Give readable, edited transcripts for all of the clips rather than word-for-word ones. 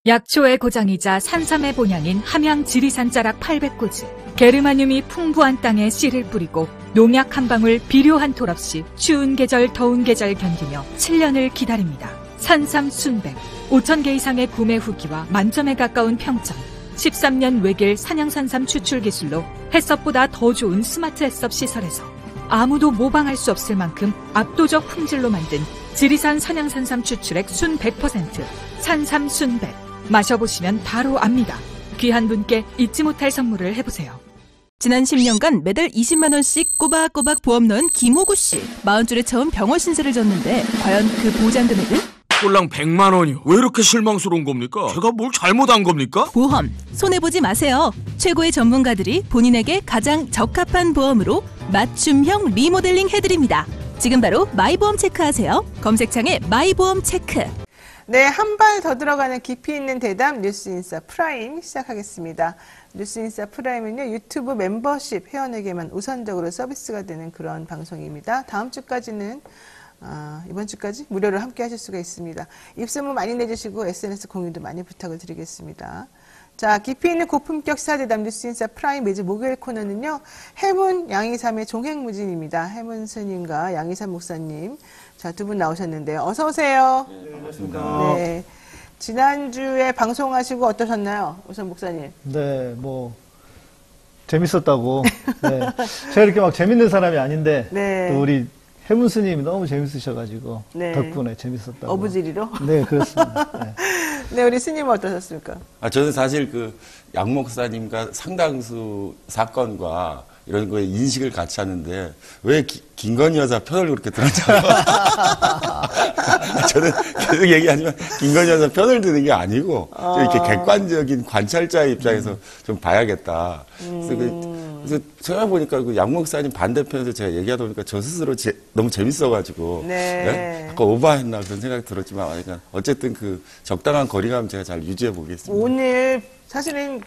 약초의 고장이자 산삼의 본향인 함양 지리산 자락 800고지. 게르마늄이 풍부한 땅에 씨를 뿌리고 농약 한 방울 비료 한 톨 없이 추운 계절 더운 계절 견디며 7년을 기다립니다. 산삼 순백 5,000개 이상의 구매 후기와 만점에 가까운 평점. 13년 외길 산양산삼 추출 기술로 햇섭보다 더 좋은 스마트 햇섭 시설에서 아무도 모방할 수 없을 만큼 압도적 품질로 만든 지리산 산양산삼 추출액 순 100% 산삼 순백. 마셔보시면 바로 압니다. 귀한 분께 잊지 못할 선물을 해보세요. 지난 10년간 매달 20만 원씩 꼬박꼬박 보험 넣은 김호구 씨. 40줄에 처음 병원 신세를 졌는데 과연 그 보장 금액은? 꼴랑 100만 원이요. 왜 이렇게 실망스러운 겁니까? 제가 뭘 잘못한 겁니까? 보험 손해보지 마세요. 최고의 전문가들이 본인에게 가장 적합한 보험으로 맞춤형 리모델링 해드립니다. 지금 바로 마이보험 체크하세요. 검색창에 마이보험 체크. 네, 한 발 더 들어가는 깊이 있는 대담 뉴스인사 프라임 시작하겠습니다. 뉴스인사 프라임은요, 유튜브 멤버십 회원에게만 우선적으로 서비스가 되는 그런 방송입니다. 다음 주까지는 이번 주까지 무료로 함께 하실 수가 있습니다. 입소문 많이 내주시고 SNS 공유도 많이 부탁을 드리겠습니다. 자, 깊이 있는 고품격 시사대담 뉴스인사 프라임 매주 목요일 코너는요, 해문 양이삼의 종횡무진입니다. 해문 스님과 양이삼 목사님. 자, 두 분 나오셨는데요. 어서 오세요. 네, 반갑습니다. 네. 지난주에 방송하시고 어떠셨나요? 우선 목사님. 네, 재밌었다고. 네. 제가 이렇게 막 재밌는 사람이 아닌데, 네. 또 우리 해문 스님이 너무 재밌으셔가지고, 네. 덕분에 재밌었다고. 어부지리로? 네, 그렇습니다. 네. 네, 우리 스님은 어떠셨습니까? 저는 사실 양 목사님과 상당수 사건과 이런 거에 인식을 같이 하는데, 왜 김건희 여사 편을 그렇게 들었냐고. 저는 계속 얘기하지만, 김건희 여사 편을 드는 게 아니고, 좀 이렇게 객관적인 관찰자의 입장에서 좀 봐야겠다. 그래서 생각해보니까 양 목사님 반대편에서 제가 얘기하다 보니까 저 스스로 너무 재밌어가지고, 네. 아까 오버했나 그런 생각이 들었지만, 그러니까 어쨌든 적당한 거리감 제가 잘 유지해 보겠습니다. 오늘 사실은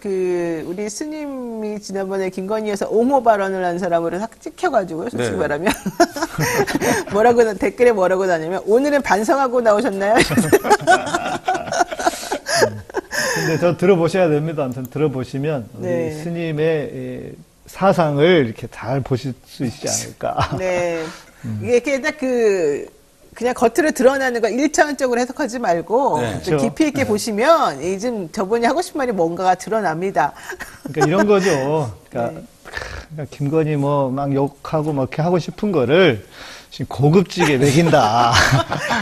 우리 스님이 지난번에 김건희 여사 옹호 발언을 한 사람으로 딱 찍혀가지고요, 솔직히 네. 말하면. 댓글에 뭐라고 다냐면, 오늘은 반성하고 나오셨나요? 근데 저 들어보셔야 됩니다. 아무튼 들어보시면, 우리 네. 스님의 사상을 이렇게 잘 보실 수 있지 않을까. 네. 이게 이렇게 딱 그냥 겉으로 드러나는 거 1차원적으로 해석하지 말고 네. 좀 깊이 있게 보시면 좀 저분이 하고 싶은 말이 뭔가가 드러납니다. 그러니까 이런 거죠. 그러니까, 그러니까 김건희 막 욕하고 이렇게 하고 싶은 거를 지금 고급지게 매긴다.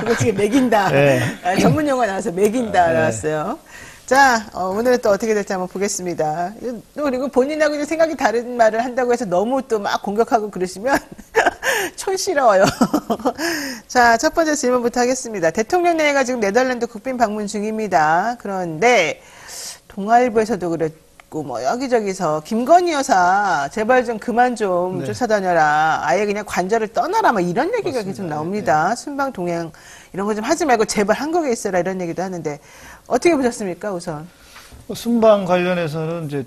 고급지게 매긴다. 네. 전문 용어 나와서 매긴다 네. 나왔어요. 자, 오늘은 또 어떻게 될지 한번 보겠습니다. 또 그리고 본인하고 이제 생각이 다른 말을 한다고 해서 너무 또 막 공격하고 그러시면 촌스러워요. 자, 첫 번째 질문부터 하겠습니다. 대통령 내외가 지금 네덜란드 국빈 방문 중입니다. 그런데 동아일보에서도 그랬고 여기저기서 김건희 여사 제발 좀 그만 좀 네. 쫓아다녀라. 아예 그냥 관저를 떠나라. 이런 얘기가 맞습니다. 계속 나옵니다. 순방 동행 이런 거 좀 하지 말고 제발 한국에 있어라 이런 얘기도 하는데 어떻게 보셨습니까, 우선? 순방 관련해서는 이제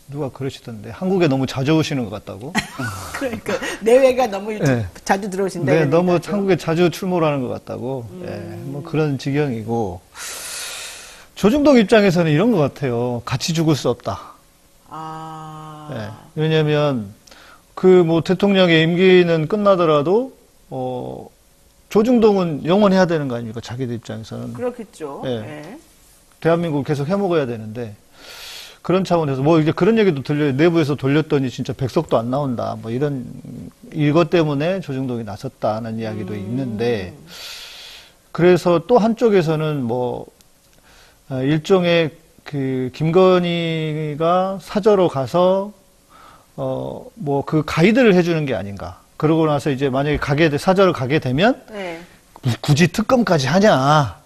누가 그러시던데 한국에 너무 자주 오시는 것 같다고. 그러니까 내외가 너무 네. 자주 들어오신다. 네, 이런 너무 얘기도 하죠. 한국에 자주 출몰하는 것 같다고. 그런 지경이고. 조중동 입장에서는 이런 것 같아요. 같이 죽을 수 없다. 네, 왜냐면 대통령의 임기는 끝나더라도 조중동은 영원해야 되는 거 아닙니까? 자기들 입장에서는. 그렇겠죠. 네. 네. 대한민국을 계속 해먹어야 되는데, 그런 차원에서, 이제 그런 얘기도 내부에서 돌렸더니 진짜 백석도 안 나온다. 이것 때문에 조중동이 나섰다는 이야기도 있는데, 그래서 또 한쪽에서는 일종의 김건희가 사저로 가서, 가이드를 해주는 게 아닌가. 그러고 나서 이제 만약에 사저를 가게 되면, 네. 굳이 특검까지 하냐.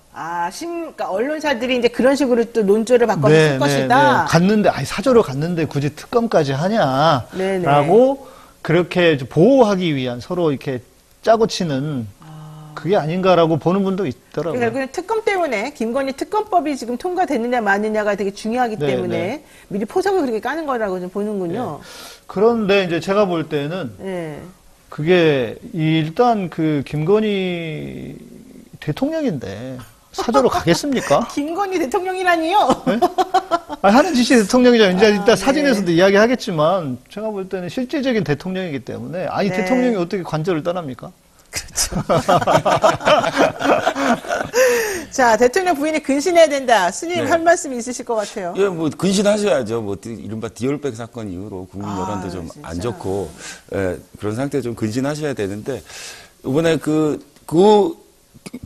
그러니까 언론사들이 이제 그런 식으로 또 논조를 바꿔서 쓸 것이다. 갔는데, 사저로 갔는데 굳이 특검까지 하냐. 네네. 라고 그렇게 보호하기 위한 서로 이렇게 짜고 치는 그게 아닌가라고 보는 분도 있더라고요. 결국은 특검 때문에 김건희 특검법이 지금 통과되느냐 마느냐가 되게 중요하기 네, 때문에 네. 미리 포석을 그렇게 까는 거라고 좀 보는군요. 그런데 이제 제가 볼 때는 네. 그게 일단 김건희 대통령인데 사저로 가겠습니까? 김건희 대통령이라니요? 네? 아니, 하는 짓이 대통령이죠. 이제 이따 네. 사진에서도 이야기하겠지만 제가 볼 때는 실제적인 대통령이기 때문에 아니 네. 대통령이 어떻게 관저를 떠납니까? 자, 대통령 부인이 근신해야 된다. 스님 네. 할 말씀이 있으실 것 같아요. 예, 뭐 근신하셔야죠. 뭐 이른바 디올백 사건 이후로 국민 여론도 좀 진짜. 안 좋고 그런 상태에 좀 근신하셔야 되는데 이번에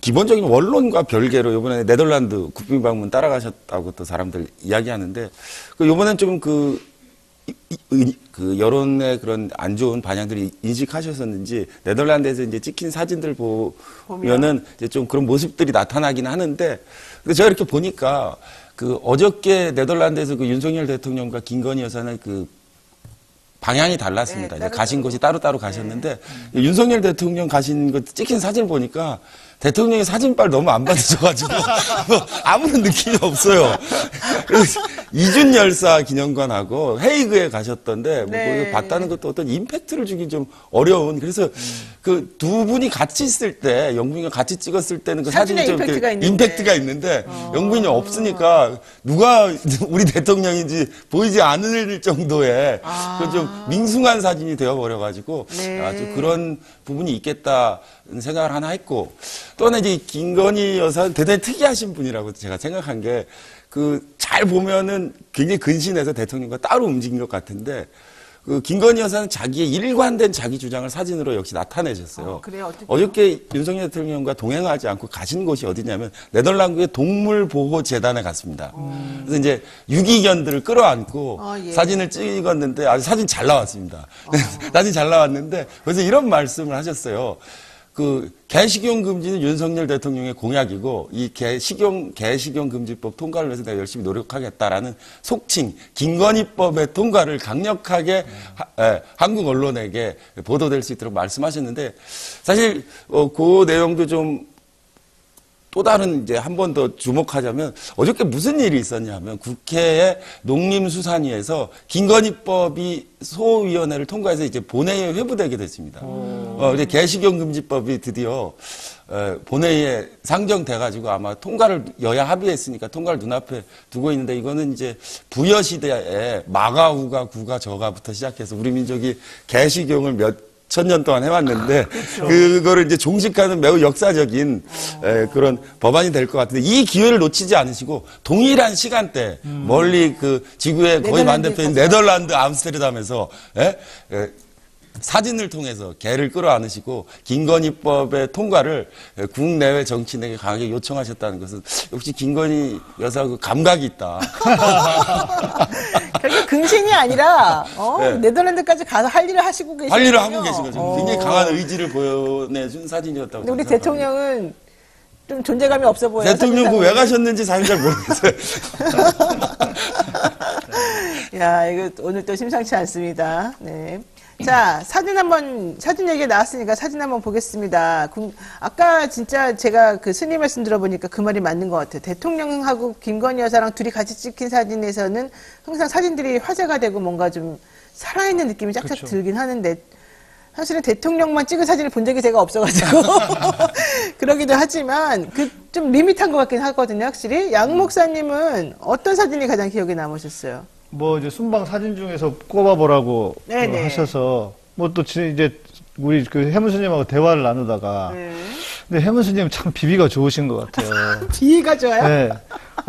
기본적인 원론과 별개로 이번에 네덜란드 국빈 방문 따라가셨다고 또 사람들 이야기하는데 이번엔 좀 그 여론의 그런 안 좋은 반향들이 인식하셨었는지 네덜란드에서 이제 찍힌 사진들 보면은 이제 좀 그런 모습들이 나타나긴 하는데 근데 제가 이렇게 보니까 어저께 네덜란드에서 윤석열 대통령과 김건희 여사는 방향이 달랐습니다. 네, 이제 가신 곳이 따로따로 가셨는데 윤석열 대통령 가신 거 찍힌 사진을 보니까 대통령이 사진빨 너무 안 받으셔가지고 아무런 느낌이 없어요. 그래서 이준 열사 기념관하고 헤이그에 가셨던데 뭐 네. 거기 봤다는 것도 어떤 임팩트를 주기 좀 어려운. 그래서 그 두 분이 같이 있을 때 영부인과 같이 찍었을 때는 그 사진에 사진이 좀 임팩트가 있는데. 임팩트가 있는데 영부인이 없으니까 누가 우리 대통령인지 보이지 않을 정도의 그런 좀 밍숭한 사진이 되어버려가지고 네. 아주 그런 부분이 있겠다는 생각을 하나 했고 또 하나 이제 김건희 여사 대단히 특이하신 분이라고 제가 생각한 게 잘 보면은 굉장히 근신해서 대통령과 따로 움직인 것 같은데 김건희 여사는 자기의 일관된 자기 주장을 사진으로 역시 나타내셨어요. 그래요? 어떻게요? 어저께 윤석열 대통령과 동행하지 않고 가신 곳이 어디냐면 네덜란드의 동물보호재단에 갔습니다. 그래서 이제 유기견들을 끌어안고 예. 사진을 찍었는데 아주 사진 잘 나왔습니다. 사진 잘 나왔는데 그래서 이런 말씀을 하셨어요. 개식용 금지는 윤석열 대통령의 공약이고 이 개식용 금지법 통과를 위해서 내가 열심히 노력하겠다라는 속칭 김건희법의 통과를 강력하게 한국 언론에게 보도될 수 있도록 말씀하셨는데 사실 그 내용도 좀 또 다른 이제 한 번 더 주목하자면 어저께 무슨 일이 있었냐 하면 국회의 농림수산위에서 김건희법이 소위원회를 통과해서 이제 본회의에 회부되게 됐습니다. 이제 개식용 금지법이 드디어 본회의에 상정돼가지고 아마 통과를 여야 합의했으니까 통과를 눈앞에 두고 있는데 이거는 이제 부여 시대에 마가우가 구가 저가부터 시작해서 우리 민족이 개식용을 몇 천년 동안 해왔는데 그거를 이제 종식하는 매우 역사적인 그런 법안이 될 것 같은데 이 기회를 놓치지 않으시고 동일한 시간대 멀리 지구의 거의 반대편인 네덜란드 암스테르담에서 사진을 통해서 개를 끌어안으시고 김건희법의 통과를 국내외 정치인에게 강하게 요청하셨다는 것은 역시 김건희 여사 감각이 있다. 결국 근신이 아니라 네. 네덜란드까지 가서 할 일을 하시고 계시거든요. 할 일을 하고 계신 거죠. 굉장히 강한 의지를 보여내준 사진이었다고 근데 우리 생각합니다. 대통령은 좀 존재감이 없어 보여요. 대통령 왜 가셨는지 사실 잘 모르겠어요. 야, 이거 오늘 또 심상치 않습니다. 네. 자, 사진 얘기가 나왔으니까 사진 한번 보겠습니다. 아까 진짜 제가 스님 말씀 들어보니까 그 말이 맞는 것 같아요. 대통령하고 김건희 여사랑 둘이 같이 찍힌 사진에서는 항상 사진들이 화제가 되고 뭔가 좀 살아있는 느낌이 쫙쫙 그렇죠. 들긴 하는데 사실은 대통령만 찍은 사진을 본 적이 제가 없어가지고 그러기도 하지만 좀 밋밋한 것 같긴 하거든요, 확실히. 양 목사님은 어떤 사진이 가장 기억에 남으셨어요? 이제 순방 사진 중에서 꼽아보라고 네네. 하셔서 또 이제 우리 해문 스님하고 대화를 나누다가 네. 근데 해문 스님 참 비비가 좋으신 것 같아요. 비위가 좋아요? 네.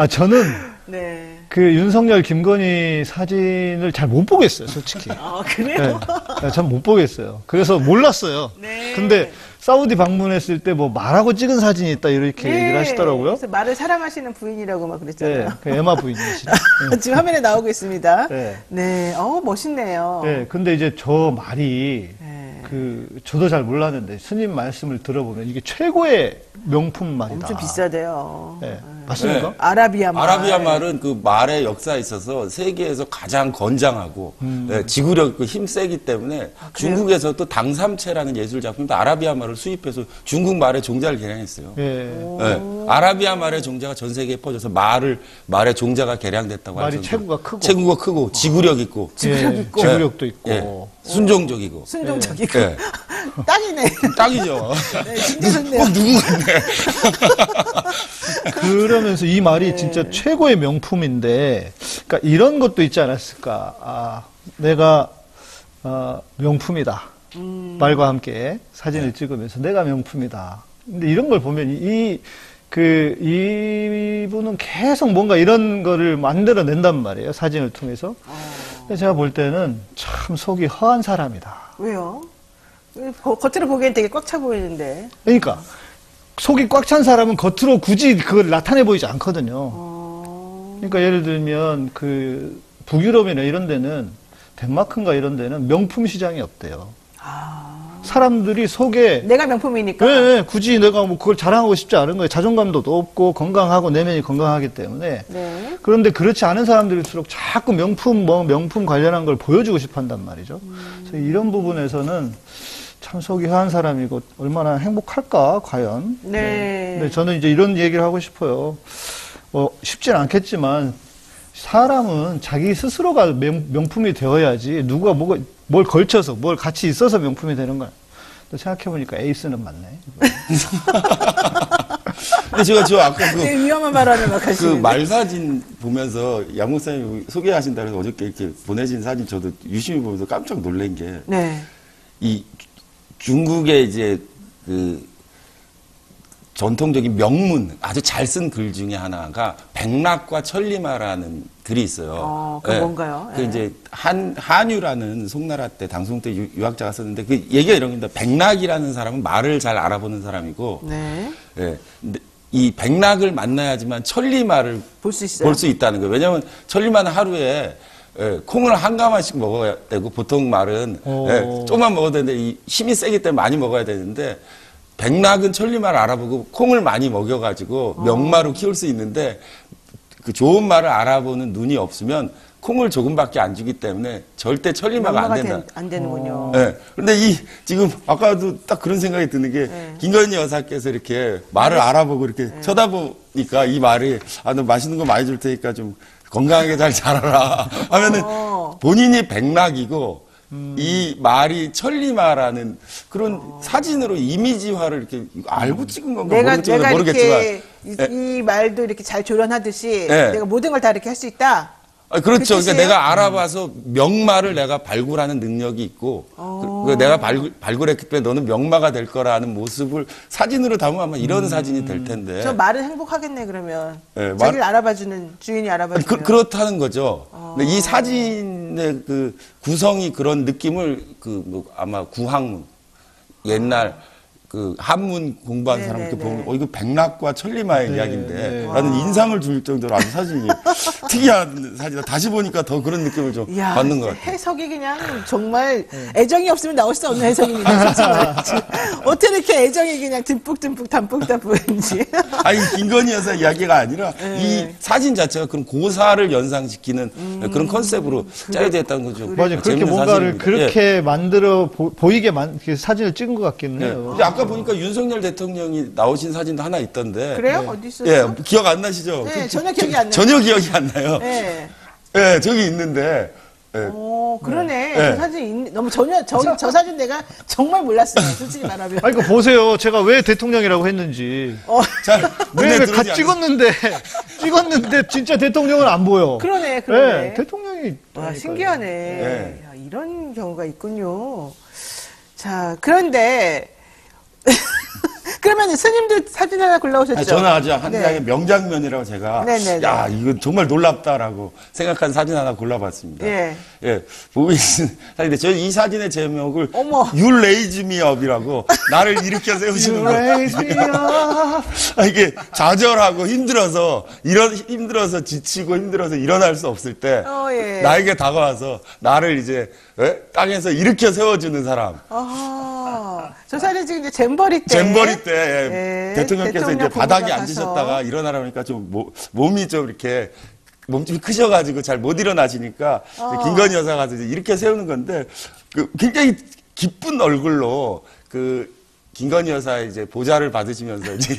저는 네. 윤석열 김건희 사진을 잘 못 보겠어요, 솔직히. 그래요? 네, 전 못 보겠어요. 그래서 몰랐어요. 네. 근데 사우디 방문했을 때 말하고 찍은 사진이 있다 이렇게 얘기를 하시더라고요. 그래서 말을 사랑하시는 부인이라고 막 그랬잖아요. 네, 그 에마 부인이시죠. 지금 화면에 나오고 있습니다. 네. 네. 멋있네요. 네, 근데 이제 저 말이 네. 저도 잘 몰랐는데 스님 말씀을 들어보면 이게 최고의 명품 말이다. 엄청 비싸대요. 네. 맞습니까? 네. 아라비아 말. 아라비아 말은 말의 역사에 있어서 세계에서 가장 건장하고 지구력 힘 세기 때문에 중국에서도 당삼체라는 예술 작품도 아라비아 말을 수입해서 중국 말의 종자를 개량했어요. 예. 아라비아 말의 종자가 전 세계에 퍼져서 말의 종자가 개량됐다고 말이 하죠. 체구가 크고 지구력 있고 지구력도 있고 순종적이고 순종적이고. 네. 딱이네. 딱이죠. 네, 진짜 좋네요. 누구 같네. 그러면서 이 말이 진짜 최고의 명품인데, 그러니까 이런 것도 있지 않았을까. 아, 내가 명품이다. 말과 함께 사진을 찍으면서 내가 명품이다. 근데 이런 걸 보면 이분은 계속 뭔가 이런 거를 만들어낸단 말이에요. 사진을 통해서. 근데 제가 볼 때는 참 속이 허한 사람이다. 왜요? 겉으로 보기엔 되게 꽉 차 보이는데. 그러니까 속이 꽉 찬 사람은 겉으로 굳이 그걸 나타내 보이지 않거든요. 그러니까 예를 들면 그 북유럽이나 이런 데는 덴마크인가 이런 데는 명품 시장이 없대요. 사람들이 속에 내가 명품이니까. 네, 굳이 내가 뭐 그걸 자랑하고 싶지 않은 거예요. 자존감도 높고 건강하고 내면이 건강하기 때문에. 네. 그런데 그렇지 않은 사람들일수록 자꾸 명품 관련한 걸 보여주고 싶어 한단 말이죠. 그래서 이런 부분에서는 참 속이 허한 사람이고 얼마나 행복할까 과연. 네. 근데 저는 이제 이런 얘기를 하고 싶어요. 쉽진 않겠지만 사람은 자기 스스로가 명품이 되어야지 누가 뭘 걸쳐서 뭘 같이 있어서 명품이 되는 거야. 또 생각해보니까 에이스는 맞네. 근데 제가 아까 되게 위험한 발언을 막 그 하시는데. 말사진 보면서 양 목사님이 소개하신다 해서 어저께 이렇게 보내신 사진 저도 유심히 보면서 깜짝 놀란 게 네. 이 중국의 이제 그 전통적인 명문 아주 잘 쓴 글 중에 하나가 백락과 천리마라는 글이 있어요. 그건 뭔가요? 그 이제 한유라는 송나라 때 당송 때 유학자가 썼는데 그 얘기가 이런 겁니다. 백락이라는 사람은 말을 잘 알아보는 사람이고, 네. 예. 근데 이 백락을 만나야지만 천리마를 볼 수 있어요. 볼 수 있다는 거예요. 왜냐하면 천리마는 하루에 콩을 한 가마씩 먹어야 되고 보통 말은 조금만 먹어도 되는데 이 힘이 세기 때문에 많이 먹어야 되는데 백락은 천리마를 알아보고 콩을 많이 먹여가지고 명마로 키울 수 있는데 그 좋은 말을 알아보는 눈이 없으면 콩을 조금밖에 안 주기 때문에 절대 천리마가 안 된다. 안 되는군요. 네. 근데 지금 아까도 딱 그런 생각이 드는 게 김건희 여사께서 이렇게 말을 알아보고 이렇게 쳐다보니까 이 말이 너 맛있는 거 많이 줄 테니까 좀 건강하게 잘 자라라 하면은 본인이 백락이고 이 말이 천리마라는 그런 사진으로 이미지화를 이렇게 알고 찍은 건가 내가 모르겠지만 이렇게 이 말도 이렇게 잘 조련하듯이 네. 내가 모든 걸 다 이렇게 할 수 있다. 그렇죠. 그 그러니까 내가 알아봐서 명마를 내가 발굴하는 능력이 있고, 내가 발굴했기 때문에 너는 명마가 될 거라는 모습을 사진으로 담으면 아마 이런 사진이 될 텐데. 저 말은 행복하겠네 그러면. 네, 자기를 알아봐주는 주인이 알아봐주는. 그렇다는 거죠. 근데 이 사진의 그 구성이 그런 느낌을 아마 구학문 옛날 그 한문 공부한 네, 사람한테 네, 보면 네. 이거 백락과 천리마의 이야기인데 네. 라는 인상을 줄 정도로 아주 사진이 특이한 사진이다. 다시 보니까 더 그런 느낌을 좀 이야, 받는 것 같아요. 해석이 그냥 정말 애정이 없으면 나올 수 없는 해석입니다. 솔직히 말해서. 어떻게 이렇게 애정이 그냥 듬뿍듬뿍 담뿍담뿍인지. 아니 김건희 여사 이야기가 아니라 이 사진 자체가 그런 고사를 연상시키는 그런 컨셉으로 짜여졌다는 거죠. 맞아요. 그렇게 재밌는 뭔가를 사진입니다. 그렇게 만들어 보이게 사진을 찍은 것 같기는 예. 해요. 근데 아까 보니까 윤석열 대통령이 나오신 사진도 하나 있던데. 그래요? 어디 있었어? 예, 기억 안 나시죠? 네, 전혀 기억이 안 나요. 전혀 기억이 안 나요. 네. 예, 저기 있는데. 예. 오, 그러네. 네. 그 사진 너무 저 사진 내가 정말 몰랐어요. 솔직히 말하면. 아니, 그 보세요. 제가 왜 대통령이라고 했는지. 잘 눈에 왜 들어오지 찍었는데 진짜 대통령은 안 보여. 그러네. 네, 대통령이. 와, 그러니까요. 신기하네. 네. 야, 이런 경우가 있군요. 자, 그런데 그러면 스님들 사진 하나 골라오셨죠? 아니, 저는 아주 한 네. 장의 명장면이라고 제가 네네네. 야 이건 정말 놀랍다라고 생각한 사진 하나 골라봤습니다. 예. 예, 보고 계신 사진인데 저는 이 사진의 제목을 어머. You Raise Me Up이라고 나를 일으켜 세우시는 You 거. raise me up. 이게 좌절하고 힘들어서 지치고 힘들어서 일어날 수 없을 때 예. 나에게 다가와서 나를 이제 땅에서 일으켜 세워주는 사람. 저 사진 지금 이제 잼버리 때. 예, 대통령께서 대통령 이제 바닥에 보고가 앉으셨다가 가서. 일어나라니까 좀 몸이 좀 이렇게 몸집이 크셔가지고 잘 못 일어나시니까 김건희 여사가 가서 이제 이렇게 세우는 건데 굉장히 기쁜 얼굴로 김건희 여사의 이제 보좌를 받으시면서 이제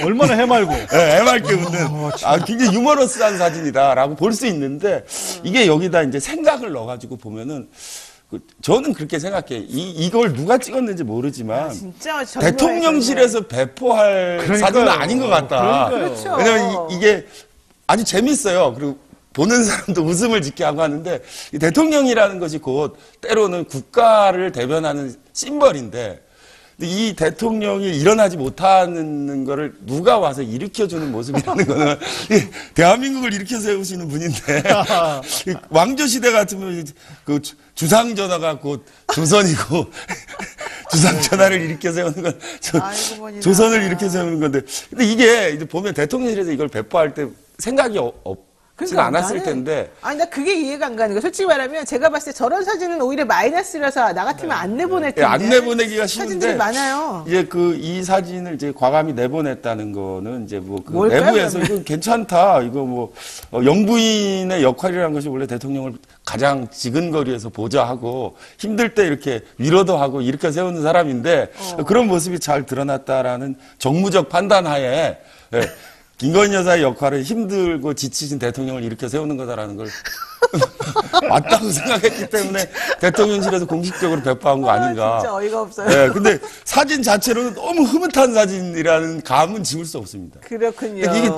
얼마나 해말고. 해맑게 웃는 굉장히 유머러스한 사진이다라고 볼 수 있는데 이게 여기다 이제 생각을 넣어가지고 보면은 저는 그렇게 생각해요. 이걸 누가 찍었는지 모르지만 진짜 대통령실에서 배포할 그러니까요. 사진은 아닌 것 같다. 그렇죠. 왜냐면 이게 아주 재밌어요. 그리고 보는 사람도 웃음을 짓게 하고 하는데 이 대통령이라는 것이 곧 때로는 국가를 대변하는 심벌인데 이 대통령이 일어나지 못하는 거를 누가 와서 일으켜주는 모습이라는 거는 대한민국을 일으켜 세우시는 분인데 왕조시대 같으면 그 주상전화가 곧 조선이고 주상전화를 일으켜 세우는 건 조선을 일으켜 세우는 건데 근데 이게 이제 보면 대통령실에서 이걸 배포할 때 생각이 없지는 않았을 텐데. 아니, 나 그게 이해가 안 가는 거야. 솔직히 말하면 제가 봤을 때 저런 사진은 오히려 마이너스라서 나 같으면 안 내보낼 텐데. 안 내보내기가 쉬운데. 사진들이 많아요. 이제 이 사진을 이제 과감히 내보냈다는 거는 이제 뭐 그 뭘까요, 내부에서 그러면? 이거 괜찮다. 이거 뭐 영부인의 역할이라는 것이 원래 대통령을 가장 지근거리에서 보좌하고 힘들 때 이렇게 위로도 하고 일으켜 세우는 사람인데 그런 모습이 잘 드러났다라는 정무적 판단하에 예, 김건희 여사의 역할은 힘들고 지치신 대통령을 일으켜 세우는 거다라는 걸 맞다고 생각했기 때문에 대통령실에서 공식적으로 배포한 거 아닌가. 진짜 어이가 없어요. 네, 근데 사진 자체로는 너무 흐뭇한 사진이라는 감은 지울 수 없습니다. 그렇군요. 이게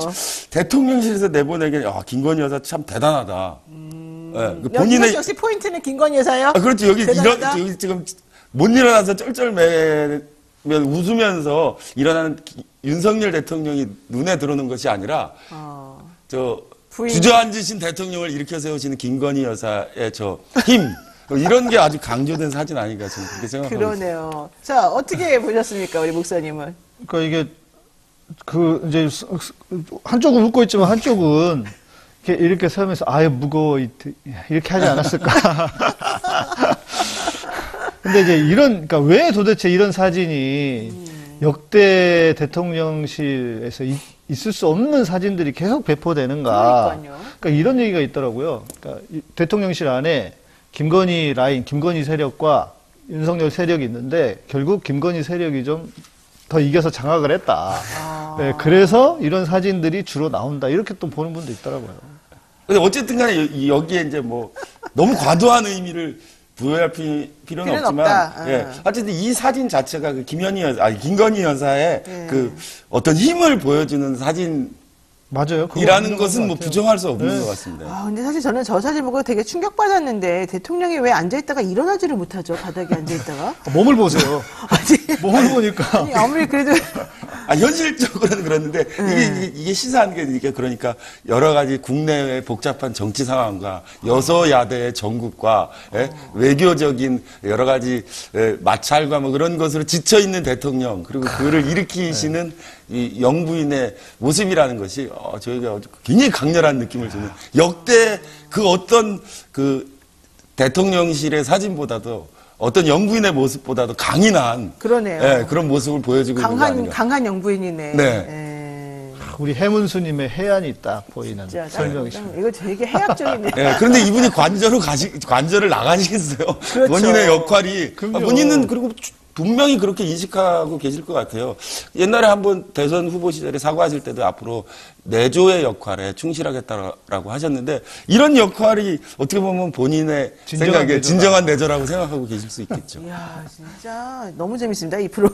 대통령실에서 내보내기엔 김건희 여사 참 대단하다. 네, 본인의 역시 포인트는 김건희 여사요. 그렇죠. 여기 대단하다? 여기 지금 못 일어나서 쩔쩔매면 웃으면서 일어나는 윤석열 대통령이 눈에 들어오는 것이 아니라 부인. 주저앉으신 대통령을 일으켜 세우시는 김건희 여사의 저 힘 이런 게 아주 강조된 사진 아닌가 저는 그렇게 생각합니다. 그러네요. 자, 어떻게 보셨습니까, 우리 목사님은? 그러니까 이게 이제 한쪽은 웃고 있지만 한쪽은 이렇게 세우면서 아유 무거워 이렇게 하지 않았을까. 근데 이제 그러니까 왜 도대체 이런 사진이 역대 대통령실에서 있을 수 없는 사진들이 계속 배포되는가. 그러니까요. 그러니까 이런 얘기가 있더라고요. 그러니까 대통령실 안에 김건희 라인, 김건희 세력과 윤석열 세력이 있는데 결국 김건희 세력이 좀 더 이겨서 장악을 했다. 네, 그래서 이런 사진들이 주로 나온다. 이렇게 또 보는 분도 있더라고요. 근데 어쨌든 간에 여기에 이제 뭐 너무 과도한 의미를 부여할 필요는 없지만, 없다. 예. 어쨌든 이 사진 자체가 김건희 여사의 그 어떤 힘을 보여주는 사진이라는 맞아요. 것은 뭐 부정할 수 없는 것 같습니다. 아, 근데 사실 저는 저 사진 보고 되게 충격받았는데 대통령이 왜 앉아있다가 일어나지를 못하죠? 바닥에 앉아있다가. 몸을 보세요. 아니, 몸을 보니까. 아니, 아무리 그래도. 현실적으로는 그렇는데, 이게 시사한 게 그러니까 여러 가지 국내의 복잡한 정치 상황과 여소야대의 전국과 외교적인 여러 가지 마찰과 뭐 그런 것으로 지쳐있는 대통령, 그리고 그를 일으키시는 이 영부인의 모습이라는 것이 저희가 굉장히 강렬한 느낌을 주는 역대 그 어떤 그 대통령실의 사진보다도 어떤 영부인의 모습보다도 강인한 그러네요. 예, 그런 모습을 보여주고 있는 거 아닌가. 강한 영부인이네. 네. 우리 해문수님의 해안이 딱 보이는 진짜 설명이십니다. 이거 되게 해학적이네. 예, 그런데 이분이 관저를 나가시겠어요? 그렇죠. 본인의 역할이. 그럼요. 본인은 그리고 분명히 그렇게 인식하고 계실 것 같아요. 옛날에 한번 대선 후보 시절에 사과하실 때도 앞으로 내조의 역할에 충실하겠다라고 하셨는데 이런 역할이 어떻게 보면 본인의 생각에 내조다. 진정한 내조라고 생각하고 계실 수 있겠죠. 이야, 진짜 너무 재밌습니다, 이 프로.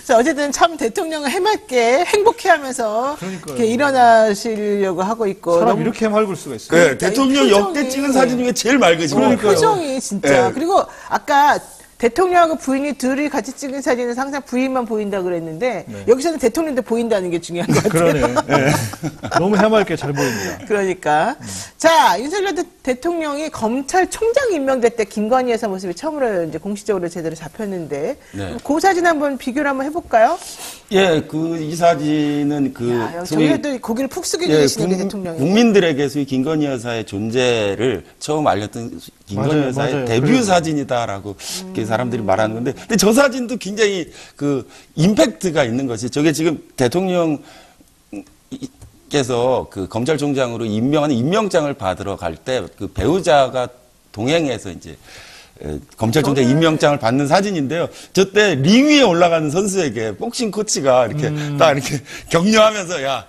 자, 어쨌든 참 대통령을 해맑게 행복해 하면서 이렇게 일어나시려고 하고 있고. 사람 너무 이렇게 맑을 수가 있어요. 네, 대통령 이 역대 표정이- 찍은 사진 중에 제일 맑으시고. 표정이 진짜. 네. 그리고 아까 대통령하고 부인이 둘이 같이 찍은 사진은 항상 부인만 보인다 그랬는데 여기서는 대통령도 보인다는 게 중요한 것 같아요. 그러네. 너무 해맑게 잘 보입니다. 그러니까. 자, 윤석열 대통령이 검찰총장 임명될 때 김건희 여사 모습이 처음으로 이제 공식적으로 제대로 잡혔는데 네. 그 사진 한번 비교를 한번 해볼까요? 예, 이 사진은 야, 저희도 고개를 푹 숙이고 계시는 우리 대통령이. 국민들에게 소위 김건희 여사의 존재를 처음 알렸던 김건희 맞아요, 여사의 맞아요. 데뷔 그래요. 사진이다라고 이렇게 사람들이 말하는 건데, 근데 저 사진도 굉장히 그 임팩트가 있는 것이 저게 지금 대통령께서 그 검찰총장으로 임명하는 임명장을 받으러 갈 때 그 배우자가 동행해서 이제 검찰총장 임명장을 받는 사진인데요. 저 때 링 위에 올라가는 선수에게 복싱 코치가 이렇게 딱 이렇게 격려하면서 야,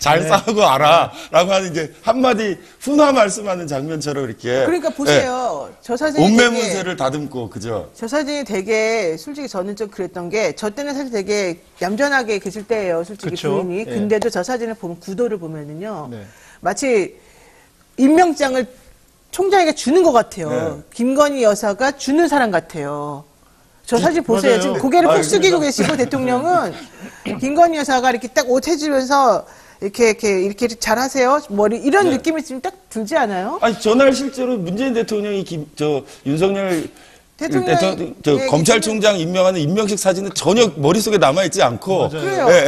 잘 싸우고 알아라고 하는 이제 한마디 훈화 말씀하는 장면처럼 이렇게. 그러니까 보세요. 저 사진이 온매문새를 다듬고 그죠. 저 사진이 되게 솔직히 저는 좀 그랬던 게 저 때는 사실 되게 얌전하게 계실 때예요. 솔직히 그쵸? 부인이. 예. 근데도 저 사진을 보면 구도를 보면은요. 네. 마치 임명장을 총장에게 주는 것 같아요. 네. 김건희 여사가 주는 사람 같아요. 저 사진 보세요. 맞아요. 지금 고개를 푹 숙이고 그러니까. 계시고 대통령은 김건희 여사가 이렇게 딱 옷 해주면서 이렇게 잘하세요. 머리 이런 네. 느낌이 지금 딱 들지 않아요? 아니 전날 실제로 문재인 대통령이 윤석열 대통령이 예, 검찰총장 임명하는 임명식 사진은 전혀 머릿속에 남아있지 않고 그래요. 예,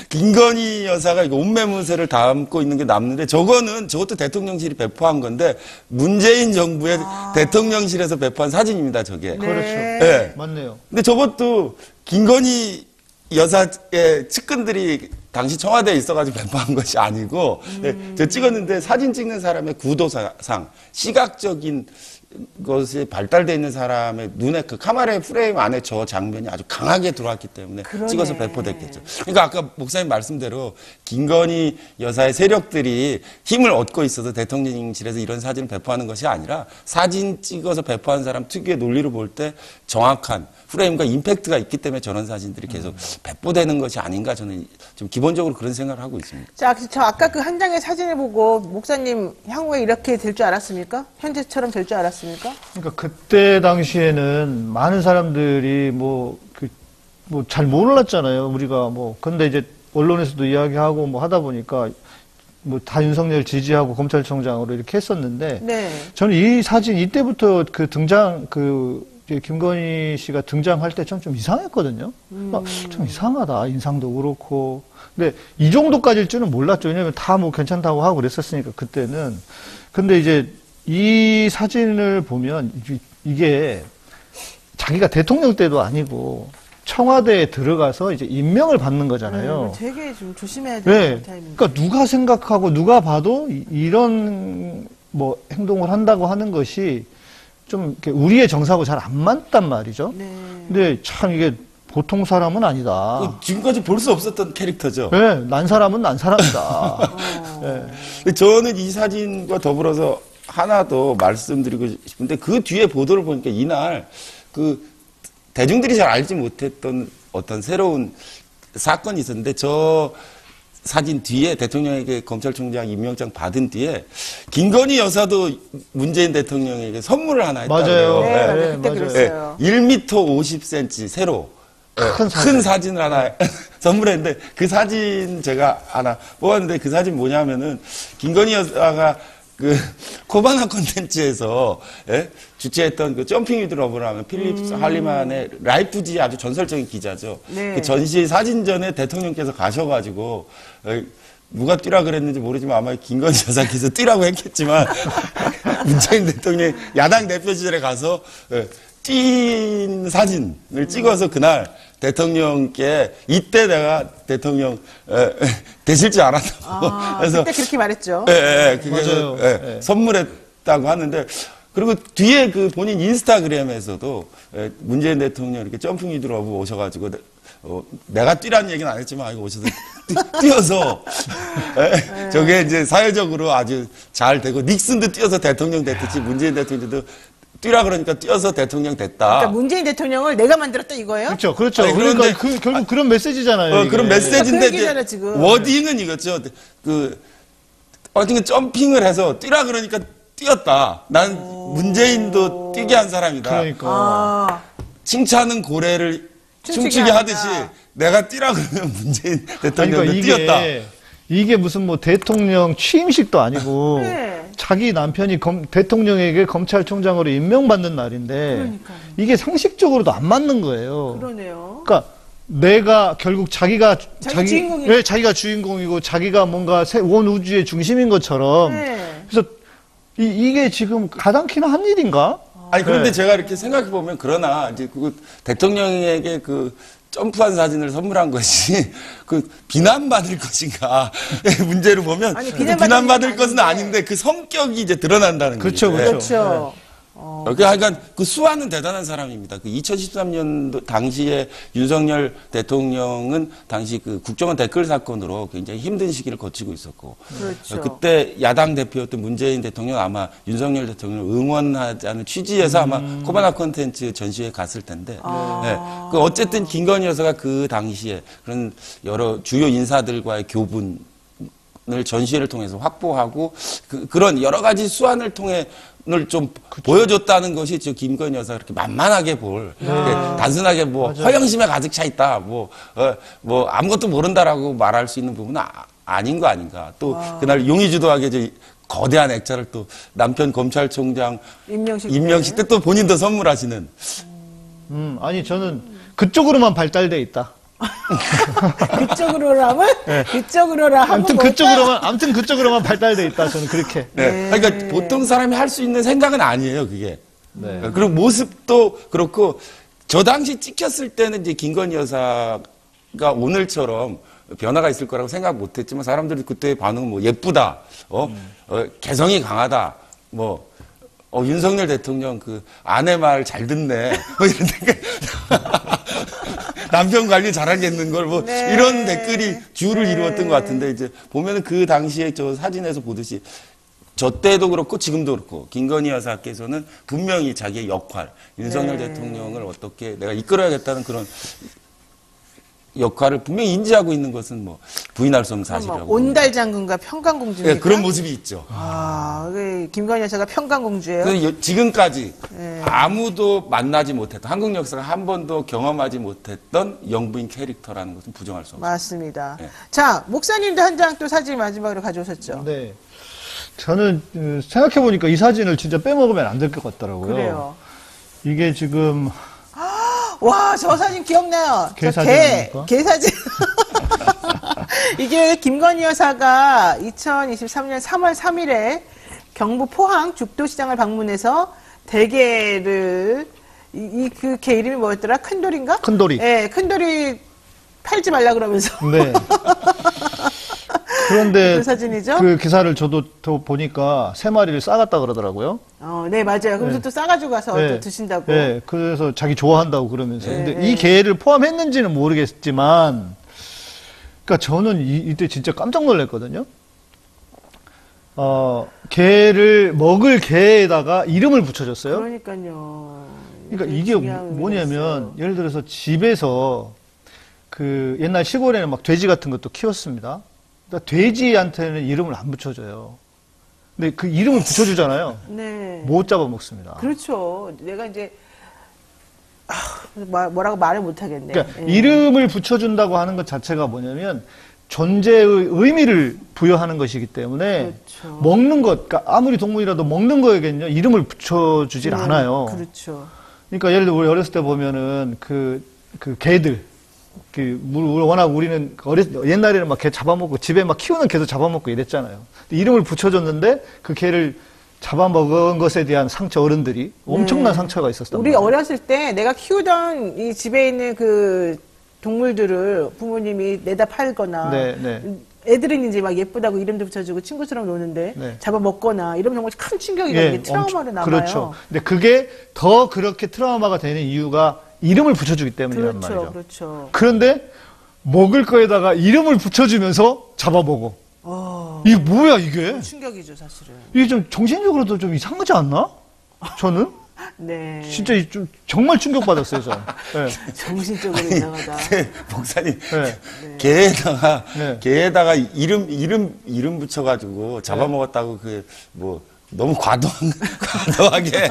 김건희 여사가 이거 온매문새를 담고 있는 게 남는데 저것도 대통령실이 배포한 건데 문재인 정부의 대통령실에서 배포한 사진입니다. 저게. 네. 그렇죠. 예. 맞네요. 근데 저것도 김건희 여사의 측근들이 당시 청와대에 있어가지고 배포한 것이 아니고 저 찍었는데 사진 찍는 사람의 구도상 시각적인 것이 발달되어 있는 사람의 눈에 그 카메라의 프레임 안에 저 장면이 아주 강하게 들어왔기 때문에 그러네. 찍어서 배포됐겠죠. 그러니까 아까 목사님 말씀대로 김건희 여사의 세력들이 힘을 얻고 있어서 대통령실에서 이런 사진을 배포하는 것이 아니라 사진 찍어서 배포한 사람 특유의 논리를 볼 때 정확한 프레임과 임팩트가 있기 때문에 저런 사진들이 계속 배포되는 것이 아닌가 저는 좀 기본적으로 그런 생각을 하고 있습니다. 자, 저 아까 그 한 장의 사진을 보고 목사님 향후에 이렇게 될 줄 알았습니까? 현재처럼 될 줄 알았습니까? 그러니까 그때 당시에는 많은 사람들이 잘 몰랐잖아요. 우리가 근데 이제 언론에서도 이야기하고 하다 보니까 다 윤석열 지지하고 검찰총장으로 이렇게 했었는데 네. 저는 이 사진 이때부터 이제 김건희 씨가 등장할 때 좀 이상했거든요. 좀 이상하다. 인상도 그렇고. 근데 이 정도까지일 줄은 몰랐죠. 왜냐면 다 괜찮다고 하고 그랬었으니까 그때는. 근데 이제 이 사진을 보면 이게 자기가 대통령 때도 아니고 청와대에 들어가서 이제 임명을 받는 거잖아요. 되게 좀 조심해야 네. 되는 타이밍. 그러니까 누가 생각하고 누가 봐도 이런 행동을 한다고 하는 것이 좀 이렇게 우리의 정서하고 잘 안 맞단 말이죠. 네. 근데 참 이게 보통 사람은 아니다. 지금까지 볼 수 없었던 캐릭터죠. 네, 난 사람은 난 사람이다. 네. 근데 저는 이 사진과 더불어서 하나 더 말씀드리고 싶은데 그 뒤에 보도를 보니까 이날 대중들이 잘 알지 못했던 어떤 새로운 사건이 있었는데 저 사진 뒤에 대통령에게 검찰총장 임명장 받은 뒤에 김건희 여사도 문재인 대통령에게 선물을 하나 했다고요. 맞아요. 네, 네, 그때 맞아요. 그랬어요. 1m 50cm 세로 큰 사진을 하나 선물했는데 그 사진 제가 하나 뽑았는데 그 사진 뭐냐면은 김건희 여사가 코바나 콘텐츠에서 주최했던 그 점핑 위드 러브를 하면 필립스 할리만의 라이프지의 아주 전설적인 기자죠. 네. 그 전시 사진전에 대통령께서 가셔가지고 누가 뛰라 그랬는지 모르지만 아마 김건희 여사께서 뛰라고 했겠지만 문재인 대통령이 야당 대표 시절에 가서 뛴 사진을 찍어서 그날 대통령께 이때 내가 대통령 되실 줄 알았다고. 그래서 그때 그렇게 말했죠. 맞아요. 선물했다고 하는데 그리고 뒤에 본인 인스타그램에서도 문재인 대통령 이렇게 점핑 위드 러브 오셔가지고 내가 뛰라는 얘기는 안 했지만 오셔서 뛰어서 저게 이제 사회적으로 아주 잘 되고 닉슨도 뛰어서 대통령 됐듯이 문재인 대통령도 뛰라 그러니까 뛰어서 대통령 됐다. 그러니까 문재인 대통령을 내가 만들었다 이거예요? 그렇죠. 그렇죠. 아니, 그러니까 그런데- 결국 그런 메시지잖아요. 이게. 그런 메시지인데 그 얘기잖아, 지금. 워딩은 이거죠. 어쨌든 점핑을 해서 뛰라 그러니까 뛰었다. 난 문재인도 뛰게 한 사람이다. 그러니까. 칭찬은 고래를 춤추게 하듯이 내가 뛰라 그러면 문재인 대통령도 그러니까 뛰었다. 이게 무슨 대통령 취임식도 아니고 네. 자기 남편이 대통령에게 검찰총장으로 임명받는 날인데 이게 상식적으로도 안 맞는 거예요. 그러네요. 그러니까 내가 결국 자기가 주인공이- 주인공이고 자기가 뭔가 온 우주의 중심인 것처럼 네. 그래서 이게 지금 가당키나 한 일인가? 아니 그런데 네. 제가 이렇게 생각해 보면 그러나 이제 대통령에게 점프한 사진을 선물한 것이 비난받을 것인가 문제를 보면 아니, 비난받을 비난받을 것은 아닌데. 아닌데 그 성격이 이제 드러난다는 그렇죠, 거죠. 그렇죠. 그렇죠. 그러니까 그 수완은 대단한 사람입니다. 그 2013년도 당시에 윤석열 대통령은 당시 그 국정원 댓글 사건으로 굉장히 힘든 시기를 거치고 있었고, 그렇죠. 그때 야당 대표였던 문재인 대통령 아마 윤석열 대통령을 응원하자는 취지에서 아마 코바나 콘텐츠 전시회 갔을 텐데, 네. 그 어쨌든 김건희 여사가 그 당시에 그런 여러 주요 인사들과의 교분 을 전시회를 통해서 확보하고 그런 여러 가지 수완을 통해 좀 보여줬다는 것이 저 김건희 여사가 그렇게 만만하게 볼 단순하게 뭐 맞아요. 허영심에 가득 차 있다 뭐 아무것도 모른다라고 말할 수 있는 부분은 아닌 거 아닌가. 또 그날 용의주도하게 저 거대한 액자를 또 남편 검찰총장 임명식 때 또 본인도 선물하시는. 아니 저는 그쪽으로만 발달돼 있다. 그쪽으로라면 네. 그쪽으로라 아무튼 그쪽으로만 발달돼 있다. 저는 그렇게. 네. 그러니까 보통 사람이 할 수 있는 생각은 아니에요, 그게. 네. 그리고 모습도 그렇고 저 당시 찍혔을 때는 이제 김건희 여사가 오늘처럼 변화가 있을 거라고 생각 못했지만 사람들이 그때의 반응은 뭐 예쁘다, 개성이 강하다, 윤석열 대통령 그 아내 말 잘 듣네, 뭐 이런 댓글. 남편 관리 잘하겠는 걸 네. 이런 댓글이 주를 이루었던 것 같은데 이제 보면은 그 당시에 저 사진에서 보듯이 저 때도 그렇고 지금도 그렇고 김건희 여사께서는 분명히 자기의 역할, 윤석열 대통령을 어떻게 내가 이끌어야겠다는 그런 역할을 분명히 인지하고 있는 것은 부인할 수 없는 사실이라고. 온달 장군과 평강공주입니까? 네, 그런 모습이 있죠. 김건희 여사가 평강공주예요. 지금까지 아무도 만나지 못했던 한국 역사가 한 번도 경험하지 못했던 영부인 캐릭터라는 것은 부정할 수 없습니다. 맞습니다. 네. 자, 목사님도 한 장 또 사진 마지막으로 가져오셨죠? 네. 저는 생각해보니까 이 사진을 진짜 빼먹으면 안 될 것 같더라고요. 그래요. 이게 지금 와, 저 사진 기억나요. 개 저 사진 아닙니까? 개 사진. 이게 김건희 여사가 2023년 3월 3일에 경북 포항 죽도시장을 방문해서 대게를 그 개 이름이 뭐였더라? 큰돌인가? 큰돌이. 네, 큰돌이 팔지 말라 그러면서. 네. 그런데 그 사진이죠? 그 기사를 저도 더 보니까 3마리를 싸갔다 그러더라고요. 네, 맞아요. 그래서 네. 또 싸가지고 가서 네. 또 드신다고. 네, 그래서 자기 좋아한다고 그러면서. 네. 근데 이 개를 포함했는지는 모르겠지만, 그러니까 저는 이때 진짜 깜짝 놀랐거든요. 개를 먹을 개에다가 이름을 붙여줬어요. 그러니까요. 그러니까 이게 중요한 의미가 뭐냐면, 있어요. 예를 들어서 집에서 그 옛날 시골에는 막 돼지 같은 것도 키웠습니다. 그러니까 돼지한테는 이름을 안 붙여줘요. 근데 그 이름을 붙여주잖아요. 네. 못 잡아먹습니다. 그렇죠. 내가 이제 뭐라고 말을 못 하겠네. 그러니까 이름을 붙여준다고 하는 것 자체가 뭐냐면 존재의 의미를 부여하는 것이기 때문에 그렇죠. 먹는 것, 그러니까 아무리 동물이라도 먹는 거에겐요 이름을 붙여주질 않아요. 그렇죠. 그러니까 예를 들어 우리 어렸을 때 보면은 그 개들, 워낙 우리는 옛날에는 막 개 잡아먹고 집에 막 키우는 개도 잡아먹고 이랬잖아요. 이름을 붙여줬는데 그 개를 잡아먹은 것에 대한 상처, 어른들이 엄청난 상처가 있었단 우리 말이에요. 어렸을 때 내가 키우던 이 집에 있는 그 동물들을 부모님이 내다 팔거나 애들은 이제 막 예쁘다고 이름도 붙여주고 친구처럼 노는데 잡아먹거나 이러면 정말 큰 충격이거든요. 트라우마로 남아요. 그렇죠. 근데 그게 더 그렇게 트라우마가 되는 이유가 이름을 붙여주기 때문이란 말이죠. 그렇죠. 그런데 먹을 거에다가 이름을 붙여주면서 잡아먹어. 이게 뭐야 이게? 충격이죠, 사실은. 이게 좀 정신적으로도 좀 이상하지 않나? 저는 네. 진짜 좀 정말 충격받았어요, 저는. 네. 정신적으로 이상하다. 목사님, 네. 개에다가 이름 붙여가지고 잡아먹었다고 너무 과도하게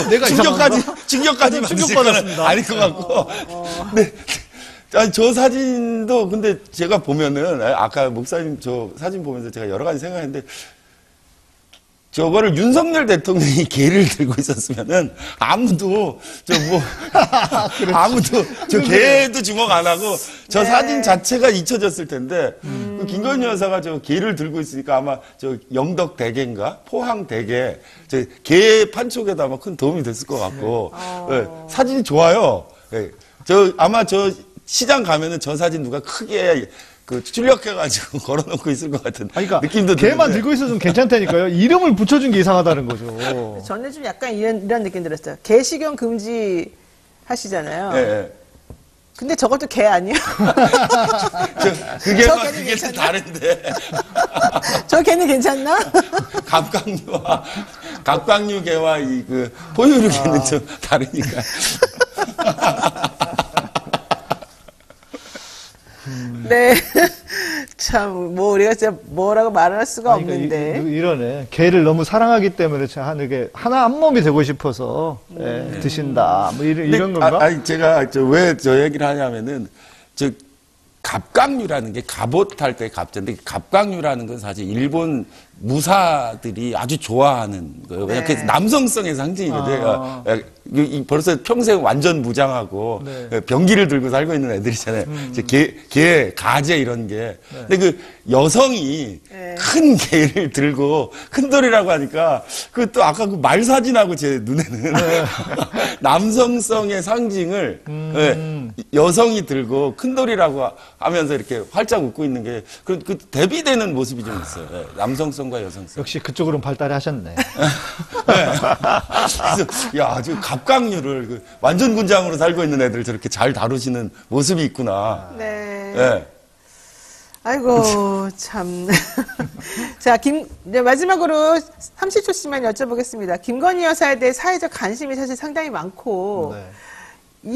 내가 충격까지 충격받았습니다. 아닐 것 같고. 네. 아니, 저 사진도 근데 제가 보면은 아까 목사님 저 사진 보면서 제가 여러 가지 생각했는데 저거를 윤석열 대통령이 개를 들고 있었으면은 아무도 아무도 저 개도 주목 안 하고 저 사진 자체가 잊혀졌을 텐데 그 김건희 여사가 저 개를 들고 있으니까 아마 저 영덕 대게인가 포항 대게 저 개 판촉에도 아마 큰 도움이 됐을 것 같고 네, 사진이 좋아요. 네, 아마 저 시장 가면은 저 사진 누가 크게 그 출력해가지고 걸어놓고 있을 것 같은 그러니까 느낌도 걔만 드는데. 들고 있어도 좀 괜찮다니까요. 이름을 붙여준 게 이상하다는 거죠. 저는 좀 약간 이런 느낌 들었어요. 개식용 금지 하시잖아요. 예, 예. 근데 저것도 개 아니야? 그게 저 막 개는 그게 좀 괜찮나? 다른데. 저 개는 괜찮나? 갑각류와 개와 이 그 포유류 개는 좀 다르니까. 네. 참, 뭐, 우리가 진짜 뭐라고 말할 수가 없는데. 이러네. 개를 너무 사랑하기 때문에 이게 하나 한 몸이 되고 싶어서 드신다. 뭐 이런 건가? 아니 제가 왜 저 얘기를 하냐면은 갑각류라는 게 갑옷 할 때 갑자인데 갑각류라는 건 사실 일본 무사들이 아주 좋아하는 거예요. 왜냐면 네. 그게 남성성의 상징이거든요. 벌써 평생 완전 무장하고 네. 병기를 들고 살고 있는 애들이잖아요. 이제 개, 가재 이런 게. 근데 그 여성이 네. 큰 개를 들고 큰 돌이라고 하니까 그 또 아까 그 말 사진하고 제 눈에는 남성성의 상징을 여성이 들고 큰 돌이라고 하면서 이렇게 활짝 웃고 있는 게 그 대비되는 모습이 좀 있어요. 예, 남성성과 여성성. 역시 그쪽으로는 발달을 하셨네. 그래서 야, 지금 갑각류를 완전 군장으로 살고 있는 애들 저렇게 잘 다루시는 모습이 있구나. 네. 예. 아이고, 참. 자, 이제 마지막으로 30초씩만 여쭤보겠습니다. 김건희 여사에 대해 사회적 관심이 사실 상당히 많고, 네.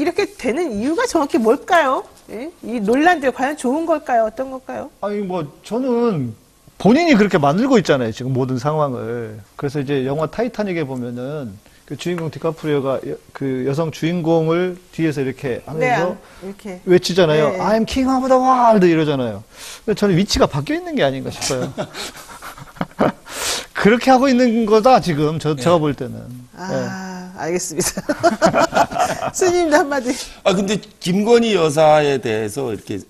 이렇게 되는 이유가 정확히 뭘까요? 예? 이 논란들 과연 좋은 걸까요? 어떤 걸까요? 아니, 뭐, 저는 본인이 그렇게 만들고 있잖아요. 지금 모든 상황을. 그래서 이제 영화 타이타닉에 보면은 그 주인공 디카프리오가 그 여성 주인공을 뒤에서 이렇게 하면서 이렇게. 외치잖아요. 네. I'm king of the world 이러잖아요. 근데 저는 위치가 바뀌어 있는 게 아닌가 싶어요. 그렇게 하고 있는 거다, 지금. 제가 볼 때는. 알겠습니다. 스님도 한마디. 근데 김건희 여사에 대해서 이렇게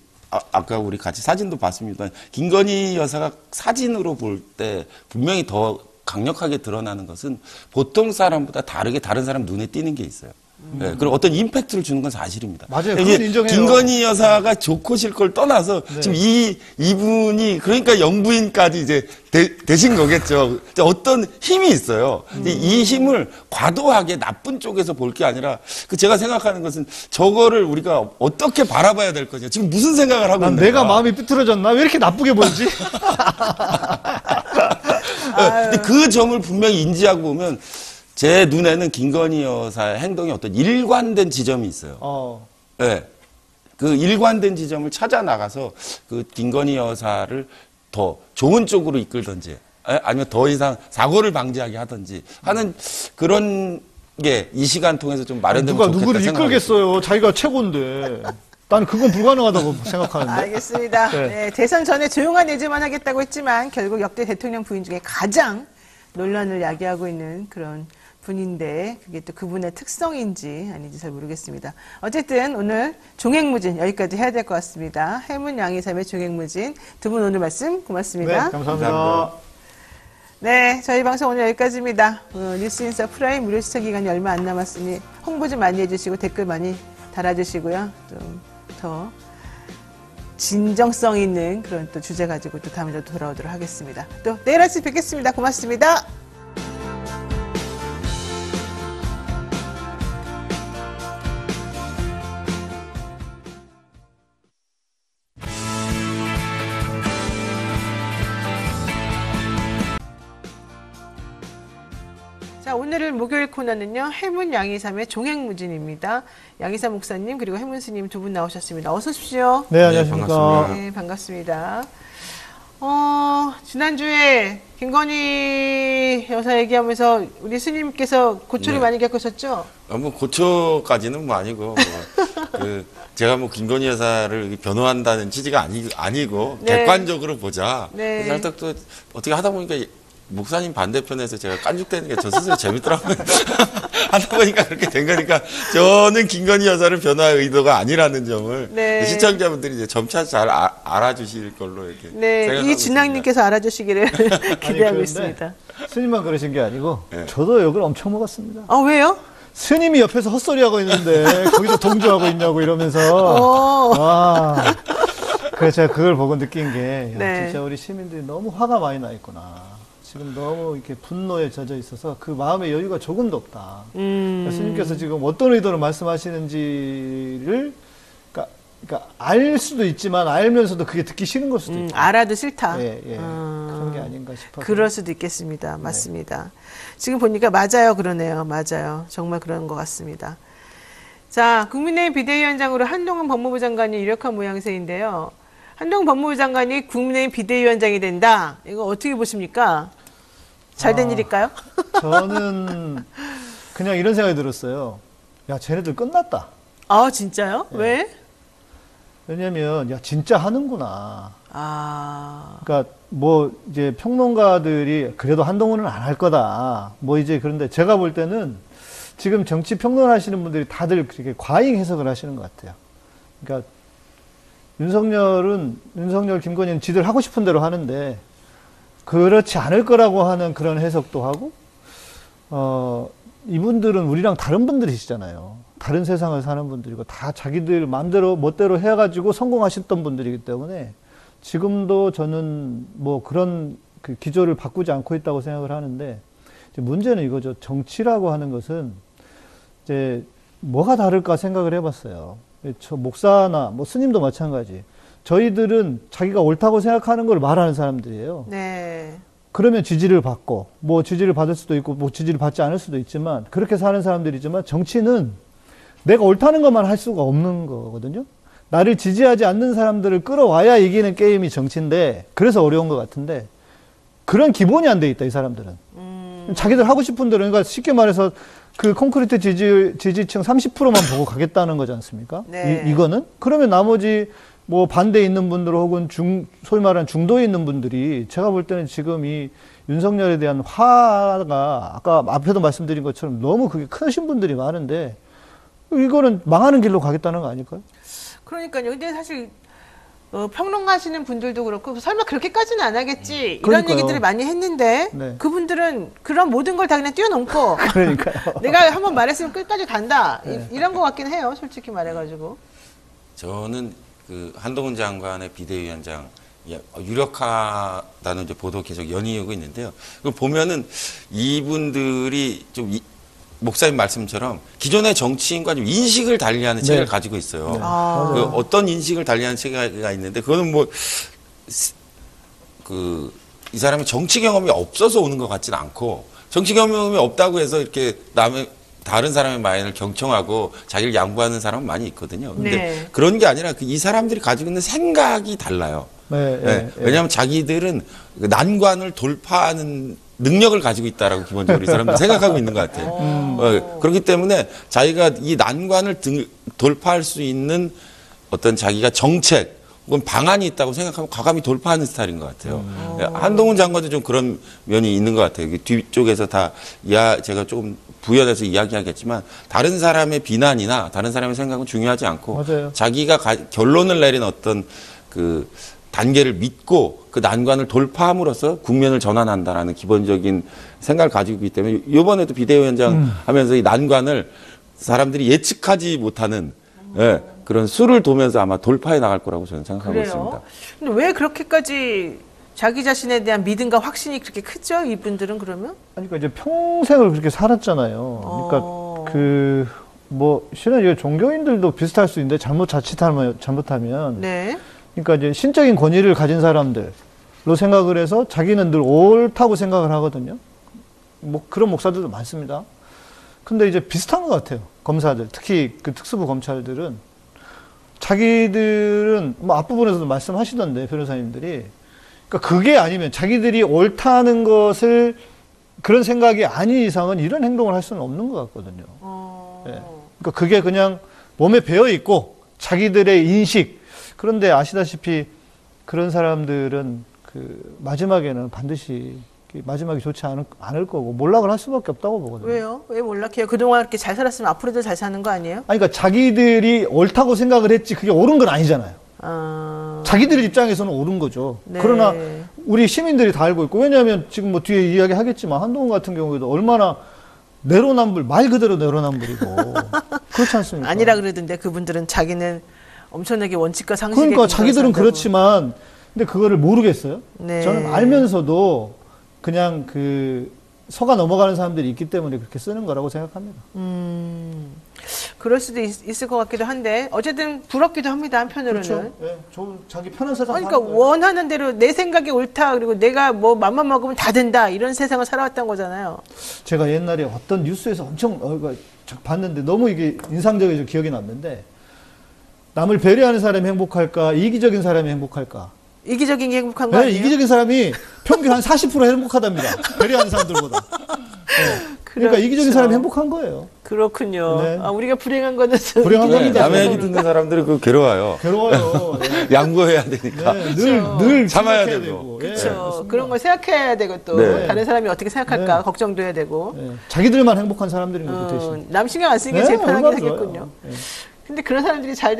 아까 우리 같이 사진도 봤습니다. 김건희 여사가 사진으로 볼 때 분명히 더 강력하게 드러나는 것은 보통 사람보다 다르게 다른 사람 눈에 띄는 게 있어요. 네, 그리고 어떤 임팩트를 주는 건 사실입니다. 맞아요. 이제 그건 인정해요. 김건희 여사가 좋고 싫고를 떠나서 네. 지금 이분이 그러니까 영부인까지 이제 되신 거겠죠. 이제 어떤 힘이 있어요. 이 힘을 과도하게 나쁜 쪽에서 볼 게 아니라 제가 생각하는 것은 저거를 우리가 어떻게 바라봐야 될 거냐. 지금 무슨 생각을 하고 난 있는가. 내가 마음이 삐뚤어졌나? 왜 이렇게 나쁘게 보이지? 근데 그 점을 분명히 인지하고 보면 제 눈에는 김건희 여사의 행동이 어떤 일관된 지점이 있어요. 네. 그 일관된 지점을 찾아 나가서 그 김건희 여사를 더 좋은 쪽으로 이끌든지 아니면 더 이상 사고를 방지하게 하든지 하는 그런 게 이 시간 통해서 좀 마련되면 누가 좋겠다 누구를 생각합니다. 이끌겠어요. 자기가 최고인데. 나는 그건 불가능하다고 생각하는데. 알겠습니다. 네. 네, 대선 전에 조용한 예지만 하겠다고 했지만 결국 역대 대통령 부인 중에 가장 논란을 야기하고 있는 그런 분인데 그게 또 그분의 특성인지 아닌지 잘 모르겠습니다. 어쨌든 오늘 종횡무진 여기까지 해야 될 것 같습니다. 해문 양이삼의 종횡무진 두 분 오늘 말씀 고맙습니다. 네, 감사합니다. 네, 저희 방송 오늘 여기까지입니다. 뉴스인사 프라임 무료 시청 기간이 얼마 안 남았으니 홍보 좀 많이 해주시고 댓글 많이 달아주시고요. 좀 더 진정성 있는 그런 또 주제 가지고 또 다음에 또 돌아오도록 하겠습니다. 또 내일 아침 뵙겠습니다. 고맙습니다. 자, 오늘 목요일 코너는요, 해문 양이삼의 종횡무진입니다. 양이삼 목사님, 그리고 해문 스님 두 분 나오셨습니다. 어서 오십시오. 네, 안녕하십니까. 반갑습니다. 네, 반갑습니다. 지난주에 김건희 여사 얘기하면서 우리 스님께서 고초를 네. 많이 겪으셨죠? 뭐 고초까지는 뭐 아니고 제가 뭐 김건희 여사를 변호한다는 취지가 아니고 네. 객관적으로 보자. 네. 그래서 살짝 또 어떻게 하다 보니까 목사님 반대편에서 제가 깐죽대는 게 저 스스로 재밌더라고요. 하다 보니까 그렇게 된 거니까 저는 김건희 여사를 변호할 의도가 아니라는 점을 네. 시청자분들이 이제 점차 잘 알아주실 걸로 이렇게 네, 생각하고 이진학님께서 알아주시기를 기대하고 그런데 있습니다. 스님만 그러신 게 아니고 네. 저도 욕을 엄청 먹었습니다. 아, 왜요? 스님이 옆에서 헛소리하고 있는데 거기서 동조하고 있냐고 이러면서 어. 와 그래서 제가 그걸 보고 느낀 게 야, 네. 진짜 우리 시민들이 너무 화가 많이 나 있구나. 지금 너무 이렇게 분노에 젖어 있어서 그 마음의 여유가 조금도 없다. 스님께서 지금 어떤 의도로 말씀하시는지를 그러니까 알 수도 있지만 알면서도 그게 듣기 싫은 걸 수도 있고. 알아도 싫다. 예, 예. 그런 게 아닌가 싶어서. 그럴 수도 있겠습니다. 맞습니다. 지금 보니까 맞아요. 그러네요. 맞아요. 정말 그런 것 같습니다. 자, 국민의힘 비대위원장으로 한동훈 법무부 장관이 이력한 모양새인데요. 한동훈 법무부 장관이 국민의힘 비대위원장이 된다. 이거 어떻게 보십니까? 잘된 일일까요? 저는 그냥 이런 생각이 들었어요. 야, 쟤네들 끝났다. 아, 진짜요? 예. 왜? 왜냐면, 야, 진짜 하는구나. 아, 그러니까 뭐 이제 평론가들이 그래도 한동훈은 안 할 거다. 뭐 이제 그런데 제가 볼 때는 지금 정치 평론하시는 분들이 다들 그렇게 과잉 해석을 하시는 것 같아요. 그러니까 윤석열, 김건희는 지들 하고 싶은 대로 하는데 그렇지 않을 거라고 하는 그런 해석도 하고, 이분들은 우리랑 다른 분들이시잖아요. 다른 세상을 사는 분들이고 다 자기들 마음대로 멋대로 해가지고 성공하셨던 분들이기 때문에 지금도 저는 뭐 그런 그 기조를 바꾸지 않고 있다고 생각을 하는데 이제 문제는 이거죠. 정치라고 하는 것은 이제 뭐가 다를까 생각을 해봤어요. 저 목사나 뭐 스님도 마찬가지. 저희들은 자기가 옳다고 생각하는 걸 말하는 사람들이에요. 네. 그러면 지지를 받고 뭐 지지를 받을 수도 있고 뭐 지지를 받지 않을 수도 있지만 그렇게 사는 사람들이지만 정치는 내가 옳다는 것만 할 수가 없는 거거든요. 나를 지지하지 않는 사람들을 끌어와야 이기는 게임이 정치인데 그래서 어려운 것 같은데 그런 기본이 안 돼 있다 이 사람들은. 자기들 하고 싶은 대로 그러니까 쉽게 말해서 그 콘크리트 지지층 30%만 보고 가겠다는 거지 않습니까? 네. 이거는 그러면 나머지 뭐 반대에 있는 분들 혹은 소위 말하는 중도에 있는 분들이 제가 볼 때는 지금 이 윤석열에 대한 화가 아까 앞에도 말씀드린 것처럼 너무 그게 크신 분들이 많은데 이거는 망하는 길로 가겠다는 거 아닐까요? 그러니까요. 근데 사실 평론하시는 분들도 그렇고 설마 그렇게까지는 안 하겠지 이런 그러니까요. 얘기들을 많이 했는데 네. 그분들은 그런 모든 걸 다 그냥 뛰어넘고 그러니까요. 내가 한번 말했으면 끝까지 간다 이런 것 같긴 해요. 솔직히 말해가지고. 저는 그 한동훈 장관의 비대위원장 유력하다는 이제 보도 계속 연이어고 있는데요. 그 보면은 이분들이 좀 목사님 말씀처럼 기존의 정치인과 좀 인식을 달리하는 네. 체계를 가지고 있어요. 네. 아. 그 어떤 인식을 달리하는 체계가 있는데 그거는 뭐 이 사람이 정치 경험이 없어서 오는 것 같지는 않고 정치 경험이 없다고 해서 이렇게 다른 사람의 마인을 경청하고 자기를 양보하는 사람은 많이 있거든요. 근데 네. 그런 게 아니라 이 사람들이 가지고 있는 생각이 달라요. 네, 네. 왜냐하면 자기들은 그 난관을 돌파하는 능력을 가지고 있다라고 기본적으로 이 사람들 생각하고 있는 것 같아요. 그렇기 때문에 자기가 이 난관을 돌파할 수 있는 어떤 자기가 정책 혹은 방안이 있다고 생각하면 과감히 돌파하는 스타일인 것 같아요. 한동훈 장관도 좀 그런 면이 있는 것 같아요. 뒤쪽에서 다 제가 조금 부연해서 이야기하겠지만 다른 사람의 비난이나 다른 사람의 생각은 중요하지 않고 맞아요. 자기가 결론을 내린 어떤 그 단계를 믿고 그 난관을 돌파함으로써 국면을 전환한다라는 기본적인 생각을 가지고 있기 때문에 이번에도 비대위원장 하면서 이 난관을 사람들이 예측하지 못하는 그런 수를 두면서 아마 돌파해 나갈 거라고 저는 생각하고 그래요? 있습니다. 근데 왜 그렇게까지 자기 자신에 대한 믿음과 확신이 그렇게 크죠? 이분들은 그러면? 아니, 그러니까 이제 평생을 그렇게 살았잖아요. 그러니까 뭐 실은 이게 종교인들도 비슷할 수 있는데 잘못하면 네. 그러니까 이제 신적인 권위를 가진 사람들로 생각을 해서 자기는 늘 옳다고 생각을 하거든요. 뭐 그런 목사들도 많습니다. 근데 이제 비슷한 것 같아요. 검사들, 특히 그 특수부 검찰들은 자기들은 뭐 앞부분에서도 말씀하시던데 변호사님들이 그러니까 그게 아니면 자기들이 옳다는 것을 그런 생각이 아닌 이상은 이런 행동을 할 수는 없는 것 같거든요. 예. 그러니까 그게 그냥 몸에 배어 있고 자기들의 인식. 그런데 아시다시피 그런 사람들은 그 마지막에는 반드시 마지막이 좋지 않을 거고 몰락을 할 수밖에 없다고 보거든요. 왜요? 왜 몰락해요? 그동안 이렇게 잘 살았으면 앞으로도 잘 사는 거 아니에요? 아니, 그러니까 자기들이 옳다고 생각을 했지 그게 옳은 건 아니잖아요. 자기들 입장에서는 옳은 거죠. 네. 그러나 우리 시민들이 다 알고 있고 왜냐하면 지금 뭐 뒤에 이야기하겠지만 한동훈 같은 경우에도 얼마나 내로남불 말 그대로 내로남불이고 그렇지 않습니까? 아니라 그러던데 그분들은 자기는 엄청나게 원칙과 상식에 그러니까 자기들은 근거해서 그렇지만 근데 그거를 모르겠어요. 네. 저는 알면서도 그냥 속아 넘어가는 사람들이 있기 때문에 그렇게 쓰는 거라고 생각합니다. 그럴 수도 있을 것 같기도 한데 어쨌든 부럽기도 합니다. 한편으로는. 그렇죠. 예, 자기 편한 세상 그러니까 사는 거예요. 원하는 대로 내 생각이 옳다. 그리고 내가 뭐 맘만 먹으면 다 된다. 이런 세상을 살아왔던 거잖아요. 제가 옛날에 어떤 뉴스에서 엄청 봤는데 너무 이게 인상적이어서 기억이 남는데 남을 배려하는 사람이 행복할까 이기적인 사람이 행복할까? 이기적인 게 행복한 거 네, 아니에요? 이기적인 사람이 평균 한 40% 행복하답니다. 배려하는 사람들보다. 네. 그러니까 이기적인 사람이 행복한 거예요. 그렇군요. 네. 아, 우리가 불행한 거는 불행한 네, 겁니다. 남의 얘기 듣는 사람들은 그 괴로워요. 괴로워요. 네. 양보해야 되니까. 네, 늘 참아야 생각해야 되고. 예, 그렇죠. 그렇습니다. 그런 걸 생각해야 되고 또 네. 다른 사람이 어떻게 생각할까 네. 걱정도 해야 되고 예, 자기들만 행복한 사람들인 거죠, 대신. 남 신경 안 쓰는 게 네, 제일 편하긴 얼마나 하겠군요. 좋아요. 예. 근데 그런 사람들이 잘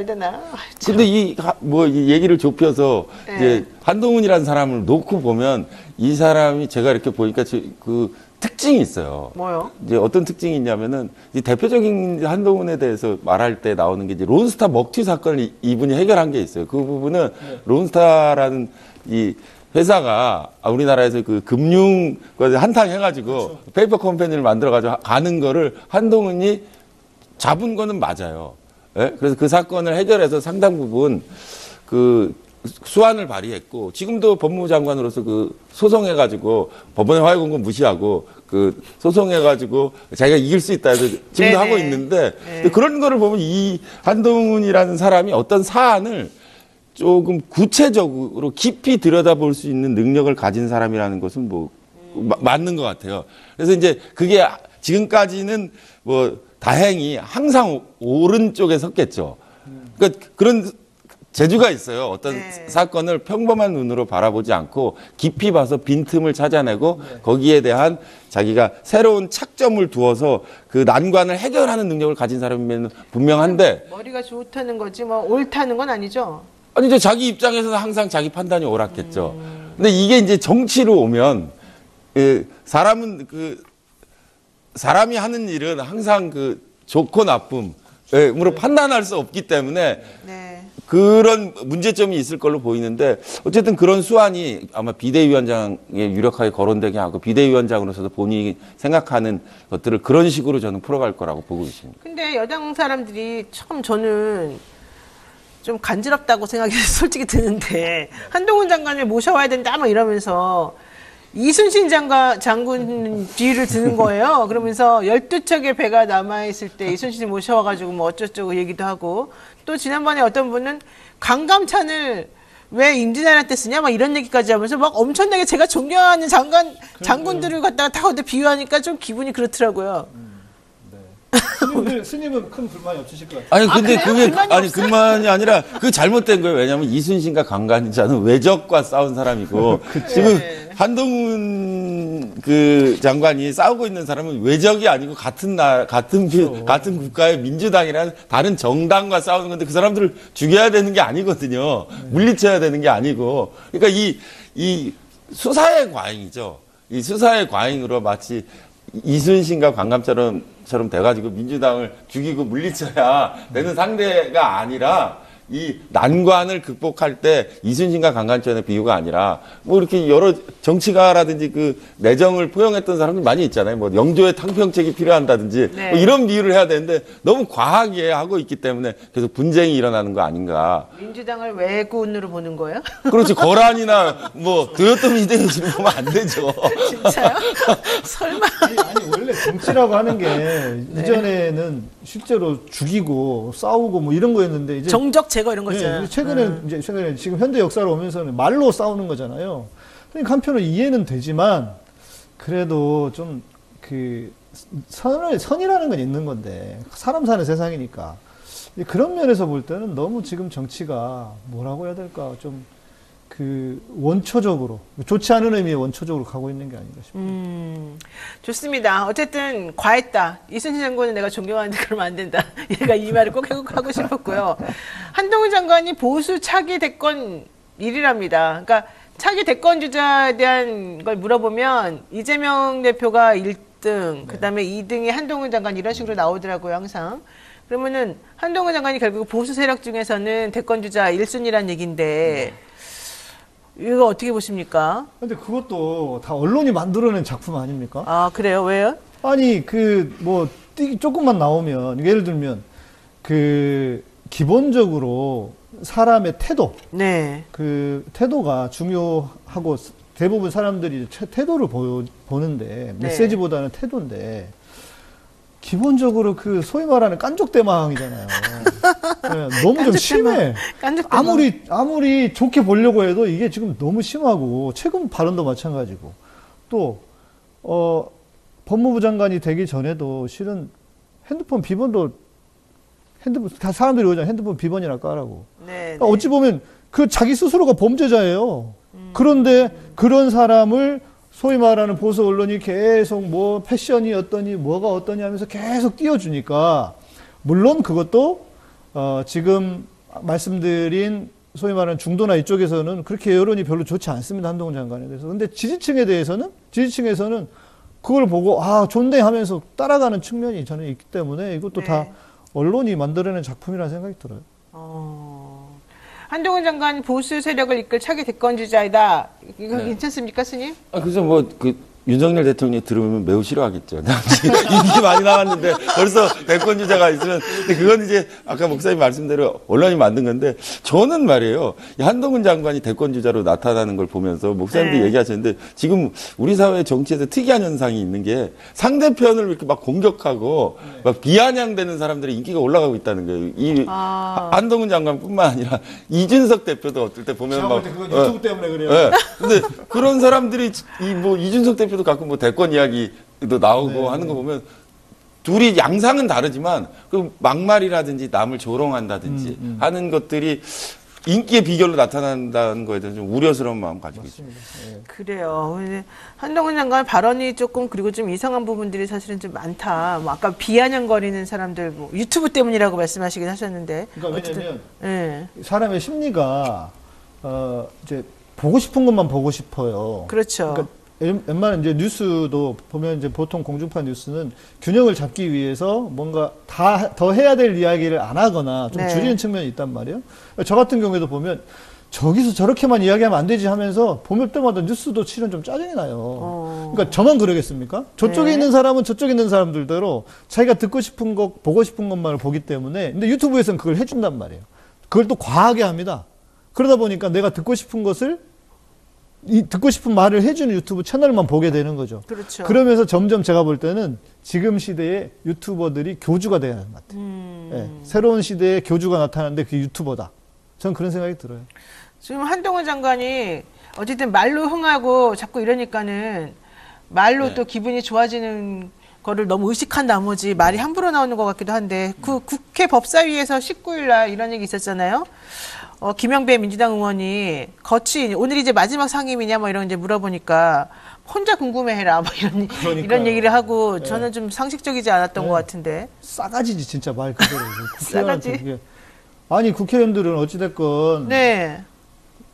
되나? 아, 참. 근데 이 얘기를 좁혀서 네. 이제 한동훈이라는 사람을 놓고 보면 이 사람이 제가 이렇게 보니까 그 특징이 있어요. 뭐요? 이제 어떤 특징이 있냐면은 이 대표적인 한동훈에 대해서 말할 때 나오는 게 이제 론스타 먹튀 사건을 이분이 해결한 게 있어요. 그 부분은 론스타라는 이 회사가 우리나라에서 그 금융 한탕 해가지고 페이퍼 컴퍼니를 만들어가지고 가는 거를 한동훈이 잡은 거는 맞아요. 예? 그래서 그 사건을 해결해서 상당 부분 그 수완을 발휘했고 지금도 법무부 장관으로서 그 소송해가지고 법원의 화해 공고 무시하고 그 소송해가지고 자기가 이길 수 있다 해서 지금도 네네. 하고 있는데 네. 그런 거를 보면 이 한동훈이라는 사람이 어떤 사안을 조금 구체적으로 깊이 들여다볼 수 있는 능력을 가진 사람이라는 것은 맞는 것 같아요. 그래서 이제 그게 지금까지는 다행히 항상 오른쪽에 섰겠죠. 그러니까 그런 재주가 있어요. 어떤 네. 사건을 평범한 눈으로 바라보지 않고 깊이 봐서 빈틈을 찾아내고 거기에 대한 자기가 새로운 착점을 두어서 그 난관을 해결하는 능력을 가진 사람이면 분명한데 머리가 좋다는 거지 뭐 옳다는 건 아니죠. 아니 이제 자기 입장에서는 항상 자기 판단이 옳았겠죠. 근데 이게 이제 정치로 오면 사람이 하는 일은 항상 그 좋고 나쁨으로 판단할 수 없기 때문에 네. 그런 문제점이 있을 걸로 보이는데 어쨌든 그런 수완이 아마 비대위원장에 유력하게 거론되게 하고 비대위원장으로서도 본인이 생각하는 것들을 그런 식으로 저는 풀어갈 거라고 보고 있습니다. 근데 여당 사람들이 참 저는 좀 간지럽다고 생각이 솔직히 드는데 한동훈 장관을 모셔와야 된다 막 이러면서 이순신 장군 뒤를 드는 거예요. 그러면서 12척의 배가 남아있을 때 이순신이 모셔와가지고 뭐 어쩌고저쩌고 얘기도 하고 또 지난번에 어떤 분은 강감찬을 왜 임진왜란 때 쓰냐 막 이런 얘기까지 하면서 막 엄청나게 제가 존경하는 장군들을 갖다가 다 거기다 비유하니까 좀 기분이 그렇더라고요. 스님은 큰 불만이 없으실 것 같아요. 아니 근데 그래요? 불만이 그만이 아니라 그 잘못된 거예요. 왜냐하면 이순신과 강간자는 외적과 싸운 사람이고 지금 한동훈 그 장관이 싸우고 있는 사람은 외적이 아니고 같은 국가의 민주당이라는 다른 정당과 싸우는 건데 그 사람들을 죽여야 되는 게 아니거든요. 물리쳐야 되는 게 아니고. 그러니까 이 수사의 과잉이죠. 이 수사의 과잉으로 마치 이순신과 강감처럼 돼가지고 민주당을 죽이고 물리쳐야 되는 상대가 아니라 이 난관을 극복할 때 이순신과 강간전의 비유가 아니라 뭐 이렇게 여러 정치가라든지 그 내정을 포용했던 사람들 많이 있잖아요. 뭐 영조의 탕평책이 필요한다든지 네. 뭐 이런 비유를 해야 되는데 너무 과하게 하고 있기 때문에 계속 분쟁이 일어나는 거 아닌가. 민주당을 왜군으로 보는 거예요? 그렇지. 거란이나 뭐 도요토미 히데요시를 보면 안 되죠. 진짜요? 설마? 아니 원래 정치라고 하는 게 이전에는 실제로 죽이고 싸우고 뭐 이런 거였는데 이제 정적 제거 이런 거 있잖아요. 최근에 지금 현대 역사로 오면서는 말로 싸우는 거잖아요. 그러니까 한편으로 이해는 되지만 그래도 좀 그 선이라는 건 있는 건데 사람 사는 세상이니까 그런 면에서 볼 때는 너무 지금 정치가 뭐라고 해야 될까 좀 그 원초적으로 좋지 않은 의미의 원초적으로 가고 있는 게 아닌가 싶어요. 좋습니다. 어쨌든 과했다. 이순신 장관은 내가 존경하는데 그러면 안 된다. 얘가 이 말을 꼭 하고 싶었고요. 한동훈 장관이 보수 차기 대권 1위랍니다. 그러니까 차기 대권 주자에 대한 걸 물어보면 이재명 대표가 1등, 그다음에 2등이 한동훈 장관 이런 식으로 나오더라고요, 항상. 그러면은 한동훈 장관이 결국 보수 세력 중에서는 대권 주자 1순위란 얘기인데 이거 어떻게 보십니까? 근데 그것도 다 언론이 만들어낸 작품 아닙니까? 아, 그래요? 왜요? 아니, 조금만 나오면, 예를 들면, 기본적으로 사람의 태도, 네. 태도가 중요하고 대부분 사람들이 태도를 보는데, 메시지보다는 태도인데, 기본적으로 소위 말하는 깐족대망이잖아요. 네, 너무 좀 심해. 깐족대망. 아무리 좋게 보려고 해도 이게 지금 너무 심하고, 최근 발언도 마찬가지고, 또, 법무부 장관이 되기 전에도 실은 핸드폰 비번도 다 사람들이 오잖아요. 핸드폰 비번이나 까라고. 네, 그러니까 어찌 보면 자기 스스로가 범죄자예요. 그런데 그런 사람을 소위 말하는 보수 언론이 계속 패션이 어떠니 뭐가 어떠니 하면서 계속 띄워주니까 물론 그것도 지금 말씀드린 소위 말하는 중도나 이쪽에서는 그렇게 여론이 별로 좋지 않습니다. 한동훈 장관에 대해서. 근데 지지층에서는 그걸 보고 좋네 하면서 따라가는 측면이 저는 있기 때문에 이것도 다 언론이 만들어낸 작품이라는 생각이 들어요. 한동훈 장관 보수 세력을 이끌 차기 대권 주자이다. 이거 괜찮습니까, 스님? 그래서 윤석열 대통령이 들으면 매우 싫어하겠죠. 인기 많이 나왔는데 벌써 대권 주자가 있으면. 근데 그건 이제 아까 목사님 말씀대로 언론이 만든 건데 저는 말이에요. 한동훈 장관이 대권 주자로 나타나는 걸 보면서 목사님도 얘기하셨는데 지금 우리 사회 정치에서 특이한 현상이 있는 게 상대편을 이렇게 막 공격하고 막 비아냥대는 사람들의 인기가 올라가고 있다는 거예요. 한동훈 장관뿐만 아니라 이준석 대표도 어떨 때 보면 막 그건 유튜브 때문에 그래요. 네. 근데 그런 사람들이 이준석 대표도 가끔 대권 이야기도 나오고 하는 거 보면 둘이 양상은 다르지만 그 막말이라든지 남을 조롱한다든지 하는 것들이 인기의 비결로 나타난다는 거에 대해서 좀 우려스러운 마음 가지고 있습니다. 그래요. 한동훈 장관 발언이 조금 그리고 좀 이상한 부분들이 사실은 좀 많다. 아까 비아냥거리는 사람들 유튜브 때문이라고 말씀하시긴 하셨는데. 그러니까 왜냐면 사람의 심리가 이제 보고 싶은 것만 보고 싶어요. 그렇죠. 그러니까 웬만한 이제 뉴스도 보면 이제 보통 공중파 뉴스는 균형을 잡기 위해서 뭔가 더 해야 될 이야기를 안 하거나 좀 줄이는 측면이 있단 말이에요. 저 같은 경우에도 보면 저기서 저렇게만 이야기하면 안 되지 하면서 보면 때마다 뉴스도 실은 좀 짜증이 나요. 그러니까 저만 그러겠습니까? 저쪽에 있는 사람은 저쪽에 있는 사람들대로 자기가 듣고 싶은 것, 보고 싶은 것만을 보기 때문에 근데 유튜브에서는 그걸 해준단 말이에요. 그걸 또 과하게 합니다. 그러다 보니까 내가 듣고 싶은 것을 듣고 싶은 말을 해주는 유튜브 채널만 보게 되는 거죠. 그렇죠. 그러면서 점점 제가 볼 때는 지금 시대의 유튜버들이 교주가 돼야 하는 것 같아요. 새로운 시대의 교주가 나타나는데 그게 유튜버다. 저는 그런 생각이 들어요. 지금 한동훈 장관이 어쨌든 말로 흥하고 자꾸 이러니까는 말로 또 기분이 좋아지는 거를 너무 의식한 나머지 말이 함부로 나오는 것 같기도 한데 국회 법사위에서 19일 날 이런 얘기 있었잖아요. 김영배 민주당 의원이 오늘 이제 마지막 상임이냐 이런 이제 물어보니까 혼자 궁금해해라 이런 얘기를 하고 저는 좀 상식적이지 않았던 것 같은데. 싸가지지 진짜 말 그대로. 싸가지. 아니 국회의원들은 어찌됐건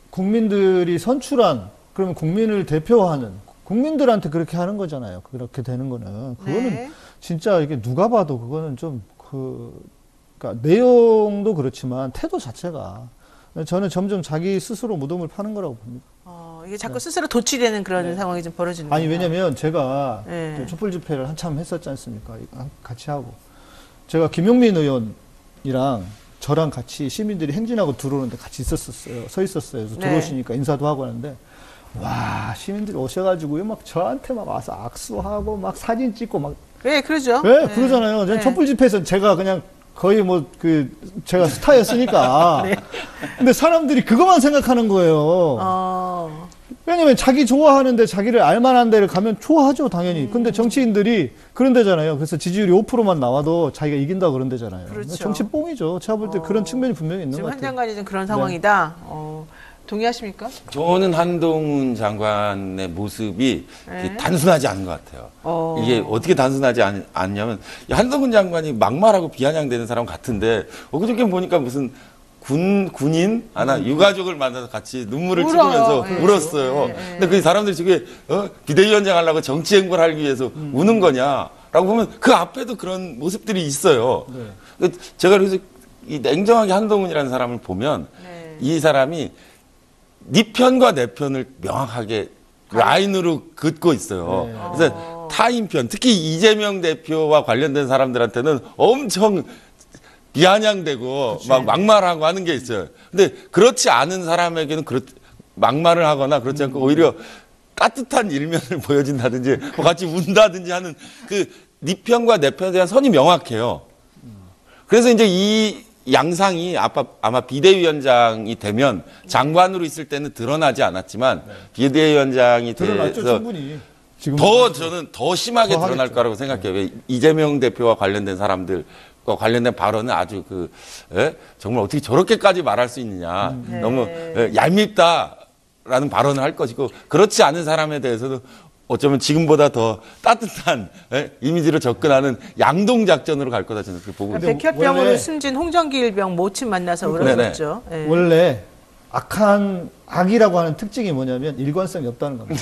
국민들이 선출한 그러면 국민을 대표하는 국민들한테 그렇게 하는 거잖아요. 그렇게 되는 거는 그거는 진짜 이게 누가 봐도 그거는 좀 그러니까 내용도 그렇지만 태도 자체가 저는 점점 자기 스스로 무덤을 파는 거라고 봅니다. 이게 자꾸 스스로 도취되는 그런 상황이 좀 벌어지는 거예요. 아니 왜냐면 제가 촛불 집회를 한참 했었지 않습니까? 같이 하고 제가 김용민 의원이랑 저랑 같이 시민들이 행진하고 들어오는데 같이 있었어요. 서 있었어요. 그래서 들어오시니까 인사도 하고 하는데 와 시민들이 오셔가지고 막 저한테 막 와서 악수하고 막 사진 찍고 막 그러죠. 그러잖아요. 촛불 집회에서 제가 그냥 거의 제가 스타였으니까. 근데 사람들이 그것만 생각하는 거예요. 왜냐면 자기 좋아하는데 자기를 알만한 데를 가면 좋아하죠, 당연히. 근데 정치인들이 그런 데잖아요. 그래서 지지율이 5%만 나와도 자기가 이긴다 그런 데잖아요. 그렇죠. 정치 뽕이죠. 제가 볼 때 그런 측면이 분명히 있는 것 지금 같아요. 한 장관이 좀 그런 상황이다. 동의하십니까? 저는 한동훈 장관의 모습이 단순하지 않은 것 같아요. 이게 어떻게 단순하지 않냐면 한동훈 장관이 막말하고 비아냥대는 사람 같은데 그저께 보니까 무슨 군인 유가족을 만나서 같이 눈물을 찍으면서 울었어요. 근데 그 사람들이 저게 비대위원장 하려고 정치 행보를 하기 위해서 우는 거냐라고 보면 그 앞에도 그런 모습들이 있어요. 제가 그래서 이 냉정하게 한동훈이라는 사람을 보면 네. 이 사람이 네 편과 내 편을 명확하게 라인으로 긋고 있어요. 네. 그래서 타인편, 특히 이재명 대표와 관련된 사람들한테는 엄청 비아냥대고 막 막말하고 하는 게 있어요. 근데 그렇지 않은 사람에게는 막말을 하거나 그렇지 않고 오히려 따뜻한 일면을 보여준다든지 뭐 같이 운다든지 하는 그 네 편과 내 편에 대한 선이 명확해요. 그래서 이제 이 양상이 아마 비대위원장이 되면 장관으로 있을 때는 드러나지 않았지만 비대위원장이 드러났죠, 돼서 충분히. 지금 저는 더 심하게 더 드러날 하겠죠. 거라고 생각해요. 왜 이재명 대표와 관련된 사람들과 관련된 발언은 아주 정말 어떻게 저렇게까지 말할 수 있느냐. 너무 얄밉다라는 발언을 할 것이고 그렇지 않은 사람에 대해서는 어쩌면 지금보다 더 따뜻한 이미지로 접근하는 양동 작전으로 갈 거다 저는 그렇게 보고 있습니다. 백혈병으로 원래- 숨진 홍정기 일병 모친 만나서 울었었죠. 예. 원래 악이라고 하는 특징이 뭐냐면 일관성이 없다는 겁니다.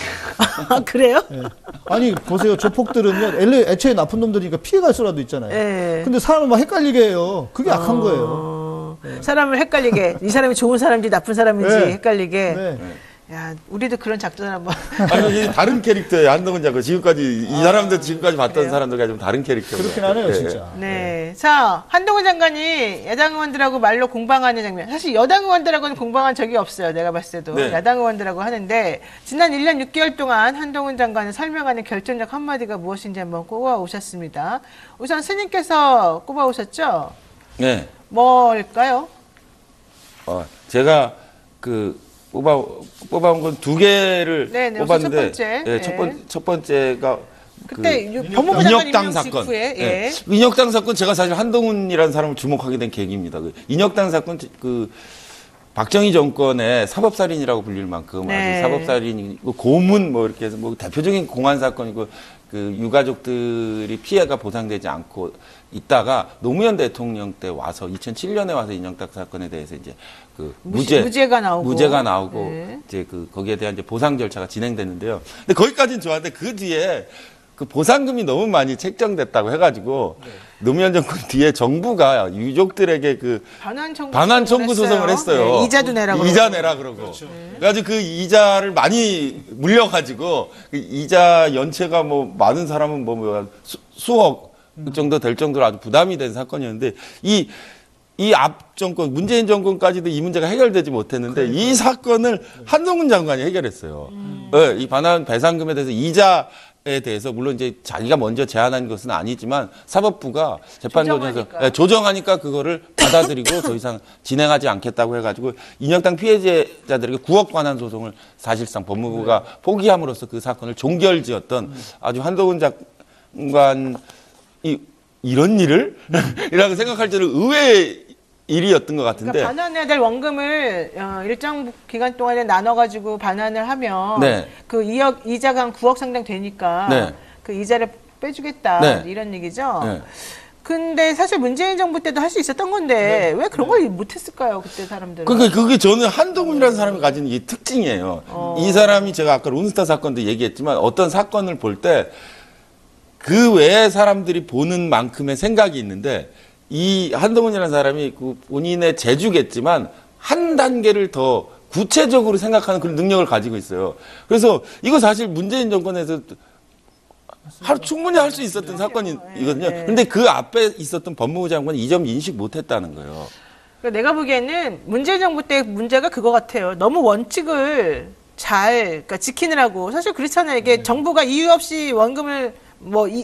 아, 그래요? 예. 아니 보세요, 조폭들은요 애초에 나쁜 놈들이니까 피해갈 수라도 있잖아요. 예. 근데 사람을 막 헷갈리게 해요. 그게 악한 거예요. 사람을 헷갈리게 이 사람이 좋은 사람인지 나쁜 사람인지 네. 헷갈리게. 네. 야, 우리도 그런 작전 한번. 아니 다른 캐릭터예요. 한동훈 장관 지금까지 이 사람들 지금까지 봤던 그래요? 사람들과 좀 다른 캐릭터. 그렇긴 하네요, 진짜. 네. 자, 한동훈 장관이 야당 의원들하고 말로 공방하는 장면. 사실 여당 의원들하고는 공방한 적이 없어요. 내가 봤을 때도. 네. 야당 의원들하고 하는데 지난 1년 6개월 동안 한동훈 장관을 설명하는 결정적 한마디가 무엇인지 한번 꼽아 오셨습니다. 우선 스님께서 꼽아 오셨죠? 네. 뭘까요? 제가 뽑아온 건 두 개를 네네, 뽑았는데 첫 번째. 예, 네. 첫 번째가 그때 법무부 장관 인혁당 임명 사건. 직후에 예. 인혁당 사건 제가 사실 한동훈이라는 사람을 주목하게 된 계기입니다. 인혁당 사건 박정희 정권의 사법살인이라고 불릴 만큼 네. 아주 사법살인이고 고문 뭐 이렇게 해서 뭐 대표적인 공안 사건이고 그 유가족들이 피해가 보상되지 않고 있다가 노무현 대통령 때 와서 2007년에 와서 인혁당 사건에 대해서 이제 무죄가 나오고 네. 이제 거기에 대한 이제 보상 절차가 진행됐는데요. 근데 거기까지는 좋았는데 그 뒤에 그 보상금이 너무 많이 책정됐다고 해가지고 노무현 정권 뒤에 정부가 유족들에게 반환 청구 소송을 했어요. 네, 이자도 내라고. 이자 내라 그러고. 그렇죠. 그래가지고 그 이자를 많이 물려가지고 그 이자 연체가 뭐 많은 사람은 수억 정도 될 정도로 아주 부담이 된 사건이었는데 이 앞 정권, 문재인 정권까지도 이 문제가 해결되지 못했는데 이 사건을 한동훈 장관이 해결했어요. 네, 이 반환 배상금에 대해서 이자에 대해서 물론 이제 자기가 먼저 제안한 것은 아니지만 사법부가 재판소에서 조정하니까 그거를 받아들이고 더 이상 진행하지 않겠다고 해가지고 인혁당 피해자들에게 9억 관한 소송을 사실상 법무부가 포기함으로써 그 사건을 종결지었던 아주 한동훈 장관이 이런 일을? 이라고 생각할 때는 의외의 일이었던 것 같은데. 그러니까 반환해야 될 원금을 일정 기간 동안에 나눠가지고 반환을 하면 네. 그 이자가 한 9억 상당 되니까 네. 그 이자를 빼주겠다 네. 이런 얘기죠. 네. 근데 사실 문재인 정부 때도 할 수 있었던 건데 왜 그런 걸 못했을까요? 그때 사람들은. 그게 저는 한동훈이라는 사람이 가진 이 특징이에요. 이 사람이 제가 아까 론스타 사건도 얘기했지만 어떤 사건을 볼 때 그 외에 사람들이 보는 만큼의 생각이 있는데 이 한동훈이라는 사람이 그 본인의 재주겠지만 한 단계를 더 구체적으로 생각하는 그런 능력을 가지고 있어요. 그래서 이거 사실 문재인 정권에서 충분히 할 수 있었던 사건이거든요. 그런데 그 앞에 있었던 법무부 장관이 이 점 인식 못했다는 거예요. 그러니까 내가 보기에는 문재인 정부 때 문제가 그거 같아요. 너무 원칙을 그러니까 지키느라고. 사실 그렇잖아요. 이게 정부가 이유 없이 원금을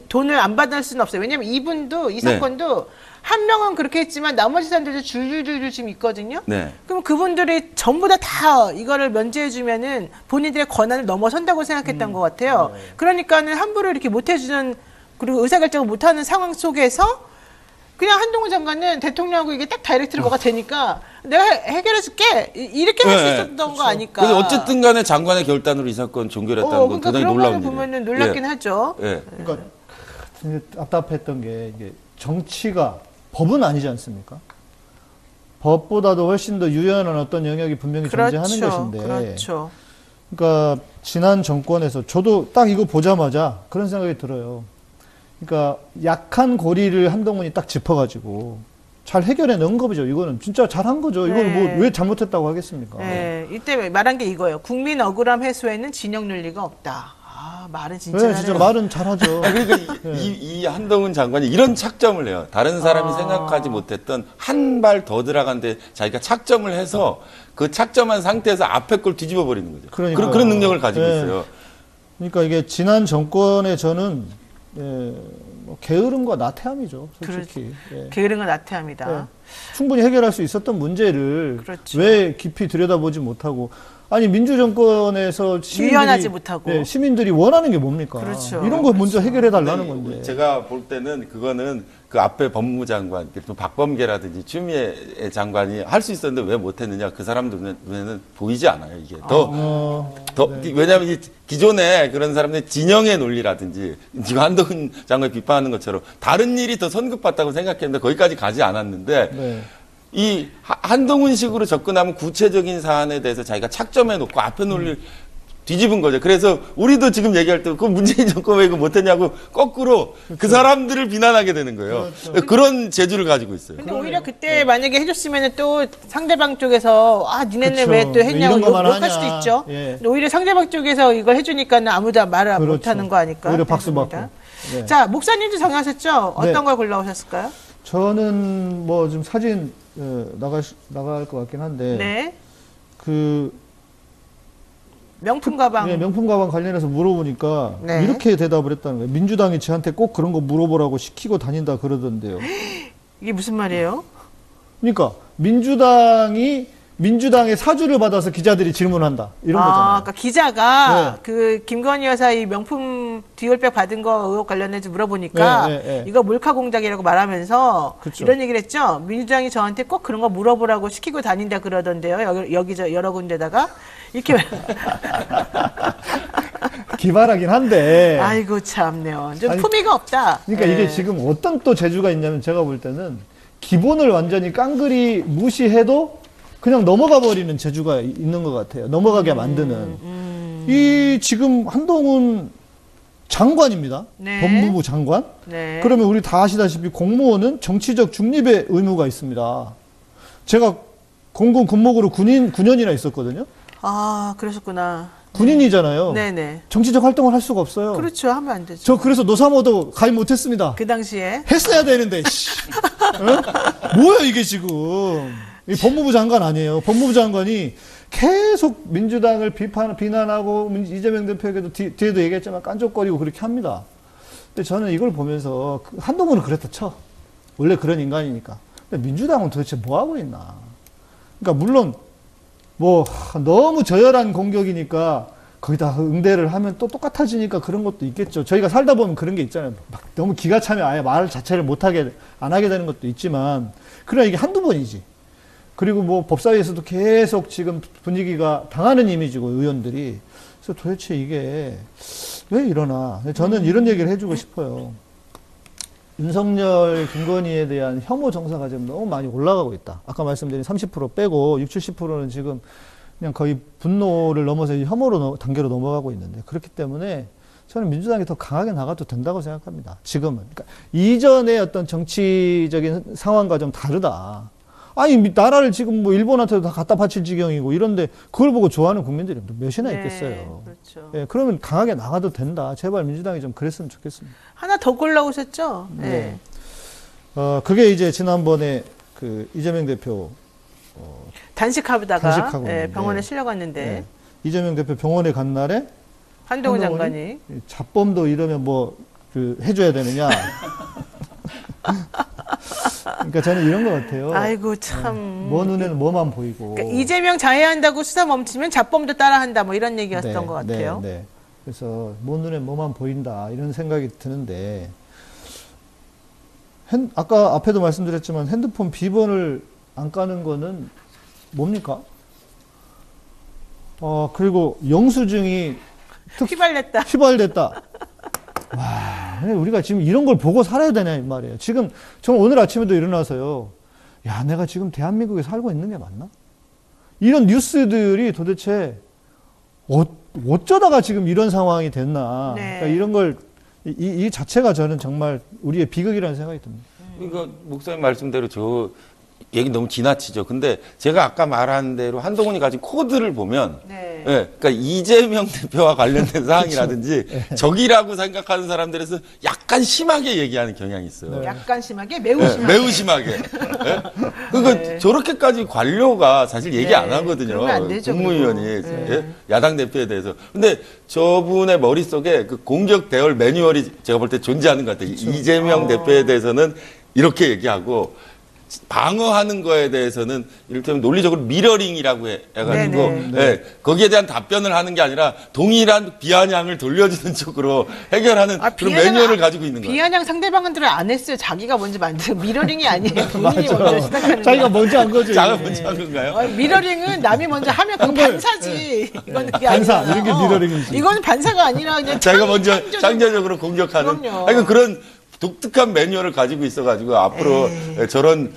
돈을 안 받을 수는 없어요. 왜냐면 이분도 이 사건도 한 명은 그렇게 했지만 나머지 사람들도 줄줄줄줄 지금 있거든요. 네. 그럼 그분들이 전부 다 이거를 면제해주면은 본인들의 권한을 넘어선다고 생각했던 것 같아요. 그러니까는 함부로 이렇게 못해주는 그리고 의사결정을 못하는 상황 속에서 그냥 한동훈 장관은 대통령하고 이게 딱 다이렉트로 뭐가 되니까 내가 해결해줄게 이렇게 할 수 있었던 거 아닐까. 그래서 어쨌든 간에 장관의 결단으로 이 사건 종결했다는 건 그러니까 대단히 그런 놀라운 거를 일이에요. 보면은 놀랍긴 하죠. 예. 그러니까 답답했던 게 이게 정치가 법은 아니지 않습니까? 법보다도 훨씬 더 유연한 어떤 영역이 분명히 존재하는 것인데. 그렇죠. 그러니까 지난 정권에서 저도 딱 이거 보자마자 그런 생각이 들어요. 그러니까 약한 고리를 한동훈이 딱 짚어가지고 잘 해결해 넣은 거죠. 이거는 진짜 잘한 거죠. 이걸 뭐 왜 잘못했다고 하겠습니까? 네, 이때 말한 게 이거예요. 국민 억울함 해소에는 진영 논리가 없다. 아, 말은 진짜 네, 잘해요. 진짜 말은 잘하죠. 그러니까 이 한동훈 장관이 이런 착점을 해요. 다른 사람이 생각하지 못했던 한 발 더 들어간데 자기가 착점을 해서 그 착점한 상태에서 앞에 걸 뒤집어 버리는 거죠. 그러니까요. 그런 능력을 가지고 네. 있어요. 그러니까 이게 지난 정권에 저는 뭐 게으름과 나태함이죠. 솔직히. 예. 게으른 건 나태합니다. 예. 충분히 해결할 수 있었던 문제를 그렇죠. 왜 깊이 들여다보지 못하고 아니 민주정권에서 유연하지 못하고. 예, 시민들이 원하는 게 뭡니까? 그렇죠. 이런 거 먼저 해결해 달라는 근데 건데. 제가 볼 때는 그거는 그 앞에 법무부 장관, 또 박범계라든지 추미애 장관이 할 수 있었는데 왜 못했느냐 그 사람들 눈에는 보이지 않아요. 이게 왜냐하면 이 기존에 그런 사람들의 진영의 논리라든지 지금 한동훈 장관이 비판하는 것처럼 다른 일이 더 선급받다고 생각했는데 거기까지 가지 않았는데. 네. 이 한동훈식으로 접근하면 구체적인 사안에 대해서 자기가 착점해 놓고 앞에 논리를 뒤집은 거죠. 그래서 우리도 지금 얘기할 때 그 문재인 정권 왜 이거 못했냐고 거꾸로 그 사람들을 비난하게 되는 거예요. 그렇죠. 그런 재주를 가지고 있어요. 근데 오히려 그때 만약에 해줬으면 또 상대방 쪽에서 니네는 그쵸. 왜 또 했냐고 이런 것만 욕할 하냐. 수도 있죠. 예. 근데 오히려 상대방 쪽에서 이걸 해주니까는 아무도 말을 그렇죠. 못하는 거 아닐까. 오히려 박수 받고. 생각합니다. 네. 자, 목사님도 정하셨죠? 어떤 네. 걸 골라오셨을까요? 저는 뭐 좀 사진 나갈 것 같긴 한데 네. 그 명품 가방. 예, 명품 가방 관련해서 물어보니까 네. 이렇게 대답을 했다는 거예요. 민주당이 저한테 꼭 그런 거 물어보라고 시키고 다닌다 그러던데요. 이게 무슨 말이에요? 그러니까 민주당의 사주를 받아서 기자들이 질문한다 이런 거잖아요. 그러니까 기자가 네. 그 김건희 여사 이 명품 디올백 받은 거 의혹 관련해서 물어보니까 네. 이거 몰카 공작이라고 말하면서 그쵸. 이런 얘기를 했죠. 민주당이 저한테 꼭 그런 거 물어보라고 시키고 다닌다 그러던데요. 여기 여러 군데다가 이렇게 기발하긴 한데. 아이고 참네요. 좀 아니, 품위가 없다. 그러니까 예. 이게 지금 어떤 또 재주가 있냐면 제가 볼 때는 기본을 완전히 깡그리 무시해도 그냥 넘어가 버리는 재주가 있는 것 같아요. 넘어가게 만드는. 이 지금 한동훈 장관입니다. 네. 법무부 장관. 네. 그러면 우리 다 아시다시피 공무원은 정치적 중립의 의무가 있습니다. 제가 공군 군목으로 9년이나 있었거든요. 아, 그러셨구나. 군인이잖아요. 네네. 정치적 활동을 할 수가 없어요. 그렇죠. 하면 안 되죠. 저 그래서 노사모도 가입 못했습니다. 그 당시에. 했어야 되는데. 씨. 뭐야 이게 지금. 이 법무부 장관 아니에요. 법무부 장관이 계속 민주당을 비난하고 이재명 대표에게도 뒤에도 얘기했지만 깐족거리고 그렇게 합니다. 근데 저는 이걸 보면서 한동훈은 그랬다 쳐. 원래 그런 인간이니까. 근데 민주당은 도대체 뭐 하고 있나. 그러니까 물론 뭐 너무 저열한 공격이니까 거기다 응대를 하면 또 똑같아지니까 그런 것도 있겠죠. 저희가 살다 보면 그런 게 있잖아요. 막 너무 기가 차면 아예 말 자체를 안 하게 되는 것도 있지만 그러나 이게 한두 번이지. 그리고 뭐 법사위에서도 계속 지금 분위기가 당하는 이미지고 의원들이. 그래서 도대체 이게 왜 이러나. 저는 이런 얘기를 해주고 싶어요. 윤석열, 김건희에 대한 혐오 정사가 지금 너무 많이 올라가고 있다. 아까 말씀드린 30% 빼고 60, 70%는 지금 그냥 거의 분노를 넘어서 혐오로 단계로 넘어가고 있는데 그렇기 때문에 저는 민주당이 더 강하게 나가도 된다고 생각합니다. 지금은. 그러니까 이전의 어떤 정치적인 상황과 좀 다르다. 아니 나라를 지금 뭐 일본한테도 다 갖다 바칠 지경이고 이런데 그걸 보고 좋아하는 국민들이 몇이나 있겠어요. 그렇죠. 예, 그러면 강하게 나가도 된다. 제발 민주당이 좀 그랬으면 좋겠습니다. 하나 더 골라오셨죠? 네. 그게 이제 지난번에 그 이재명 대표 단식하다가 단식하고 병원에 있는데. 실려갔는데 네. 이재명 대표 병원에 간 날에 한동훈 장관이 잡범도 이러면 뭐 해줘야 되느냐. 그러니까 저는 이런 것 같아요. 아이고 참. 뭐 눈에는 뭐만 보이고. 그러니까 이재명 자해한다고 수사 멈추면 잡범도 따라한다 뭐 이런 얘기였던 것 같아요. 네. 그래서 뭐 눈에 뭐만 보인다 이런 생각이 드는데 아까 앞에도 말씀드렸지만 핸드폰 비번을 안 까는 거는 뭡니까? 그리고 영수증이 휘발됐다. 와, 우리가 지금 이런 걸 보고 살아야 되냐 이 말이에요. 지금 저 오늘 아침에도 일어나서요. 야, 내가 지금 대한민국에 살고 있는 게 맞나? 이런 뉴스들이 도대체 어쩌다가 지금 이런 상황이 됐나? 네. 그러니까 이런 걸 이 자체가 저는 정말 우리의 비극이라는 생각이 듭니다. 그러니까 목사님 말씀대로 저 얘기 너무 지나치죠. 근데 제가 아까 말한 대로 한동훈이 가진 코드를 보면, 네. 예, 그러니까 이재명 대표와 관련된 사항이라든지 적이라고 생각하는 사람들에서 약간 심하게 얘기하는 경향이 있어요. 약간 심하게, 매우 예, 심하게. 매우 심하게. 예? 그러니까 저렇게까지 관료가 사실 얘기 안 하거든요. 그러면 안 되죠, 국무위원이 그리고. 예? 야당 대표에 대해서. 근데 저분의 머릿속에 그 공격 대열 매뉴얼이 제가 볼 때 존재하는 것 같아요. 이재명 대표에 대해서는 이렇게 얘기하고 방어하는 거에 대해서는 이를테면 논리적으로 미러링이라고 해가지고 네네. 예, 거기에 대한 답변을 하는 게 아니라 동일한 비아냥을 돌려주는 쪽으로 해결하는 그런 매뉴얼을 가지고 있는 거예요. 비아냥 상대방들은 안 했어요. 자기가 먼저 만든 미러링이 아니에요. 본인이 먼저 시작하는 자기가 거예요. 먼저 한 거지. 자가 먼저 한 건가요? 미러링은 남이 먼저 하면 그건 반사지. 이건 그게 반사, 아니라. 이런 게 미러링이지. 이거는 반사가 아니라 그냥 자기가 먼저 창조적으로 공격하는. 그럼요. 그러니까 그런 독특한 매뉴얼을 가지고 있어가지고 앞으로 저런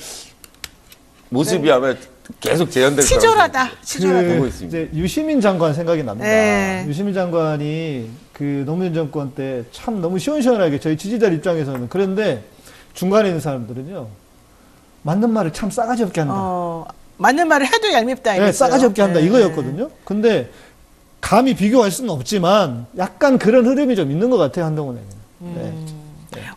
모습이 아마 계속 재현될 거라고 치졸하다. 치졸하다. 보고 있습니다. 이제 유시민 장관 생각이 납니다. 네. 유시민 장관이 그 노무현 정권 때 참 너무 시원시원하게 저희 지지자들 입장에서는 그런데 중간에 있는 사람들은요 맞는 말을 참 싸가지 없게 한다. 맞는 말을 해도 얄밉다. 네, 이랬어요. 싸가지 없게 한다 이거였거든요. 근데 감히 비교할 수는 없지만 약간 그런 흐름이 좀 있는 것 같아요 한동훈에는. 네.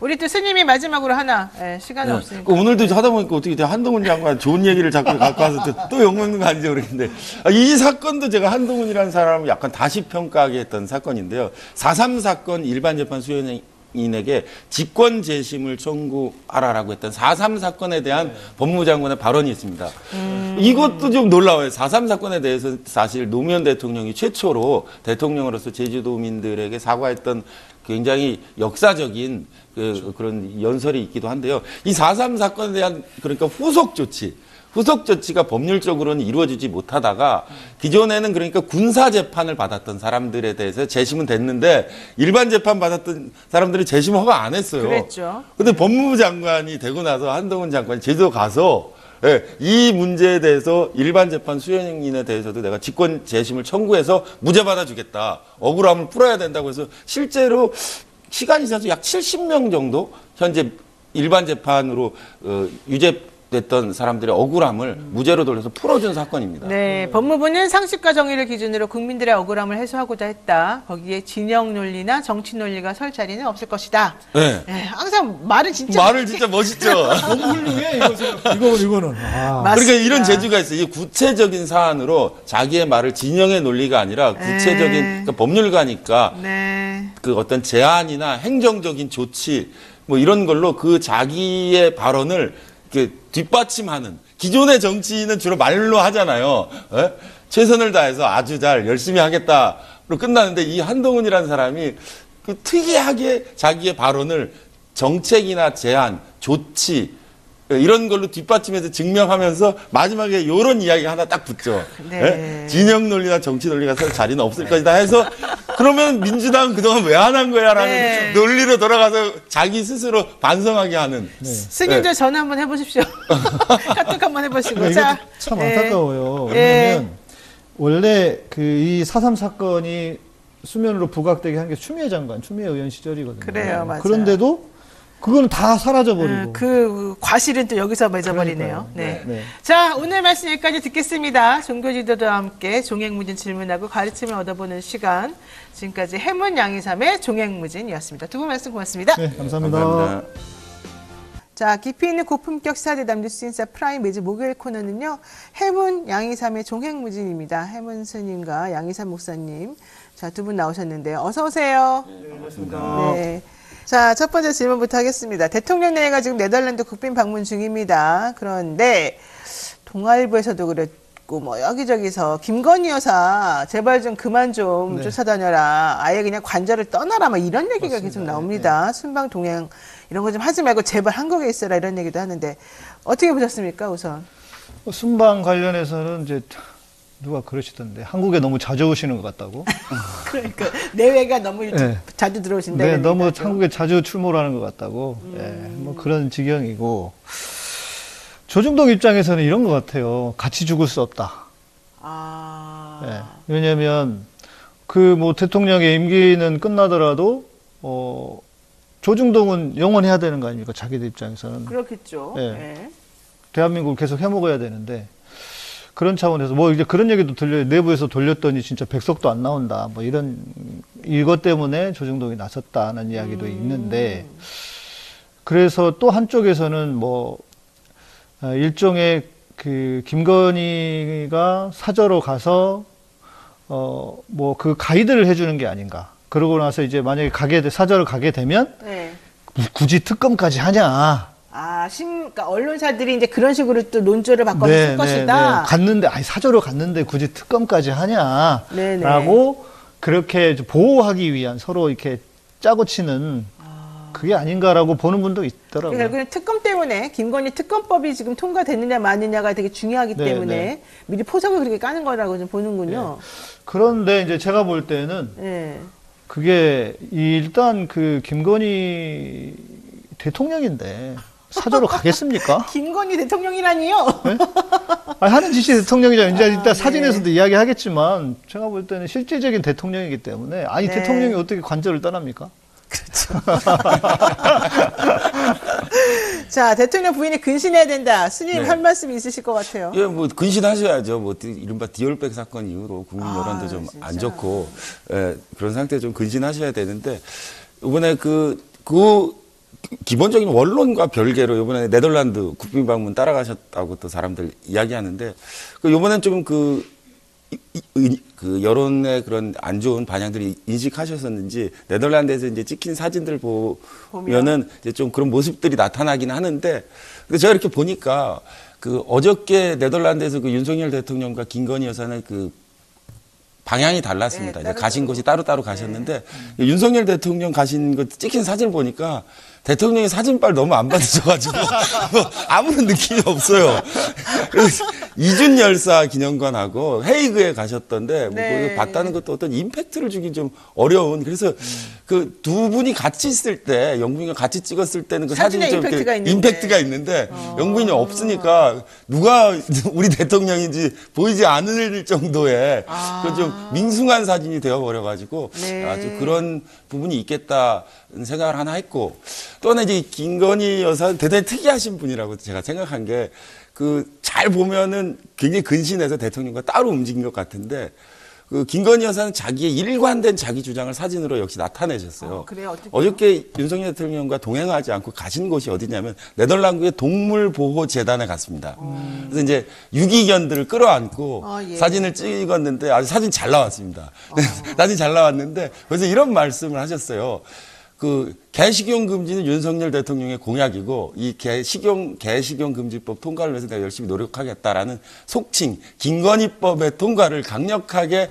우리 또 스님이 마지막으로 하나 시간이 네. 없으니까. 오늘도 하다 보니까 어떻게 한동훈 장관 좋은 얘기를 자꾸 갖고 와서 또 욕먹는 거 아닌지 모르겠는데 이 사건도 제가 한동훈이라는 사람을 약간 다시 평가하게 했던 사건인데요. 4.3 사건 일반재판 수행인에게 직권 재심을 청구하라라고 했던 4.3 사건에 대한 법무부 장관의 발언이 있습니다. 이것도 좀 놀라워요. 4.3 사건에 대해서 사실 노무현 대통령이 최초로 대통령으로서 제주도민들에게 사과했던 굉장히 역사적인 그런 연설이 있기도 한데요. 이 4.3 사건에 대한 그러니까 후속 조치가 법률적으로는 이루어지지 못하다가 기존에는 그러니까 군사 재판을 받았던 사람들에 대해서 재심은 됐는데 일반 재판 받았던 사람들이 재심 허가 안 했어요. 그랬죠. 근데 법무부 장관이 되고 나서 한동훈 장관이 제주도 가서 이 문제에 대해서 일반 재판 수행인에 대해서도 내가 직권 재심을 청구해서 무죄 받아주겠다. 억울함을 풀어야 된다고 해서 실제로 시간이 지나서 약 70명 정도 현재 일반 재판으로 유죄됐던 사람들의 억울함을 무죄로 돌려서 풀어준 사건입니다. 네, 법무부는 상식과 정의를 기준으로 국민들의 억울함을 해소하고자 했다. 거기에 진영 논리나 정치 논리가 설 자리는 없을 것이다. 네. 네, 항상 말은 진짜 말을 진짜 멋있죠. 너무 훌륭해 이거는. 아. 맞습니다. 그러니까 이런 재주가 있어요. 이 구체적인 사안으로 자기의 말을 진영의 논리가 아니라 구체적인 그러니까 법률가니까 네. 그 어떤 제안이나 행정적인 조치 뭐 이런 걸로 그 자기의 발언을 이렇게 뒷받침하는 기존의 정치인은 주로 말로 하잖아요. 최선을 다해서 아주 잘 열심히 하겠다로 끝나는데 이 한동훈이라는 사람이 그 특이하게 자기의 발언을 정책이나 제안, 조치 이런 걸로 뒷받침해서 증명하면서 마지막에 이런 이야기가 하나 딱 붙죠. 네. 진영 논리나 정치 논리가 설 자리는 없을 것이다 해서 그러면 민주당은 그동안 왜 안 한 거야? 라는 네. 논리로 돌아가서 자기 스스로 반성하게 하는. 스님들 전화 한번 해보십시오. 카톡 한번 해보시고. 그러니까 이것도 참 안타까워요. 왜냐하면 원래 그 이 4.3 사건이 수면으로 부각되게 한 게 추미애 의원 시절이거든요. 그래요, 맞아요. 그런데도 그거는 다 사라져버리고. 그 과실은 또 여기서 맺어버리네요. 네. 네. 자, 오늘 말씀 여기까지 듣겠습니다. 종교지도자와 함께 종횡무진 질문하고 가르침을 얻어보는 시간. 지금까지 해문 양이삼의 종횡무진이었습니다. 두 분 말씀 고맙습니다. 네, 감사합니다. 감사합니다. 자, 깊이 있는 고품격 시사대담 뉴스인사 프라임 매주 목요일 코너는요. 해문 양이삼의 종횡무진입니다. 해문 스님과 양이삼 목사님. 자, 두 분 나오셨는데요. 어서 오세요. 네, 반갑습니다. 네. 자, 첫 번째 질문부터 하겠습니다. 대통령 내외가 지금 네덜란드 국빈 방문 중입니다. 그런데 동아일보에서도 그랬고 뭐 여기저기서 김건희 여사 제발 좀 그만 좀 쫓아다녀라. 아예 그냥 관저를 떠나라. 막 이런 얘기가 맞습니다. 계속 나옵니다. 순방 동행 이런 거 좀 하지 말고 제발 한국에 있어라 이런 얘기도 하는데 어떻게 보셨습니까, 우선? 순방 관련해서는 이제 누가 그러시던데 한국에 너무 자주 오시는 것 같다고. 그러니까 내외가 너무 네. 자주 들어오신다. 네, 너무 한국에 자주 출몰하는 것 같다고. 뭐 그런 지경이고. 조중동 입장에서는 이런 것 같아요. 같이 죽을 수 없다. 네, 왜냐하면 그 뭐 대통령의 임기는 끝나더라도 조중동은 영원해야 되는 거 아닙니까? 자기들 입장에서는. 그렇겠죠. 예. 네. 대한민국을 계속 해먹어야 되는데 그런 차원에서 뭐 이제 그런 얘기도 들려요. 내부에서 돌렸더니 진짜 백석도 안 나온다. 뭐 이런 이것 때문에 조중동이 나섰다는 이야기도 있는데 그래서 또 한쪽에서는 뭐 일종의 그 김건희가 사저로 가서 뭐 그 가이드를 해주는 게 아닌가. 그러고 나서 이제 만약에 사저를 가게 되면 네. 굳이 특검까지 하냐. 그러니까 언론사들이 이제 그런 식으로 또 논조를 바꿔서 쓸 것이다. 갔는데, 사저로 갔는데 굳이 특검까지 하냐. 네네. 라고 그렇게 보호하기 위한 서로 이렇게 짜고 치는 그게 아닌가라고 보는 분도 있더라고요. 결국은 특검 때문에 김건희 특검법이 지금 통과됐느냐 마느냐가 되게 중요하기 때문에 미리 포석을 그렇게 까는 거라고 좀 보는군요. 그런데 이제 제가 볼 때는 그게 일단 그 김건희 대통령인데 사저로 가겠습니까? 김건희 대통령이라니요? 네? 하는 짓이 대통령이죠. 이제 일단 사진에서도 이야기하겠지만 제가 볼 때는 실질적인 대통령이기 때문에 대통령이 어떻게 관저를 떠납니까? 그렇죠. 자, 대통령 부인이 근신해야 된다. 스님 할 말씀이 있으실 것 같아요. 예, 뭐 근신하셔야죠. 뭐 이른바 디올백 사건 이후로 국민 여론도 좀 안 좋고 그런 상태에 좀 근신하셔야 되는데 이번에 기본적인 원론과 별개로 이번에 네덜란드 국빈 방문 따라가셨다고 또 사람들 이야기하는데 이번엔 좀 그 여론의 그런 안 좋은 반향들이 인식하셨었는지 네덜란드에서 이제 찍힌 사진들 보면은 이제 좀 그런 모습들이 나타나긴 하는데 근데 제가 이렇게 보니까 어저께 네덜란드에서 윤석열 대통령과 김건희 여사는 방향이 달랐습니다. 이제 가신 곳이 따로따로 가셨는데 윤석열 대통령 가신 거 찍힌 사진을 보니까 대통령이 사진빨 너무 안 받으셔가지고 아무런 느낌이 없어요. 그래서 이준 열사 기념관하고 헤이그에 가셨던데 뭐 봤다는 것도 어떤 임팩트를 주긴 좀 어려운. 그래서 그 두 분이 같이 있을 때 영부인과 같이 찍었을 때는 그 사진이 좀 임팩트가 있는데 영부인이 없으니까 누가 우리 대통령인지 보이지 않을 정도의 좀 밍숭한 사진이 되어버려가지고 아주 그런 부분이 있겠다는 생각을 하나 했고 또 하나 이제 김건희 여사 대단히 특이하신 분이라고 제가 생각한 게 잘 보면은 굉장히 근신해서 대통령과 따로 움직인 것 같은데 김건희 여사는 자기의 일관된 자기 주장을 사진으로 역시 나타내셨어요. 그래요? 어떻게요? 어저께 윤석열 대통령과 동행하지 않고 가신 곳이 어디냐면 네덜란드의 동물보호재단에 갔습니다. 그래서 이제 유기견들을 끌어안고 사진을 찍었는데 아주 사진 잘 나왔습니다. 사진 잘 나왔는데 그래서 이런 말씀을 하셨어요. 개식용 금지는 윤석열 대통령의 공약이고 이 개식용 금지법 통과를 위해서 내가 열심히 노력하겠다라는 속칭 김건희법의 통과를 강력하게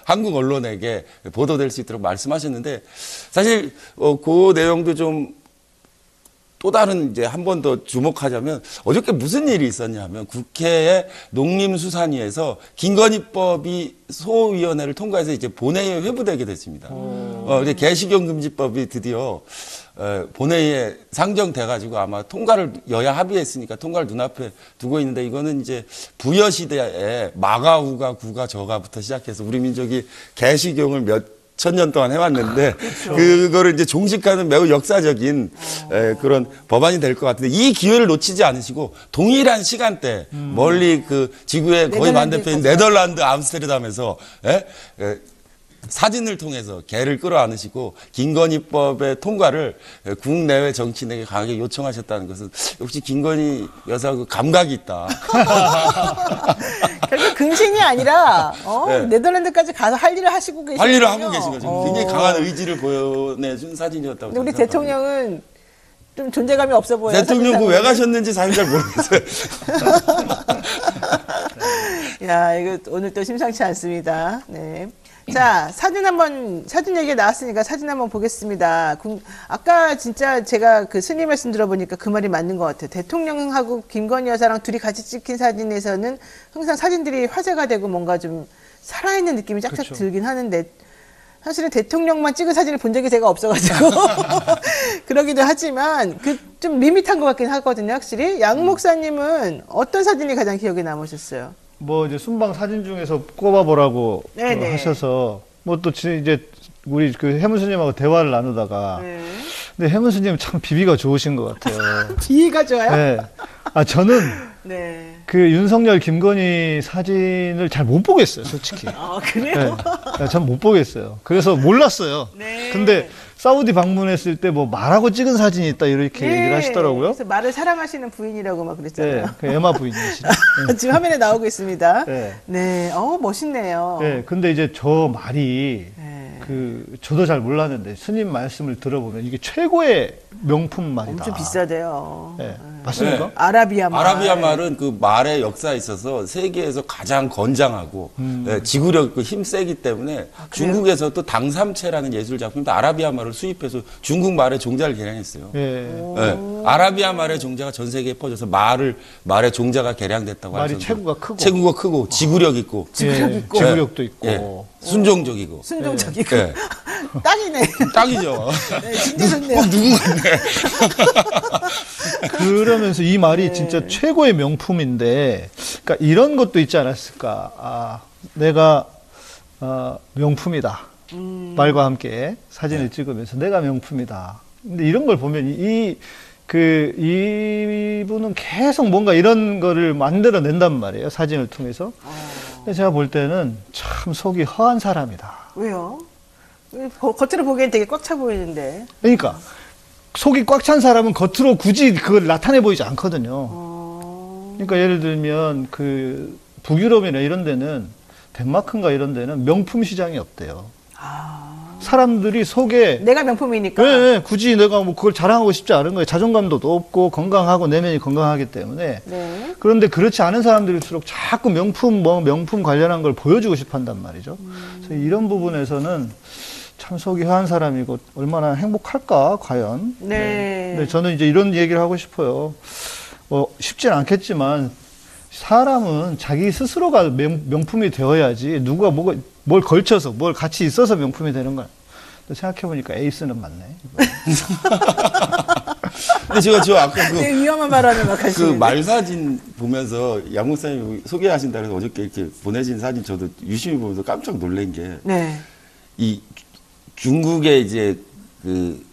한국 언론에게 보도될 수 있도록 말씀하셨는데 사실 그 내용도 좀 또 다른 이제 한 번 더 주목하자면 어저께 무슨 일이 있었냐 하면 국회의 농림수산위에서 김건희법이 소위원회를 통과해서 이제 본회의에 회부되게 됐습니다. 이제 개식용 금지법이 드디어 본회의에 상정돼가지고 아마 통과를 여야 합의했으니까 통과를 눈앞에 두고 있는데 이거는 이제 부여 시대에 마가, 우가, 구가, 저가부터 시작해서 우리 민족이 개식용을 몇 천년 동안 해왔는데 그거를 이제 종식하는 매우 역사적인 그런 법안이 될 것 같은데 이 기회를 놓치지 않으시고 동일한 시간대 멀리 지구의 거의 반대편인 네덜란드 암스테르담에서 사진을 통해서 개를 끌어안으시고 김건희법의 통과를 국내외 정치인에게 강하게 요청하셨다는 것은 역시 김건희 여사 감각이 있다. 결국 근신이 아니라 네덜란드까지 가서 할 일을 하시고 계시거든요. 할 일을 하고 계신 거죠. 굉장히 강한 의지를 보여내준 사진이었다고 근데 우리 생각합니다. 대통령은 좀 존재감이 없어 보여요. 대통령 왜 가셨는지 사실 잘 모르겠어요. 야, 이거 오늘 또 심상치 않습니다. 네. 자, 사진 얘기가 나왔으니까 사진 한번 보겠습니다. 아까 진짜 제가 스님 말씀 들어보니까 그 말이 맞는 것 같아요. 대통령하고 김건희 여사랑 둘이 같이 찍힌 사진에서는 항상 사진들이 화제가 되고 뭔가 좀 살아있는 느낌이 짝짝 들긴 하는데 사실은 대통령만 찍은 사진을 본 적이 제가 없어가지고 그러기도 하지만 좀 밋밋한 것 같긴 하거든요, 확실히. 양 목사님은 어떤 사진이 가장 기억에 남으셨어요? 뭐 이제 순방 사진 중에서 꼽아보라고 하셔서 뭐 또 이제 우리 해문 스님하고 대화를 나누다가 근데 해문 스님 참 비비가 좋으신 것 같아요. 비위가 좋아요? 네. 저는 네. 그 윤석열, 김건희 사진을 잘 못 보겠어요, 솔직히. 그래요? 네. 전 못 보겠어요. 그래서 몰랐어요. 네. 근데 사우디 방문했을 때 뭐 말하고 찍은 사진이 있다 이렇게 네. 얘기를 하시더라고요. 그래서 말을 사랑하시는 부인이라고 막 그랬잖아요. 네, 그 에마 부인이시죠. 지금 화면에 나오고 있습니다. 네. 네. 멋있네요. 네, 근데 이제 저 말이 네. 저도 잘 몰랐는데 스님 말씀을 들어보면 이게 최고의 명품 말이다. 엄청 비싸대요. 네. 맞습니까? 네. 아라비아 말. 아라비아 말은 그 말의 역사에 있어서 세계에서 가장 건장하고 지구력 있고 힘 세기 때문에 중국에서도 당삼체라는 예술 작품도 아라비아 말을 수입해서 중국 말의 종자를 개량했어요. 네. 아라비아 말의 종자가 전 세계에 퍼져서 말의 종자가 개량됐다고 말이 하죠. 체구가 크고 지구력 있고 지구력도 있고 예. 순종적이고 순종적이고. 예. 딱이네. 딱이죠. 네, 진짜 좋네요. 누군가네. 그러면서 이 말이 진짜 최고의 명품인데, 그러니까 이런 것도 있지 않았을까? 내가 명품이다. 말과 함께 사진을 찍으면서 내가 명품이다. 근데 이런 걸 보면 이분은 계속 뭔가 이런 거를 만들어낸단 말이에요. 사진을 통해서. 근데 제가 볼 때는 참 속이 허한 사람이다. 왜요? 겉으로 보기엔 되게 꽉 차 보이는데. 그러니까 속이 꽉 찬 사람은 겉으로 굳이 그걸 나타내 보이지 않거든요. 그러니까 예를 들면 그 북유럽이나 이런 데는 덴마크인가 이런 데는 명품 시장이 없대요. 사람들이 속에 내가 명품이니까. 네, 굳이 내가 뭐 그걸 자랑하고 싶지 않은 거예요. 자존감도 높고 건강하고 내면이 건강하기 때문에. 네. 그런데 그렇지 않은 사람들일수록 자꾸 명품 관련한 걸 보여주고 싶어 한단 말이죠. 그래서 이런 부분에서는 참 속이 허한 사람이고 얼마나 행복할까 과연. 네. 근데 저는 이제 이런 얘기를 하고 싶어요. 쉽진 않겠지만 사람은 자기 스스로가 명품이 되어야지 누가 뭘 걸쳐서 뭘 같이 있어서 명품이 되는 거야. 생각해보니까 에이스는 맞네. 근데 제가 아까 되게 위험한 발언을 막 그 하시는데. 말사진 보면서 양 목사님이 소개하신다 해서 어저께 이렇게 보내신 사진 저도 유심히 보면서 깜짝 놀란 게 이 중국의 이제 그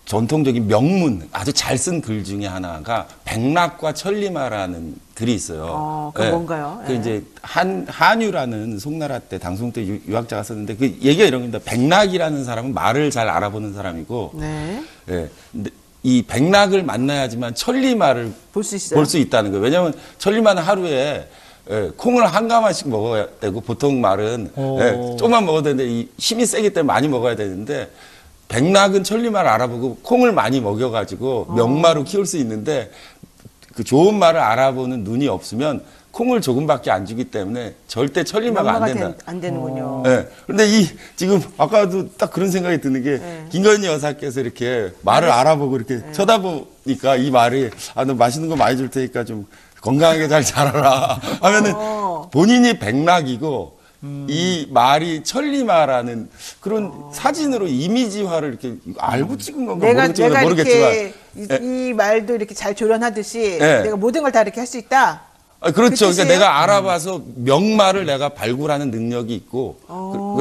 전통적인 명문 아주 잘 쓴 글 중에 하나가 백락과 천리마라는 글이 있어요. 그건 뭔가요? 그 이제 한유라는 송나라 때 당송 때 유학자가 썼는데 그 얘기가 이런 겁니다. 백락이라는 사람은 말을 잘 알아보는 사람이고, 예. 근데 이 백락을 만나야지만 천리마를 볼 수 있다는 거예요. 왜냐하면 천리마는 하루에 콩을 한 가마씩 먹어야 되고 보통 말은 조금만 먹어도 되는데 이 힘이 세기 때문에 많이 먹어야 되는데. 백락은 천리마를 알아보고 콩을 많이 먹여가지고 명마로 키울 수 있는데 그 좋은 말을 알아보는 눈이 없으면 콩을 조금밖에 안 주기 때문에 절대 천리마가 안 된다. 안 되는군요. 네. 근데 지금 아까도 딱 그런 생각이 드는 게 김건희 여사께서 이렇게 말을 알아보고 이렇게 쳐다보니까 이 말이 너 맛있는 거 많이 줄 테니까 좀 건강하게 잘 자라라 하면은 본인이 백락이고 이 말이 천리마라는 그런 사진으로 이미지화를 이렇게 알고 찍은 건가 내가 모르겠지만 이렇게 이 말도 이렇게 잘 조련하듯이 내가 모든 걸 다 이렇게 할 수 있다. 그렇죠. 그러니까 내가 알아봐서 명마를 내가 발굴하는 능력이 있고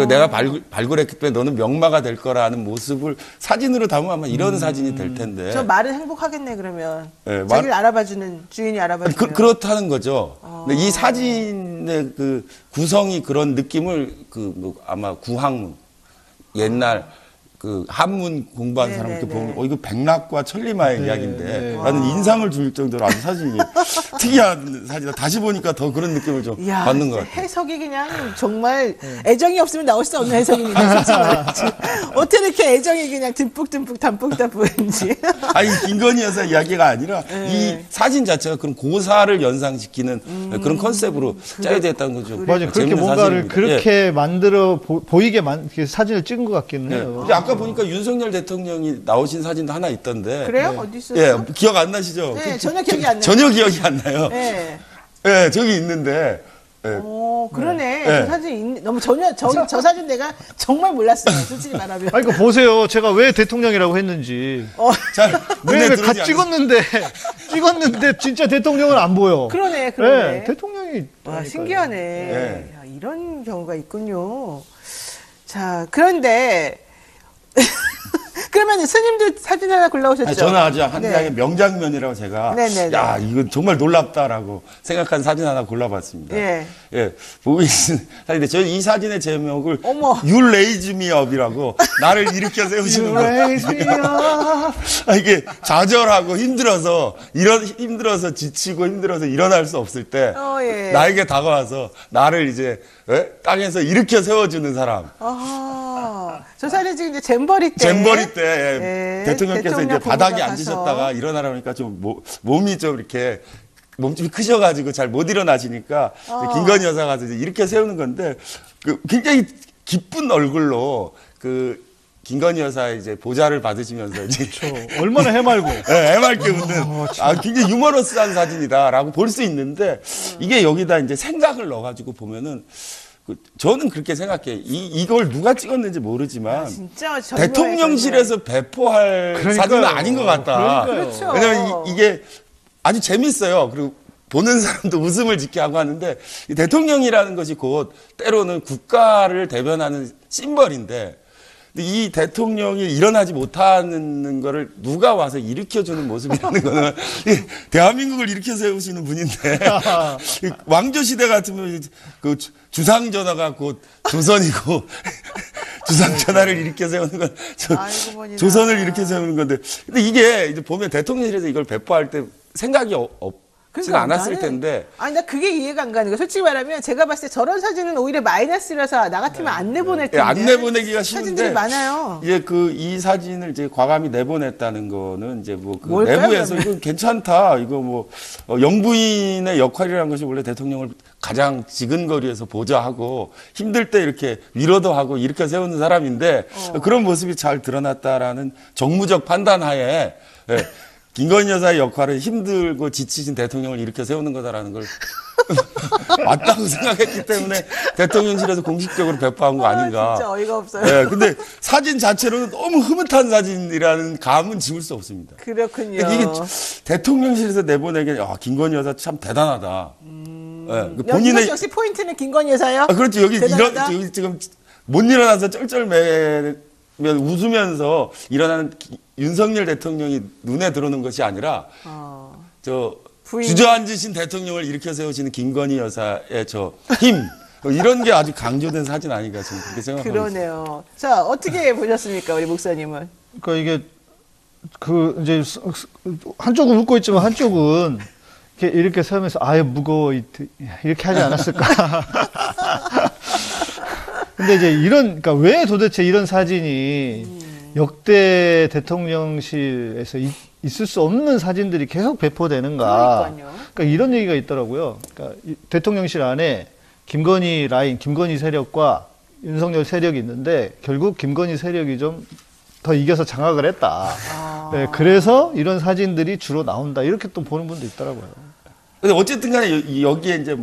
내가 발굴했기 때문에 너는 명마가 될 거라는 모습을 사진으로 담으면 아마 이런 사진이 될 텐데. 저 말은 행복하겠네 그러면. 네, 자기를 알아봐주는 주인이 알아봐주는. 그렇다는 거죠. 근데 이 사진의 그 구성이 그런 느낌을 아마 구학문 옛날 그 한문 공부한 사람 이렇게 보면 이거 백락과 천리마의 이야기인데 라는 인상을 줄 정도로 아주 사진이 특이한 사진이다. 다시 보니까 더 그런 느낌을 좀 받는 것 같아요. 해석이 그냥 정말 애정이 없으면 나올 수 없는 해석입니다. 솔직히 말해서. 어떻게 이렇게 애정이 그냥 듬뿍듬뿍 담뿍담뿍인지. 아니 김건희 여사 이야기가 아니라 이 사진 자체가 그런 고사를 연상시키는 그런 컨셉으로 짜여졌다는 거죠. 맞아요. 그렇게 뭔가를 사진입니다. 그렇게 만들어 보이게 사진을 찍은 것 같기는 해요. 근데 아까 보니까 윤석열 대통령이 나오신 사진도 하나 있던데. 그래요? 어디 있어요? 기억 안 나시죠? 네, 전혀 기억이 안 나요. 전혀 기억이 안 나요. 네. 네, 저기 있는데. 그러네. 저 사진 너무 저 사진 내가 정말 몰랐어요. 솔직히 말하면. 아니, 그 보세요. 제가 왜 대통령이라고 했는지. 왜 찍었는데 진짜 대통령은 안 보여. 그러네. 네, 대통령이. 와, 신기하네. 야, 이런 경우가 있군요. 자, 그런데 그러면 스님도 사진 하나 골라오셨죠? 아니, 저는 아주 한 네. 장의 명장면이라고 제가 네네네. 야 이건 정말 놀랍다라고 생각한 사진 하나 골라봤습니다. 예. 예, 보고 계신 사진인데 저는 이 사진의 제목을 어머. You Raise Me Up이라고 나를 일으켜 세우시는 거. 이게 좌절하고 힘들어서 힘들어서 지치고 힘들어서 일어날 수 없을 때 예. 나에게 다가와서 나를 이제 땅에서 일으켜 세워주는 사람. 저 사진 지금 이제 잼버리 때. 잼버리 때 예, 대통령께서 이제 대통령 바닥에 보고자 앉으셨다가 가서. 일어나라니까 좀 몸이 좀 이렇게 몸집이 크셔가지고 잘 못 일어나시니까 김건희 여사가 가서 이제 이렇게 세우는 건데 굉장히 기쁜 얼굴로 김건희 여사 이제 보좌를 받으시면서 이제 얼마나 해말고. 네, 해맑게 웃는 굉장히 유머러스한 사진이다라고 볼 수 있는데 이게 여기다 이제 생각을 넣어가지고 보면은 저는 그렇게 생각해. 이걸 누가 찍었는지 모르지만 진짜 대통령실에서 배포할 그러니까요. 사진은 아닌 것 같다. 그렇죠. 왜냐면 이게 아주 재밌어요. 그리고 보는 사람도 웃음을 짓게 하고 하는데 이 대통령이라는 것이 곧 때로는 국가를 대변하는 심벌인데 이 대통령이 일어나지 못하는 거를 누가 와서 일으켜주는 모습이라는 거는 대한민국을 일으켜 세우시는 분인데 왕조시대 같으면 그 주상전화가 곧 조선이고 주상전화를 일으켜 세우는 건 조선을 일으켜 세우는 건데 근데 이게 이제 보면 대통령실에서 이걸 배포할 때 생각이 없지는 않았을 텐데. 아니, 나 그게 이해가 안 가는 거야. 솔직히 말하면 제가 봤을 때 저런 사진은 오히려 마이너스라서 나 같으면 안 내보낼 텐데. 안 내보내기가 사진들이 쉬운데. 많아요. 이제 이 사진을 이제 과감히 내보냈다는 거는 이제 뭘까요, 내부에서 그러면? 이거 괜찮다. 이거 영부인의 역할이라는 것이 원래 대통령을 가장 지근거리에서 보좌하고 힘들 때 이렇게 위로도 하고 일으켜 세우는 사람인데 그런 모습이 잘 드러났다라는 정무적 판단하에 예, 김건희 여사의 역할은 힘들고 지치신 대통령을 일으켜 세우는 거다라는 걸 맞다고 생각했기 때문에 대통령실에서 공식적으로 배포한 거 아닌가. 진짜 어이가 없어요. 네, 근데 사진 자체로는 너무 흐뭇한 사진이라는 감은 지울 수 없습니다. 그렇군요. 이게 대통령실에서 내보내기엔 김건희 여사 참 대단하다. 네, 본인의 역시 포인트는 김건희 여사요? 그렇죠. 여기 대단하다? 여기 지금 못 일어나서 쩔쩔매면 웃으면서 일어나는 윤석열 대통령이 눈에 들어오는 것이 아니라 부인. 주저앉으신 대통령을 일으켜 세우시는 김건희 여사의 힘 이런 게 아주 강조된 사진 아닌가 저는 그렇게 생각합니다. 그러네요. 자, 어떻게 보셨습니까, 우리 목사님은? 그러니까 이게 이제 한쪽은 웃고 있지만 한쪽은 이렇게 세우면서 아유 무거워 이렇게 하지 않았을까. 근데 이제 그러니까 왜 도대체 이런 사진이 역대 대통령실에서 있을 수 없는 사진들이 계속 배포되는가. 그러니까요. 그러니까 이런 얘기가 있더라고요. 그러니까 대통령실 안에 김건희 라인, 김건희 세력과 윤석열 세력이 있는데 결국 김건희 세력이 좀 더 이겨서 장악을 했다. 네, 그래서 이런 사진들이 주로 나온다. 이렇게 또 보는 분도 있더라고요. 근데 어쨌든 간에 여기에 이제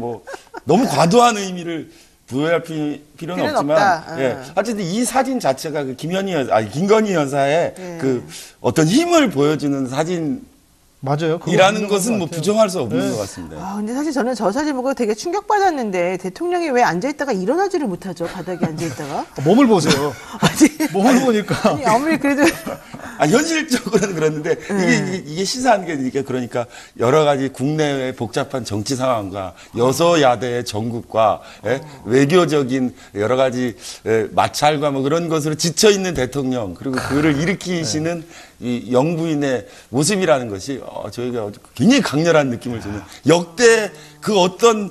너무 과도한 의미를 부여할 필요는 없지만, 없다. 예. 어쨌든 이 사진 자체가 김건희 여사의 어떤 힘을 보여주는 사진이라는 맞아요. 것은 부정할 수 없는 것 같습니다. 근데 사실 저는 저 사진 보고 되게 충격받았는데 대통령이 왜 앉아있다가 일어나지를 못하죠? 바닥에 앉아있다가? 몸을 보세요. 몸을 보니까. 아니, 아무리 그래도. 현실적으로는 그렇는데 이게 시사한 게 그러니까 여러 가지 국내의 복잡한 정치 상황과 여소야대의 전국과 외교적인 여러 가지 마찰과 그런 것으로 지쳐 있는 대통령 그리고 그를 일으키시는 이 영부인의 모습이라는 것이 저희가 굉장히 강렬한 느낌을 주는 역대 어떤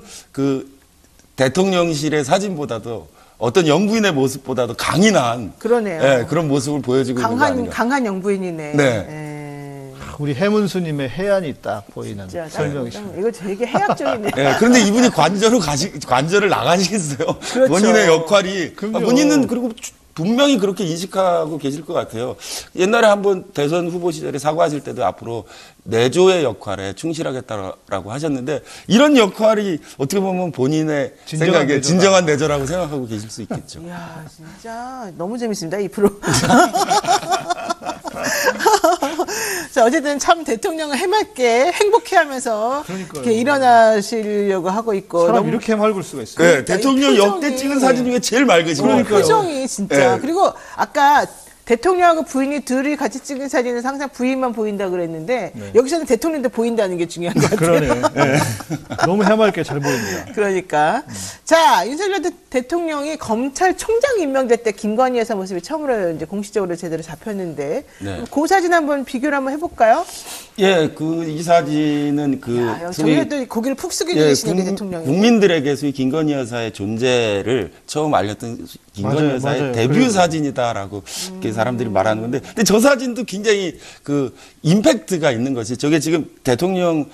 대통령실의 사진보다도 어떤 영부인의 모습보다도 강인한 그러네요. 그런 모습을 보여주고 있는 거 아닌가. 강한 영부인이네. 네. 우리 해문수님의 해안이 딱 보이는 진짜 설명이십니다. 이거 되게 해학적이네요. 그런데 이분이 관저를 나가시겠어요? 그렇죠. 본인의 역할이 그럼요. 본인은 그리고 분명히 그렇게 인식하고 계실 것 같아요. 옛날에 한번 대선 후보 시절에 사과하실 때도 앞으로 내조의 역할에 충실하겠다라고 하셨는데 이런 역할이 어떻게 보면 본인의 생각에 진정한 내조라고 생각하고 계실 수 있겠죠. 이야, 진짜 너무 재밌습니다, 이 프로. 자, 어쨌든 참 대통령을 해맑게 행복해하면서 이렇게 일어나시려고 하고 있고. 사람 이렇게 맑을 수가 있어요. 네, 대통령 역대 찍은 사진 중에 제일 맑으신 것 같아요. 표정이 진짜. 네. 그리고 아까 대통령하고 부인이 둘이 같이 찍은 사진은 항상 부인만 보인다 그랬는데 네. 여기서는 대통령도 보인다는 게 중요한 것 같아요. 그러네. 네. 너무 해맑게 잘 보입니다. 그러니까. 자, 윤석열 대통령이 검찰총장 임명될 때 김건희 여사 모습이 처음으로 이제 공식적으로 제대로 잡혔는데 네. 그 사진 한번 비교를 한번 해볼까요? 예, 이 사진은 야, 저희도 고개를 푹 숙이고 계시는 대통령이. 국민들에게 소위 김건희 여사의 존재를 처음 알렸던 김건희 맞아요, 여사의 맞아요. 데뷔 그래요. 사진이다라고 이렇게 사람들이 말하는 건데, 근데 저 사진도 굉장히 그 임팩트가 있는 것이, 저게 지금 대통령께서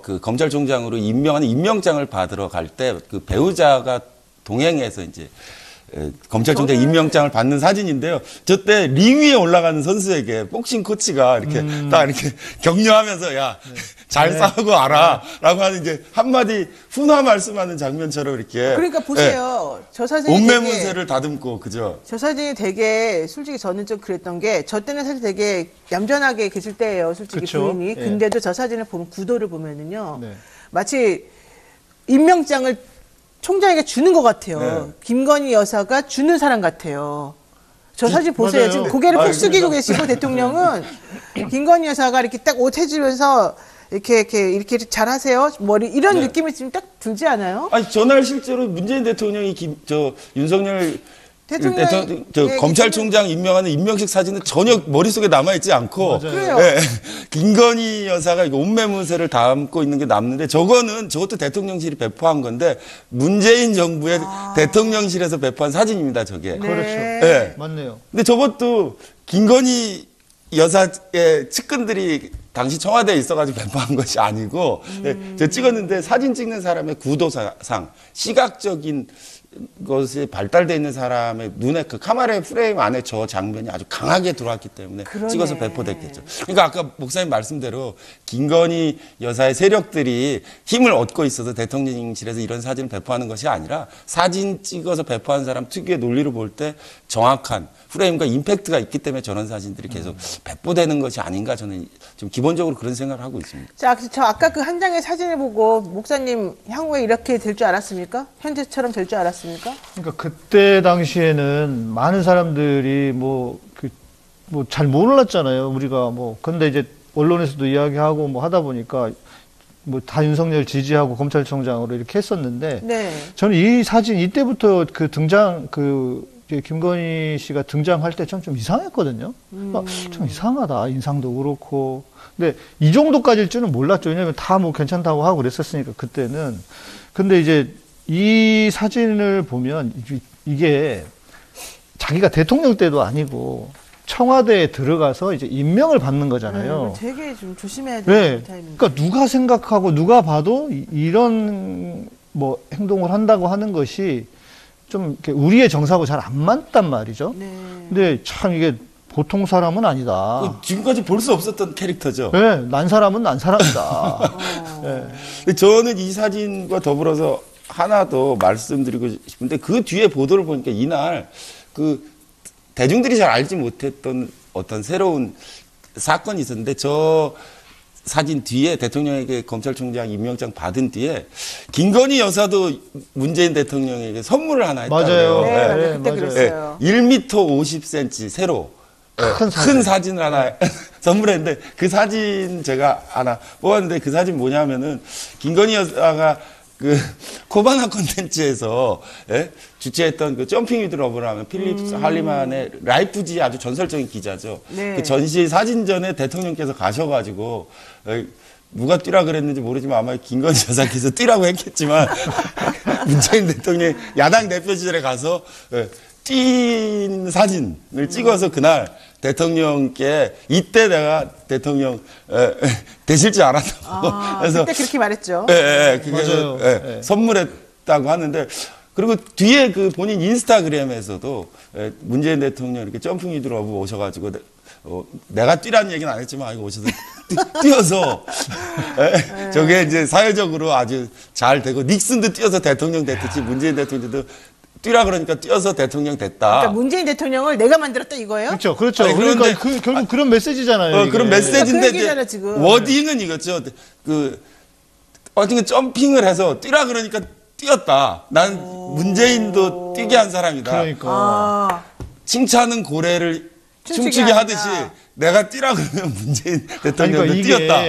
그 검찰총장으로 임명하는 임명장을 받으러 갈 때 그 배우자가 동행해서 이제 검찰총장 임명장을 받는 사진인데요. 저 때 링 위에 올라가는 선수에게 복싱 코치가 이렇게 딱 이렇게 격려하면서 야, 잘 싸우고 와라. 라고 하는 이제 한마디 훈화 말씀하는 장면처럼 이렇게. 그러니까 보세요. 저 사진이 온매 되게, 문세를 다듬고, 그죠? 저 사진이 되게 솔직히 저는 좀 그랬던 게 저 때는 사실 되게 얌전하게 계실 때예요. 솔직히 그쵸? 부인이. 예. 근데도 저 사진을 보면 구도를 보면은요. 네. 마치 임명장을 총장에게 주는 것 같아요. 네. 김건희 여사가 주는 사람 같아요. 저 사진 보세요. 맞아요. 지금 고개를 푹 숙이고 그러니까. 계시고 대통령은 김건희 여사가 이렇게 딱 옷 해주면서 이렇게 잘하세요. 머리 이런 네. 느낌이 지금 딱 들지 않아요? 아니, 전날 실제로 문재인 대통령이 윤석열 대통령이 예, 검찰총장 임명하는 임명식 사진은 전혀 머릿속에 남아있지 않고, 그래요. 예, 김건희 여사가 이거 온매문세를 담고 있는 게 남는데, 저것도 대통령실이 배포한 건데, 문재인 정부의 대통령실에서 배포한 사진입니다, 저게. 네. 그렇죠. 예. 맞네요. 근데 저것도 김건희 여사의 측근들이 당시 청와대에 있어가지고 배포한 것이 아니고, 제가 찍었는데 사진 찍는 사람의 구도상, 시각적인 것이 발달되어 있는 사람의 눈에 그 카메라의 프레임 안에 저 장면이 아주 강하게 들어왔기 때문에 그러네. 찍어서 배포됐겠죠. 그러니까 아까 목사님 말씀대로 김건희 여사의 세력들이 힘을 얻고 있어서 대통령실에서 이런 사진을 배포하는 것이 아니라 사진 찍어서 배포한 사람 특유의 논리를 볼 때 정확한 프레임과 임팩트가 있기 때문에 저런 사진들이 계속 배포되는 것이 아닌가, 저는 좀 기본적으로 그런 생각을 하고 있습니다. 자, 저 아까 그 한 장의 사진을 보고 목사님 향후에 이렇게 될 줄 알았습니까? 현재처럼 될 줄 알았습니까? 그러니까 그때 당시에는 많은 사람들이 잘 몰랐잖아요. 우리가 근데 이제 언론에서도 이야기하고 하다 보니까 다 윤석열 지지하고 검찰총장으로 이렇게 했었는데, 네. 저는 이 사진 이때부터 이제 김건희 씨가 등장할 때 좀 이상했거든요. 좀 이상하다. 인상도 그렇고. 근데 이 정도까지일 줄은 몰랐죠. 왜냐면 다 괜찮다고 하고 그랬었으니까, 그때는. 근데 이제 이 사진을 보면 이게 자기가 대통령 때도 아니고 청와대에 들어가서 이제 임명을 받는 거잖아요. 되게 좀 조심해야 네. 되는 타이밍. 그러니까 누가 생각하고 누가 봐도 이런 행동을 한다고 하는 것이 좀 이렇게 우리의 정서하고 잘 안 맞단 말이죠. 네. 근데 참 이게 보통 사람은 아니다. 지금까지 볼 수 없었던 캐릭터죠. 네, 난 사람은 난 사람이다. 네. 근데 저는 이 사진과 더불어서 하나 더 말씀드리고 싶은데, 그 뒤에 보도를 보니까 이날 대중들이 잘 알지 못했던 어떤 새로운 사건이 있었는데, 저 사진 뒤에 대통령에게 검찰총장 임명장 받은 뒤에 김건희 여사도 문재인 대통령에게 선물을 하나 했다고요. 맞아요. 네, 네, 맞아요. 그때 맞아요. 그랬어요. 1m 50cm 세로 큰 사진을 하나 선물했는데, 그 사진 제가 하나 뽑았는데, 그 사진 뭐냐면은 김건희 여사가 그 코바나 콘텐츠에서 주최했던 그 점핑 위드 러브를 하면 필립 할리만의 라이프지 아주 전설적인 기자죠. 네. 그 전시 사진전에 대통령께서 가셔가지고 누가 뛰라 그랬는지 모르지만 아마 김건희 여사께서 뛰라고 했겠지만 문재인 대통령이 야당 대표 시절에 가서 뛴 사진을 찍어서 그날 대통령께 이때 내가 대통령 되실 줄 알았다고. 그때 그렇게 말했죠. 맞아요. 네. 선물했다고 하는데, 그리고 뒤에 그 본인 인스타그램에서도 문재인 대통령 이렇게 점핑 위드 러브 오셔가지고 내가 뛰라는 얘기는 안 했지만 오셔서 뛰어서 저게 이제 사회적으로 아주 잘 되고, 닉슨도 뛰어서 대통령 됐듯이 문재인 대통령도 뛰라 그러니까 뛰어서 대통령 됐다. 그러니까 문재인 대통령을 내가 만들었다 이거예요? 그렇죠. 그렇죠. 아니, 그러니까 그런데- 결국 그런 메시지잖아요. 이게. 그런 메시지인데, 그 얘기잖아, 지금. 워딩은 이거죠. 어쨌든 점핑을 해서 뛰라 그러니까 뛰었다. 난 문재인도 뛰게 한 사람이다. 그러니까. 칭찬은 고래를 춤추게 하듯이 내가 뛰라 그러면 문재인 대통령도 뛰었다.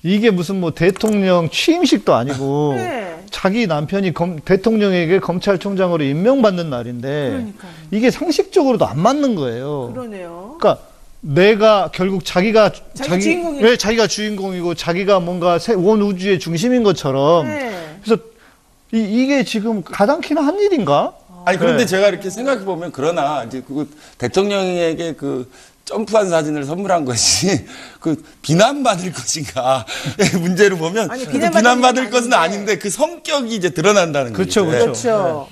이게 무슨 뭐 대통령 취임식도 아니고 네. 자기 남편이 대통령에게 검찰총장으로 임명받는 날인데 그러니까요. 이게 상식적으로도 안 맞는 거예요. 그러네요. 그러니까 내가 결국 자기가 자기가 주인공이고 자기가 뭔가 온 우주의 중심인 것처럼 네. 그래서 이게 지금 가당키나 한 일인가? 아니 그런데 네. 제가 이렇게 생각해 보면 그러나 이제 그 대통령에게 그 점프한 사진을 선물한 것이 그 비난받을 것인가 문제로 보면 아니, 비난받을 것은 아닌데 그 성격이 이제 드러난다는 그렇죠, 거죠. 그렇죠.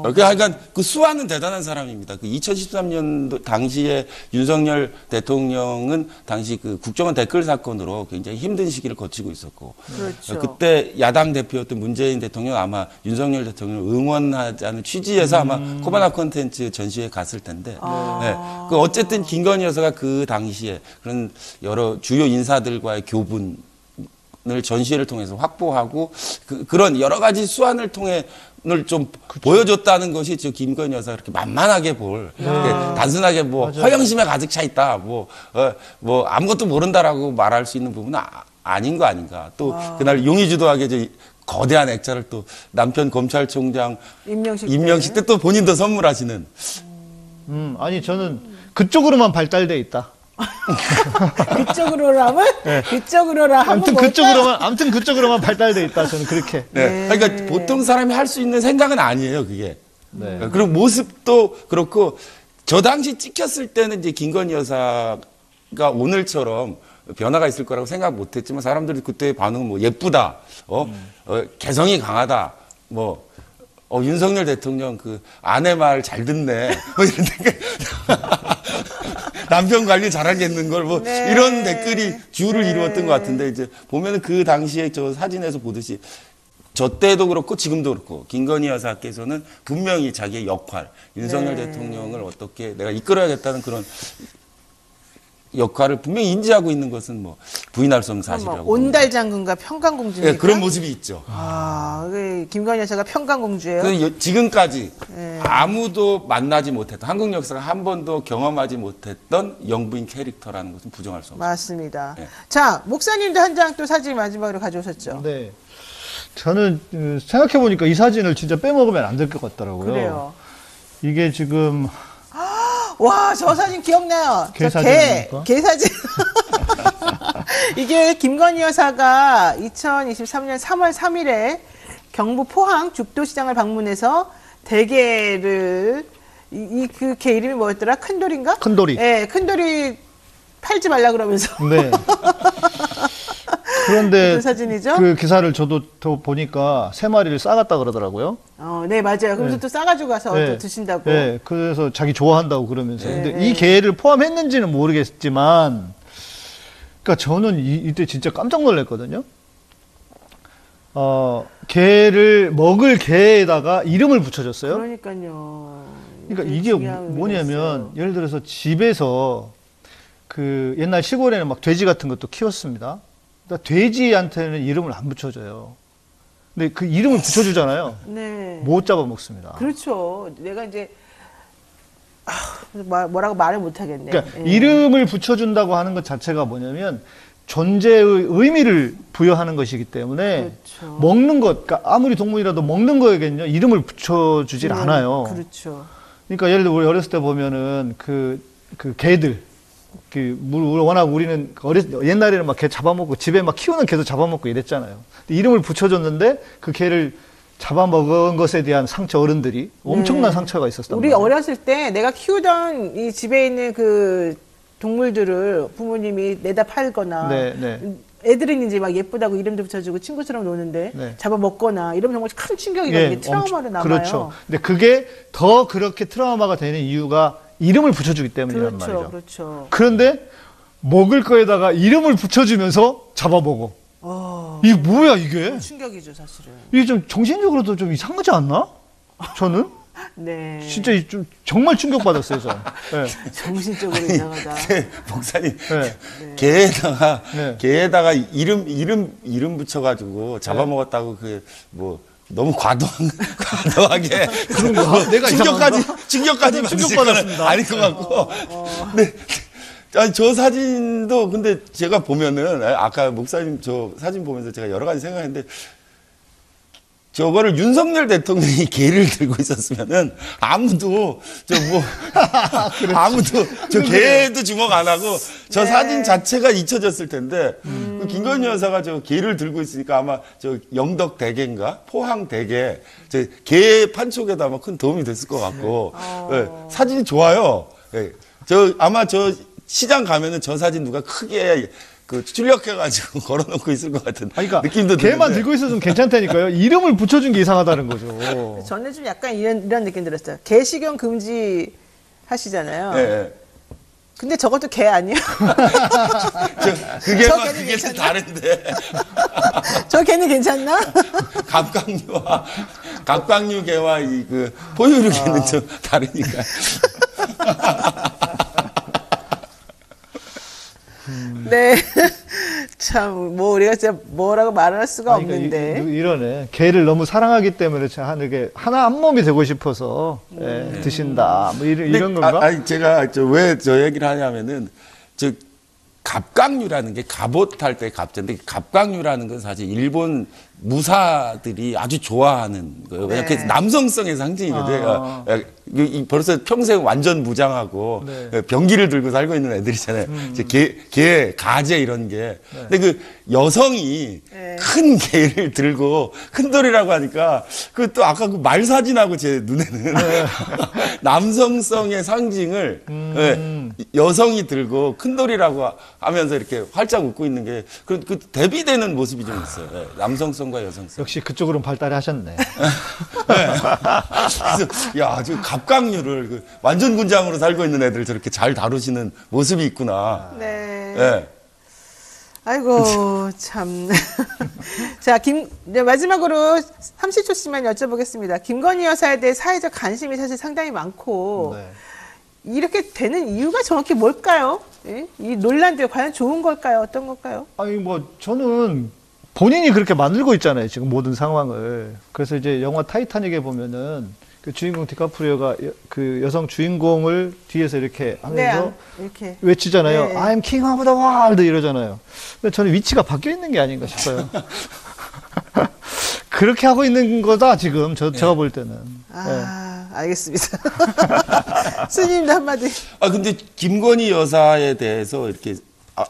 그러니까 그 수아는 대단한 사람입니다. 그 2013년도 당시에 윤석열 대통령은 당시 그 국정원 댓글 사건으로 굉장히 힘든 시기를 거치고 있었고, 그렇죠. 그때 야당 대표였던 문재인 대통령 아마 윤석열 대통령을 응원하자는 취지에서 아마 코바나 콘텐츠 전시회 갔을 텐데, 네. 그 어쨌든 김건희 여사가 그 당시에 그런 여러 주요 인사들과의 교분을 전시회를 통해서 확보하고 그런 여러 가지 수완을 통해 을 좀 보여줬다는 것이 저 김건희 여사가 그렇게 만만하게 단순하게 뭐 맞아요. 허영심에 가득 차 있다, 뭐 아무것도 모른다라고 말할 수 있는 부분은 아닌 거 아닌가. 또 그날 용의주도하게 저 거대한 액자를 또 남편 검찰총장 임명식 때 또 본인도 선물하시는. 아니 저는 그쪽으로만 발달돼 있다. 그쪽으로라면 네. 그쪽으로라 하면 아무튼 그쪽으로만 발달돼 있다. 저는 그렇게. 네. 그러니까 보통 사람이 할 수 있는 생각은 아니에요, 그게. 네. 그리고 모습도 그렇고 저 당시 찍혔을 때는 이제 김건희 여사가 오늘처럼 변화가 있을 거라고 생각 못했지만 사람들이 그때의 반응은 뭐 예쁘다, 개성이 강하다, 윤석열 대통령 그 아내 말 잘 듣네, 뭐 이런 남편 관리 잘하겠는 걸 네. 이런 댓글이 주를 이루었던 것 같은데 이제 보면은 그 당시에 저 사진에서 보듯이 저 때도 그렇고 지금도 그렇고 김건희 여사께서는 분명히 자기의 역할, 윤석열 대통령을 어떻게 내가 이끌어야겠다는 그런 역할을 분명히 인지하고 있는 것은 뭐 부인할 수 없는 사실이라고. 온달 장군과 평강공주입니까? 네, 그런 모습이 있죠. 김건희 여사가 평강공주예요. 그래서 지금까지 아무도 만나지 못했던 한국 역사가 한 번도 경험하지 못했던 영부인 캐릭터라는 것은 부정할 수 없습니다. 맞습니다. 네. 자, 목사님도 한 장 또 사진 마지막으로 가져오셨죠? 네. 저는 생각해 보니까 이 사진을 진짜 빼먹으면 안 될 것 같더라고요. 그래요. 이게 지금 와, 저 사진 기억나요. 개 저 사진입니까? 개 사진. 이게 김건희 여사가 2023년 3월 3일에 경북 포항 죽도시장을 방문해서 대게를 그 개 이름이 뭐였더라? 큰돌인가? 큰돌이. 네, 큰돌이 팔지 말라 그러면서. 네. 그런데 그 사진이죠? 그 기사를 저도 더 보니까 3마리를 싸갔다 그러더라고요. 네, 맞아요. 그러면서 네. 또 싸가지고 가서 네. 또 드신다고. 네, 그래서 자기 좋아한다고 그러면서. 네. 근데 이 개를 포함했는지는 모르겠지만, 그러니까 저는 이때 진짜 깜짝 놀랐거든요. 개를 먹을 개에다가 이름을 붙여줬어요. 그러니까요. 그러니까 이게 중요한 의미가 뭐냐면 있어요. 예를 들어서 집에서 그 옛날 시골에는 막 돼지 같은 것도 키웠습니다. 그러니까 돼지한테는 이름을 안 붙여줘요. 근데 그 이름을 붙여주잖아요. 네. 못 잡아먹습니다. 그렇죠. 내가 이제 뭐라고 말을 못 하겠네. 그러니까 이름을 붙여준다고 하는 것 자체가 뭐냐면 존재의 의미를 부여하는 것이기 때문에 그렇죠. 먹는 것, 그러니까 아무리 동물이라도 먹는 거에겐요 이름을 붙여주질 않아요. 그렇죠. 그러니까 예를 들어 우리 어렸을 때 보면은 그 개들, 워낙 우리는 옛날에는 막 개 잡아먹고 집에 막 키우는 개도 잡아먹고 이랬잖아요. 근데 이름을 붙여줬는데 그 개를 잡아먹은 것에 대한 상처, 어른들이 엄청난 상처가 있었단 우리 말이에요. 어렸을 때 내가 키우던 이 집에 있는 그 동물들을 부모님이 내다 팔거나 애들은 이제 막 예쁘다고 이름도 붙여주고 친구처럼 노는데 네. 잡아먹거나 이러면 정말 큰 충격이거든요. 트라우마로 남아요. 그렇죠. 근데 그게 더 그렇게 트라우마가 되는 이유가 이름을 붙여주기 때문이란 말이죠. 그렇죠. 그런데 먹을 거에다가 이름을 붙여주면서 잡아먹어. 이게 뭐야 이게? 충격이죠, 사실은. 이게 좀 정신적으로도 좀 이상하지 않나? 저는 네. 진짜 좀 정말 충격받았어요, 저는. 네. 정신적으로 이상하다. 목사님, 네. 개에다가 이름 붙여가지고 잡아먹었다고 너무 과도하게 그런가? 내가 충격까지 충격받았습니다. 아닐 것 같고. 근데 아니, 저 사진도 근데 제가 보면은 아까 목사님 저 사진 보면서 제가 여러 가지 생각했는데 저거를 윤석열 대통령이 개를 들고 있었으면은 아무도 아무도 저 개도 주목 안 하고 저 사진 자체가 잊혀졌을 텐데 그 김건희 여사가 저 개를 들고 있으니까 아마 저 영덕 대게인가 포항 대게 저 개 판촉에도 아마 큰 도움이 됐을 것 같고 예, 사진이 좋아요. 예, 저 아마 저 시장 가면은 저 사진 누가 크게 그 출력해가지고 걸어놓고 있을 것 같은 그러니까 느낌도 개만 드는데. 들고 있어도 좀 괜찮다니까요. 이름을 붙여준 게 이상하다는 거죠. 저는 좀 약간 이런 느낌 들었어요. 개식용 금지 하시잖아요. 예. 근데 저것도 개 아니에요? 그게 저 막 개는 그게 좀 괜찮나? 다른데 저 개는 괜찮나? 갑각류 개와 이 그 포유류 개는 좀 다르니까. 네. 참, 뭐, 우리가 진짜 뭐라고 말할 수가 없는데. 이러네. 개를 너무 사랑하기 때문에 이게 하나 한 몸이 되고 싶어서 드신다. 뭐 이런 건가? 아니 제가 왜 저 얘기를 하냐면은 저 갑각류라는 게 갑옷 할 때 갑자인데 갑각류라는 건 사실 일본 무사들이 아주 좋아하는 거예요. 왜냐면 네. 그게 남성성의 상징이거든요. 벌써 평생 완전 무장하고 네. 병기를 들고 살고 있는 애들이잖아요. 이제 개, 가재 이런 게. 근데 그 여성이 네. 큰 개를 들고 큰 돌이라고 하니까 그 또 아까 그 말 사진하고 제 눈에는 남성성의 상징을 여성이 들고 큰 돌이라고 하면서 이렇게 활짝 웃고 있는 게 그 대비되는 모습이 좀 있어요. 네. 남성성과 여성성. 역시 그쪽으로는 발달을 하셨네. 그래서 야, 저 갑각류를 그 완전 군장으로 살고 있는 애들 저렇게 잘 다루시는 모습이 있구나. 네. 네. 아이고, 참. 자, 이제 마지막으로 30초 씨만 여쭤보겠습니다. 김건희 여사에 대해 사회적 관심이 사실 상당히 많고, 네. 이렇게 되는 이유가 정확히 뭘까요? 예? 이 논란들 과연 좋은 걸까요? 어떤 걸까요? 아니, 뭐, 저는 본인이 그렇게 만들고 있잖아요. 지금 모든 상황을. 그래서 이제 영화 타이타닉에 보면은 그 주인공 디카프리오가 그 여성 주인공을 뒤에서 이렇게 하면서 이렇게. 외치잖아요. 네. I'm king of the world 이러잖아요. 근데 저는 위치가 바뀌어 있는 게 아닌가 싶어요. 그렇게 하고 있는 거다 지금 제가 볼 때는. 알겠습니다. 스님도 한마디. 근데 김건희 여사에 대해서 이렇게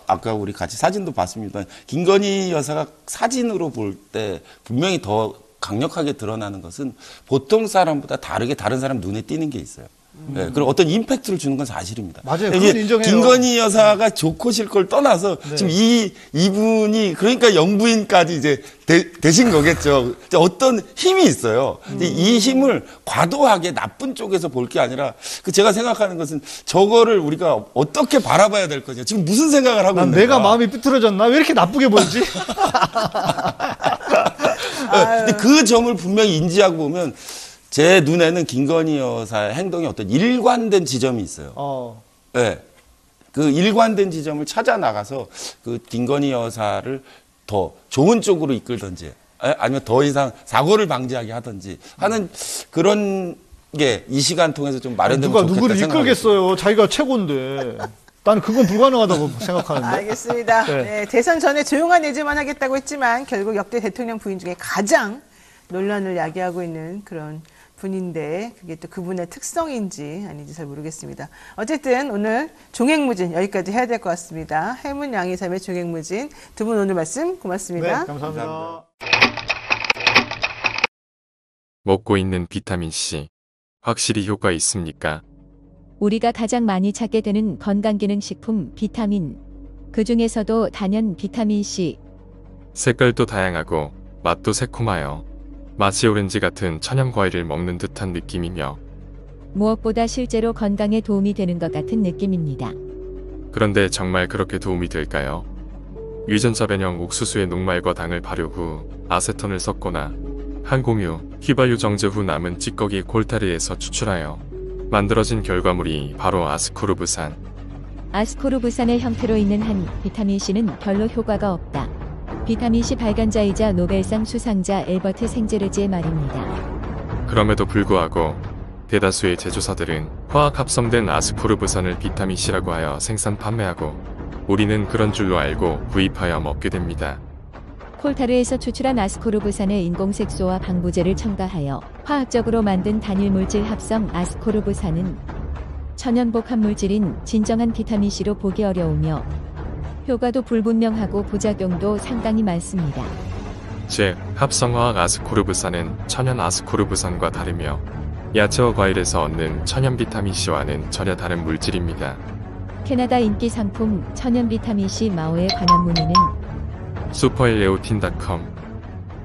아까 우리 같이 사진도 봤습니다. 김건희 여사가 사진으로 볼 때 분명히 더 강력하게 드러나는 것은 보통 사람보다 다르게 다른 사람 눈에 띄는 게 있어요. 네, 그리고 어떤 임팩트를 주는 건 사실입니다. 맞아요. 이제 그건 인정해요. 김건희 여사가 좋고 싫고를 떠나서 지금 이분이 그러니까 영부인까지 이제 되신 거겠죠. 어떤 힘이 있어요. 이 힘을 과도하게 나쁜 쪽에서 볼 게 아니라 제가 생각하는 것은 저거를 우리가 어떻게 바라봐야 될 거냐. 지금 무슨 생각을 하고 있는가. 내가 마음이 삐뚤어졌나? 왜 이렇게 나쁘게 보이지? 근데 그 점을 분명히 인지하고 보면 제 눈에는 김건희 여사의 행동에 어떤 일관된 지점이 있어요. 네. 그 일관된 지점을 찾아 나가서 그 김건희 여사를 더 좋은 쪽으로 이끌든지 아니면 더 이상 사고를 방지하게 하든지 하는 그런 게 이 시간 통해서 좀 마련되면 누가 좋겠다 누구를 생각합니다. 이끌겠어요. 자기가 최고인데. 나는 그건 불가능하다고 생각하는데. 알겠습니다. 네. 네, 대선 전에 조용한 예지만 하겠다고 했지만 결국 역대 대통령 부인 중에 가장 논란을 야기하고 있는 그런 분인데 그게 또 그분의 특성인지 아닌지 잘 모르겠습니다. 어쨌든 오늘 종횡무진 여기까지 해야 될 것 같습니다. 해문 양이삼의 종횡무진 두 분 오늘 말씀 고맙습니다. 네, 감사합니다. 먹고 있는 비타민C 확실히 효과 있습니까? 우리가 가장 많이 찾게 되는 건강기능식품 비타민. 그 중에서도 단연 비타민C. 색깔도 다양하고 맛도 새콤하여 마치 오렌지 같은 천연 과일을 먹는 듯한 느낌이며 무엇보다 실제로 건강에 도움이 되는 것 같은 느낌입니다. 그런데 정말 그렇게 도움이 될까요? 유전자 변형 옥수수의 녹말과 당을 발효 후 아세톤을 섞거나 항공유, 휘발유 정제 후 남은 찌꺼기 골타리에서 추출하여 만들어진 결과물이 바로 아스코르브산. 아스코르브산의 형태로 있는 한 비타민C는 별로 효과가 없다. 비타민C 발간자이자 노벨상 수상자 엘버트 생제르지의 말입니다. 그럼에도 불구하고 대다수의 제조사들은 화학 합성된 아스코르브산을 비타민C라고 하여 생산 판매하고 우리는 그런 줄로 알고 구입하여 먹게 됩니다. 콜타르에서 추출한 아스코르브산에 인공색소와 방부제를 첨가하여 화학적으로 만든 단일 물질 합성 아스코르브산은 천연복합 물질인 진정한 비타민C로 보기 어려우며 효과도 불분명하고 부작용도 상당히 많습니다. 즉, 합성화학 아스코르브산은 천연 아스코르브산과 다르며 야채와 과일에서 얻는 천연 비타민C와는 전혀 다른 물질입니다. 캐나다 인기 상품 천연 비타민C 마오에 관한 문의는 슈퍼엘레오틴.com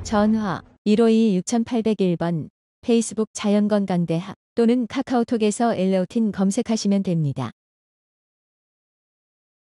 전화 152-6801번 페이스북 자연건강대학 또는 카카오톡에서 엘레오틴 검색하시면 됩니다.